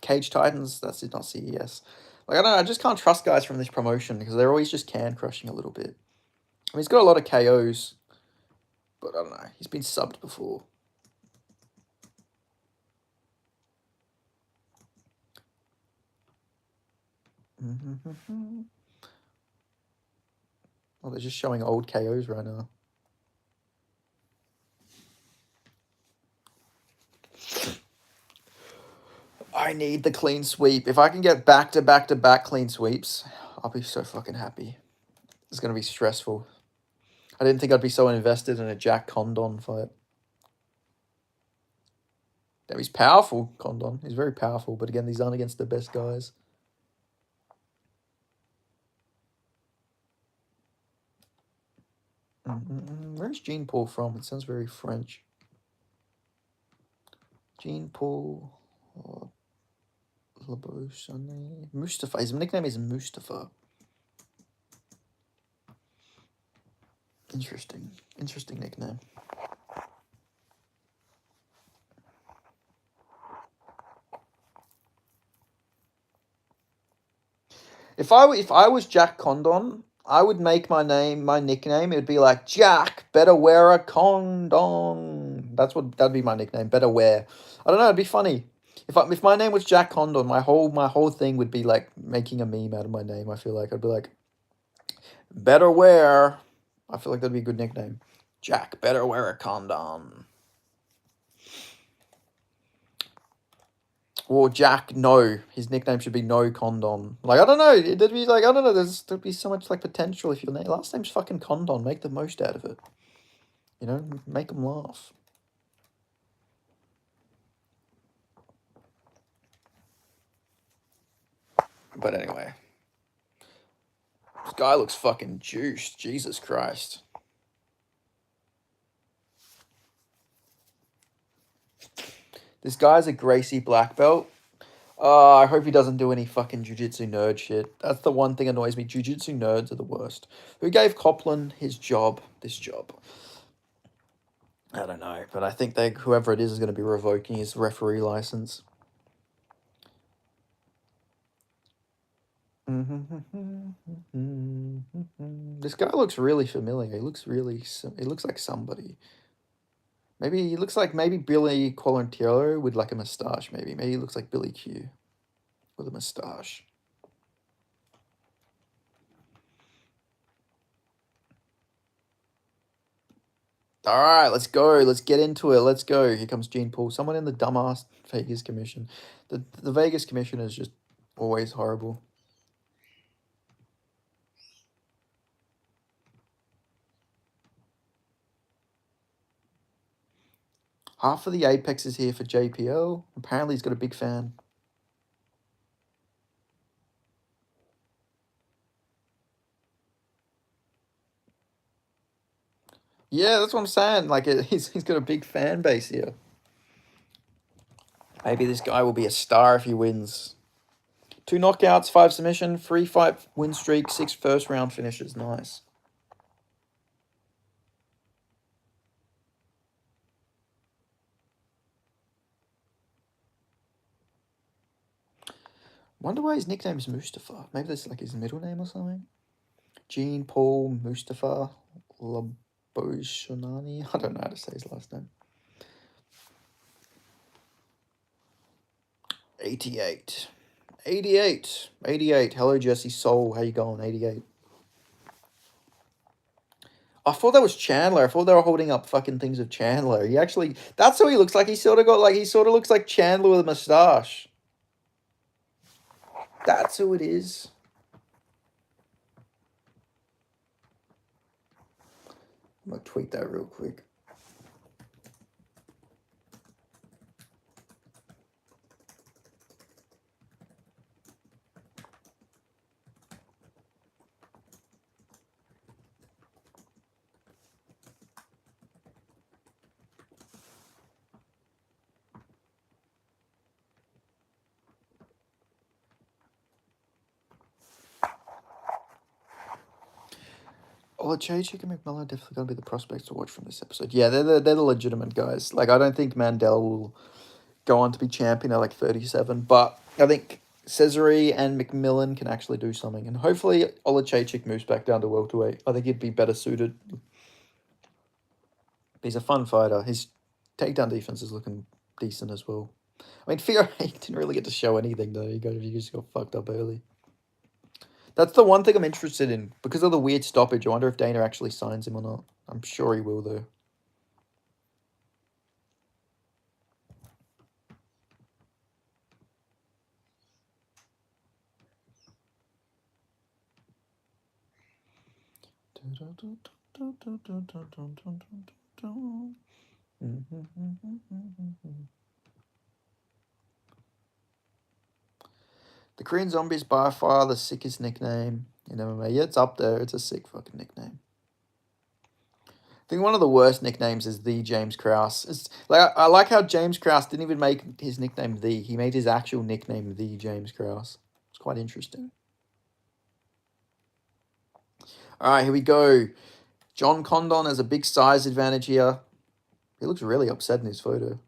Cage Titans? That's it, not CES. Like, I don't know, I just can't trust guys from this promotion because they're always just can crushing a little bit. I mean, he's got a lot of KOs, but I don't know. He's been subbed before. Oh, they're just showing old KOs right now. I need the clean sweep. If I can get back-to-back-to-back clean sweeps, I'll be so fucking happy. It's going to be stressful. I didn't think I'd be so invested in a Jack Condon fight. Damn, he's powerful, Condon. He's very powerful, but again, these aren't against the best guys. Where's Jean Paul from? It sounds very French. Jean Paul... Mustafa. His nickname is Mustafa. Interesting nickname. If I was Jack Condon, I would make my nickname. It would be like Jack Better Wear a Condon. That'd be my nickname. Better Wear. I don't know. It'd be funny. If my name was Jack Condon, my whole thing would be like making a meme out of my name. I feel like I'd be like, Better Wear. I feel like that'd be a good nickname. Jack Better Wear a Condon. Or Jack No. His nickname should be No Condon. Like, I don't know. It'd be like, I don't know. There'd be so much like potential if your last name's fucking Condon. Make the most out of it. You know, make them laugh. But anyway. This guy looks fucking juiced. Jesus Christ. This guy's a Gracie black belt. Oh, I hope he doesn't do any fucking jujitsu nerd shit. That's the one thing annoys me. Jujitsu nerds are the worst. Who gave Copland his job? This job. I don't know, but I think whoever it is going to be revoking his referee license. This guy looks really familiar. He looks like somebody. Maybe he looks like Billy Quarantillo with like a mustache. Maybe he looks like Billy Q with a mustache. All right, let's go. Let's get into it. Let's go. Here comes Gene Paul. Someone in the dumbass Vegas Commission. The Vegas Commission is just always horrible. Half of the Apex is here for JPL. Apparently, he's got a big fan. Yeah, that's what I'm saying. Like, he's got a big fan base here. Maybe this guy will be a star if he wins. 2 knockouts, 5 submission, 3-fight win streak, 6 first round finishes. Nice. Wonder why his nickname is Mustafa. Maybe that's like his middle name or something. Gene Paul Mustafa Laboshanani. I don't know how to say his last name. 88. 88. 88. Hello, Jesse Soul. How you going? 88. I thought that was Chandler. I thought they were holding up fucking things of Chandler. He actually... That's who he looks like. He sort of looks like Chandler with a mustache. That's who it is. I'm going to tweet that real quick. Oh, Chick and McMullen are definitely going to be the prospects to watch from this episode. Yeah, they're the legitimate guys. Like, I don't think Mandel will go on to be champion at like 37, but I think Cesare and McMullen can actually do something. And hopefully Olachechik moves back down to welterweight. I think he'd be better suited. He's a fun fighter. His takedown defense is looking decent as well. I mean, Fio didn't really get to show anything, though. He just got fucked up early. That's the one thing I'm interested in. Because of the weird stoppage, I wonder if Dana actually signs him or not. I'm sure he will, though. The Korean Zombie is by far the sickest nickname in MMA. Yeah, it's up there. It's a sick fucking nickname. I think one of the worst nicknames is the James Krause. It's like I like how James Krause didn't even make his nickname the. He made his actual nickname the James Krause. It's quite interesting. All right, here we go. John Condon has a big size advantage here. He looks really upset in his photo.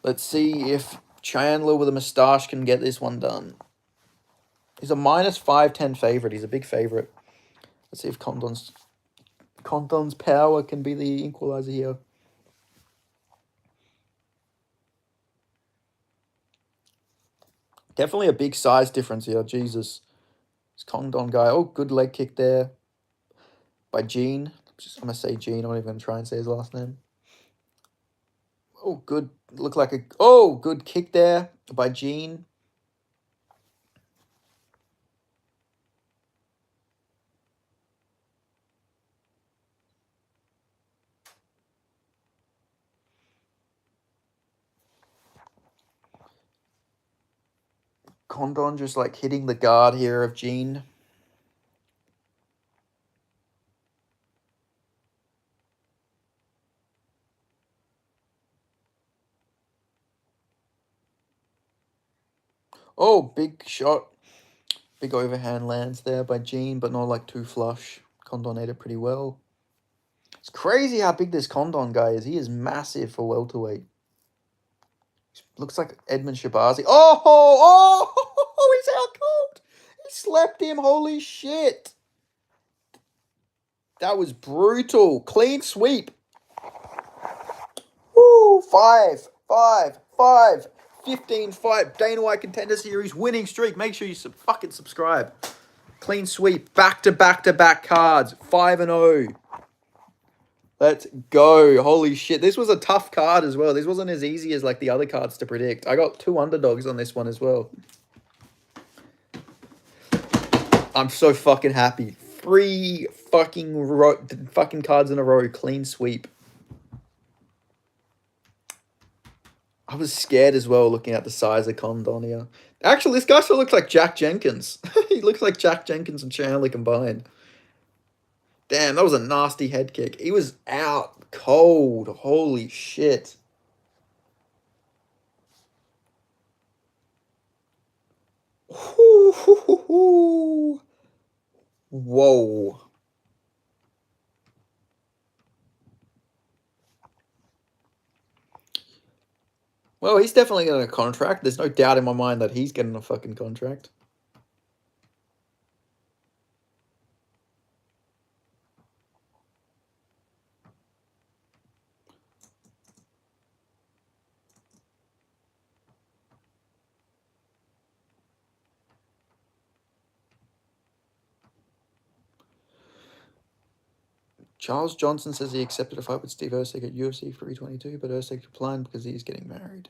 Let's see if Chandler with a moustache can get this one done. He's a minus 510 favorite. He's a big favorite. Let's see if Condon's power can be the equalizer here. Definitely a big size difference here. Jesus. This Condon guy. Oh, good leg kick there by Gene. I'm going to say Gene. I'm not even going to try and say his last name. Oh, good. Look like a... Oh, good kick there by Gene. Condon just like hitting the guard here of Gene. Oh, big shot. Big overhand lands there by Gene, but not like too flush. Condon ate it pretty well. It's crazy how big this Condon guy is. He is massive for welterweight. Looks like Edmund Shabazi. Oh, he's out cold. He slapped him. Holy shit. That was brutal. Clean sweep. Woo, 15-5 Dana White Contender Series winning streak. Make sure you fucking subscribe. Clean sweep. Back-to-back cards. 5-0. Let's go. Holy shit. This was a tough card as well. This wasn't as easy as like the other cards to predict. I got 2 underdogs on this one as well. I'm so fucking happy. 3 fucking cards in a row. Clean sweep. I was scared as well looking at the size of Condon here. Actually, this guy still looks like Jack Jenkins. He looks like Jack Jenkins and Chandler combined. Damn, that was a nasty head kick. He was out cold. Holy shit. Whoa. Well, he's definitely getting a contract. There's no doubt in my mind that he's getting a fucking contract. Charles Johnson says he accepted a fight with Steve Erceg at UFC 322, but Erceg declined because he's getting married.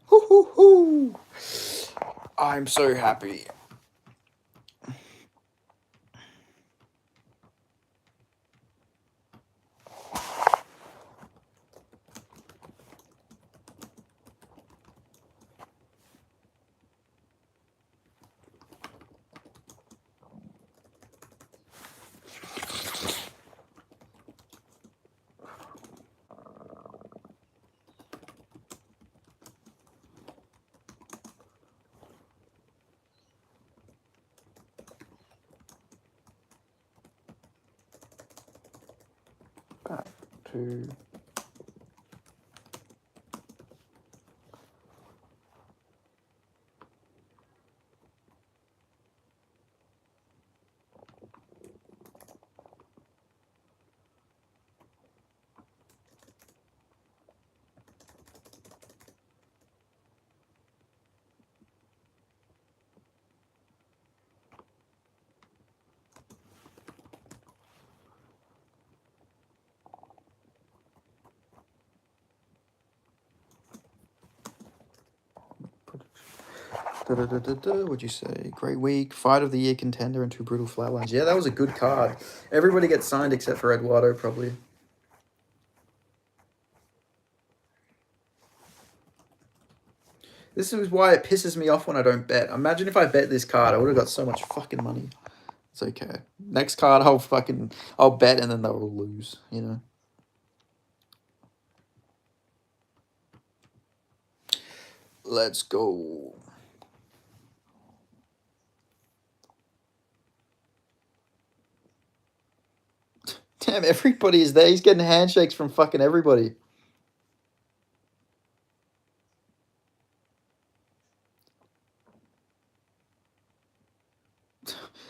Hoo. I'm so happy. Back to... What'd you say? Great week. Fight of the year contender and 2 brutal flatlines. Yeah, that was a good card. Everybody gets signed except for Eduardo, probably. This is why it pisses me off when I don't bet. Imagine if I bet this card. I would have got so much fucking money. It's okay. Next card, I'll bet and then they'll lose, you know? Let's go. Damn, everybody is there. He's getting handshakes from fucking everybody.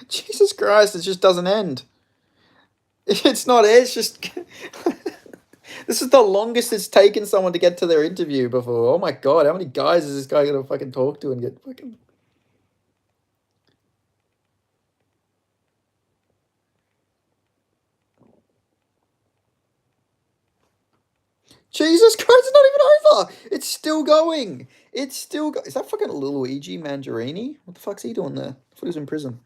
Jesus Christ, it just doesn't end. It's not, it's just... This is the longest it's taken someone to get to their interview before. Oh my god, how many guys is this guy gonna fucking talk to and get fucking... Jesus Christ, it's not even over! It's still going! It's still Is that fucking Luigi Mangiarini? What the fuck's he doing there? I thought he was in prison.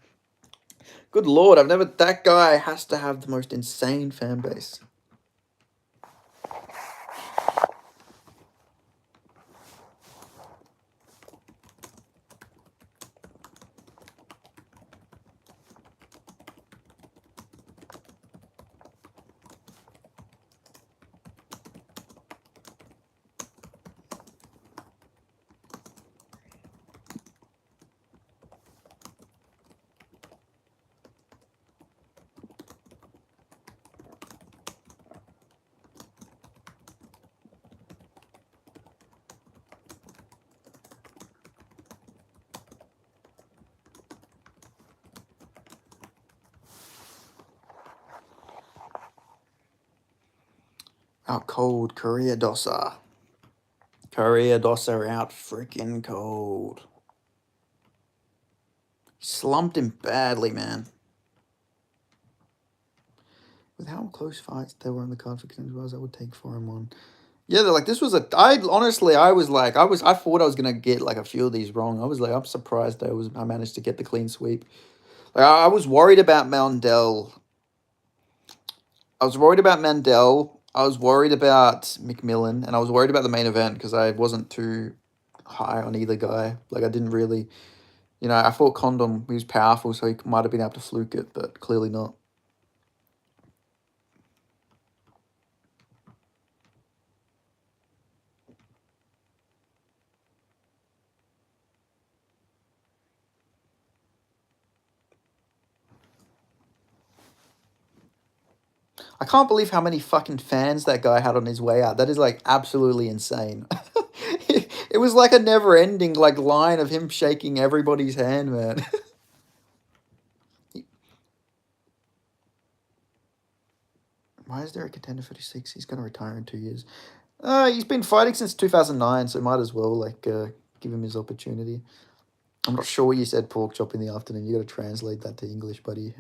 Good lord, that guy has to have the most insane fan base. Out cold. Korea Dosa. Korea Dosa out freaking cold. Slumped him badly, man. With how close fights there were in the card for Contender, I would take 4-1. Yeah, they're like, this was a. I honestly, I thought I was gonna get like a few of these wrong. I was like, I'm surprised I managed to get the clean sweep. Like, I was worried about Mandel. I was worried about Mandel. I was worried about McMullen, and I was worried about the main event because I wasn't too high on either guy. Like, I didn't really, I thought Condom, he was powerful, so he might have been able to fluke it, but clearly not. I can't believe how many fucking fans that guy had on his way out. That is like absolutely insane. It was like a never-ending like line of him shaking everybody's hand, man. Why is there a Contender 36? He's gonna retire in 2 years. He's been fighting since 2009, so might as well like give him his opportunity. I'm not sure what you said, pork chop in the afternoon. You got to translate that to English, buddy.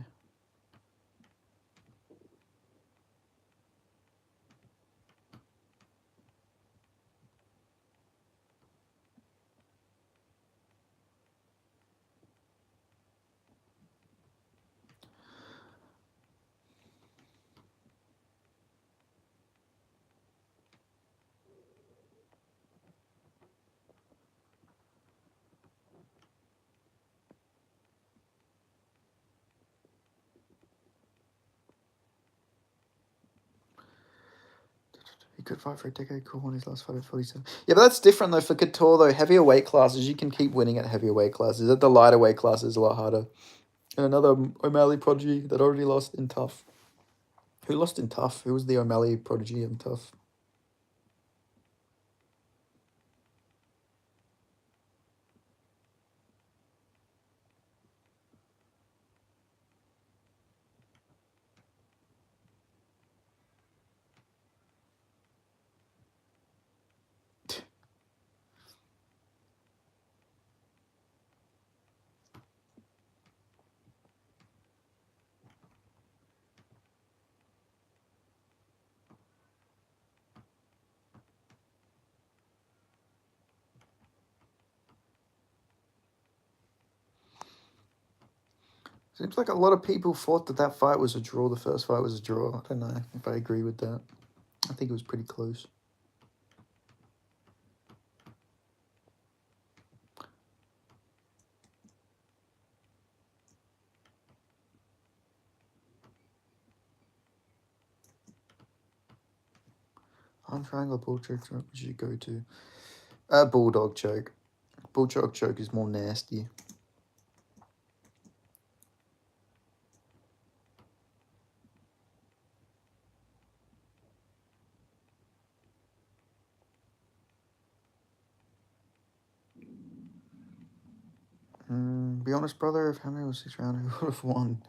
He could fight for a decade. Cool on his last fight at 47. Yeah, but that's different though for Couture though. Heavier weight classes, you can keep winning at heavier weight classes. At the lighter weight classes, a lot harder. And another O'Malley prodigy that already lost in Tough. Who lost in Tough? Who was the O'Malley prodigy in Tough? Seems like a lot of people thought that fight was a draw. The first fight was a draw. I don't know if I agree with that. I think it was pretty close. Arm triangle, bull choke, what should you go to? Bulldog choke. Bulldog choke is more nasty. Be honest, brother, if Henry was 6th round, who would have won?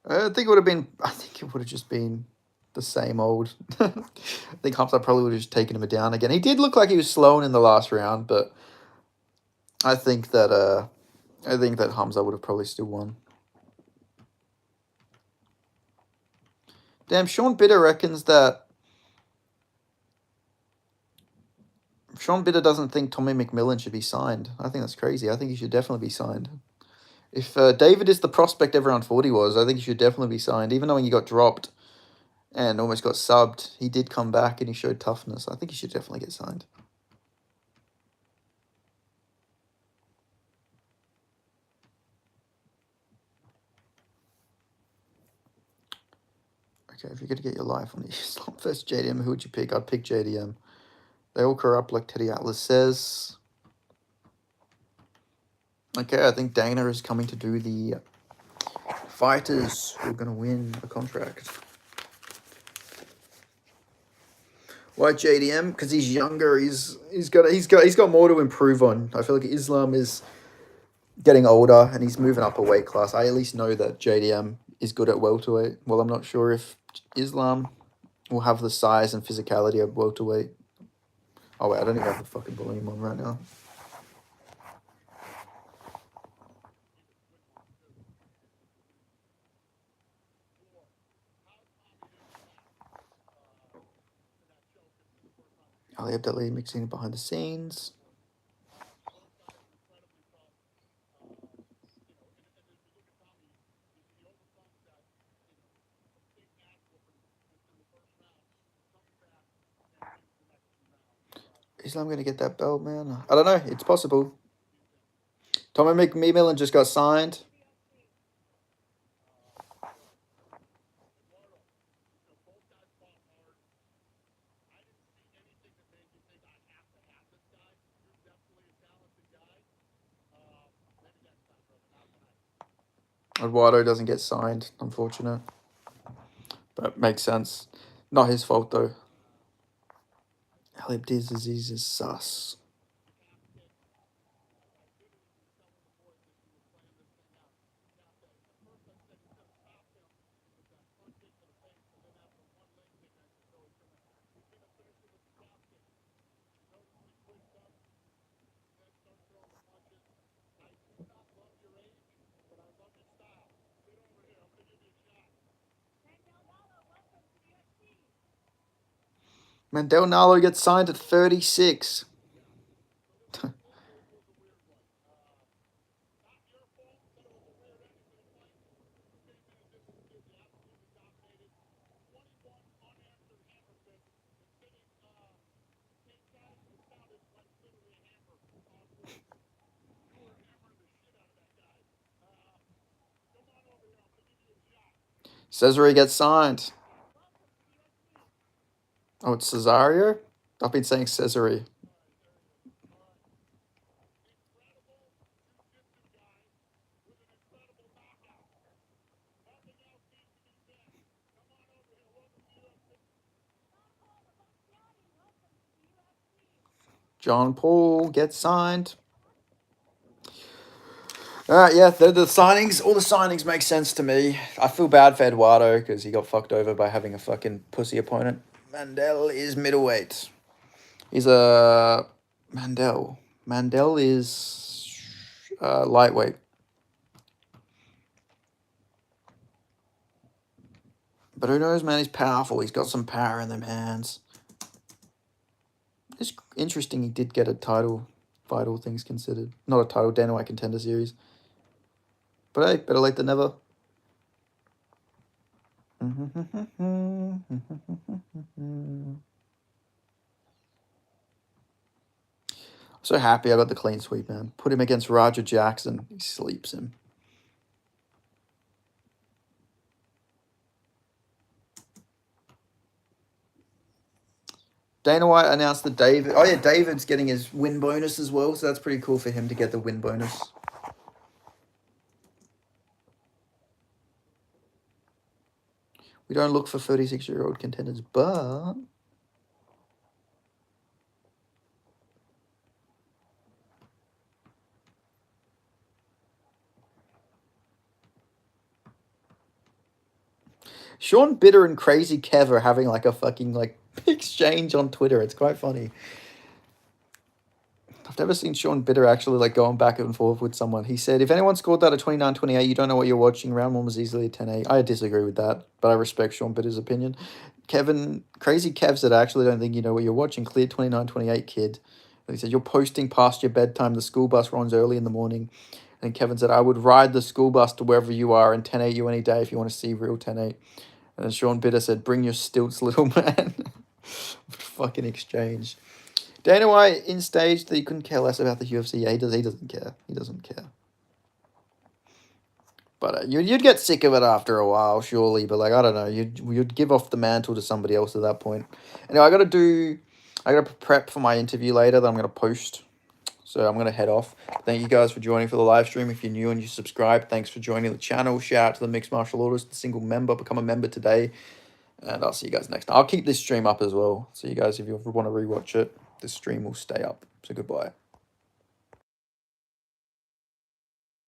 I think it would have just been the same old. I think Hamza probably would have just taken him down again. He did look like he was slowing in the last round, but I think that Hamza would have probably still won. Damn, Sean Bitter reckons that. Sean Bitter doesn't think Tommy McMullen should be signed. I think that's crazy. I think he should definitely be signed. If David is the prospect everyone thought he was, I think he should definitely be signed. Even though when he got dropped and almost got subbed, he did come back and he showed toughness. I think he should definitely get signed. Okay, if you're going to get your life on the Islam first JDM, who would you pick? I'd pick JDM. They all corrupt like Teddy Atlas says. Okay, I think Dana is coming to do the fighters who are going to win the contract. Why JDM? Because he's younger. He's got more to improve on. I feel like Islam is getting older and he's moving up a weight class. I at least know that JDM is good at welterweight. Well, I'm not sure if Islam will have the size and physicality of welterweight. Oh wait, I don't even have the fucking volume on right now. Ali Abdali mixing it behind the scenes. Islam gonna get that belt, man? I don't know. It's possible. Tommy McMullen just got signed. Eduardo doesn't get signed, unfortunate. But makes sense. Not his fault though. Halib disease is sus. Mandel Nalo gets signed at 36. Cesare gets signed. Oh, it's Cesario? I've been saying Cesare. John Paul gets signed. All right, yeah, the signings, all the signings make sense to me. I feel bad for Eduardo because he got fucked over by having a fucking pussy opponent. Mandel is middleweight. He's a... Mandel is lightweight. But who knows, man? He's powerful. He's got some power in them hands. It's interesting he did get a title, Vital Things Considered. Not a title, Dana White Contender Series. But hey, better late than never. So happy I got the clean sweep, man. Put him against Roger Jackson. He sleeps him. Dana White announced that David... Oh, yeah, David's getting his win bonus as well, so that's pretty cool for him to get the win bonus. We don't look for 36-year-old contenders, but... Sean Bitter and Crazy Kev are having like a fucking like exchange on Twitter. It's quite funny. I've never seen Sean Bitter actually like going back and forth with someone. He said, if anyone scored that at 29-28, you don't know what you're watching. Round one was easily a 10-8. I disagree with that, but I respect Sean Bitter's opinion. Crazy Kev said, I actually don't think you know what you're watching. Clear 29-28, kid. And he said, you're posting past your bedtime. The school bus runs early in the morning. And Kevin said, I would ride the school bus to wherever you are and 10-8 you any day if you want to see real 10-8. And then Sean Bitter said, bring your stilts, little man. Fucking exchange. Dana White in stage that he couldn't care less about the UFC. Yeah, he doesn't care. He doesn't care. But you'd get sick of it after a while, surely. But like, I don't know, you'd give off the mantle to somebody else at that point. Anyway, I gotta prep for my interview later that I'm gonna post. So I'm gonna head off. Thank you guys for joining for the live stream. If you're new and you subscribe, thanks for joining the channel. Shout out to the Mixed Martial Artist, the single member. Become a member today. And I'll see you guys next time. I'll keep this stream up as well. So you guys, if you ever want to rewatch it, the stream will stay up. So goodbye.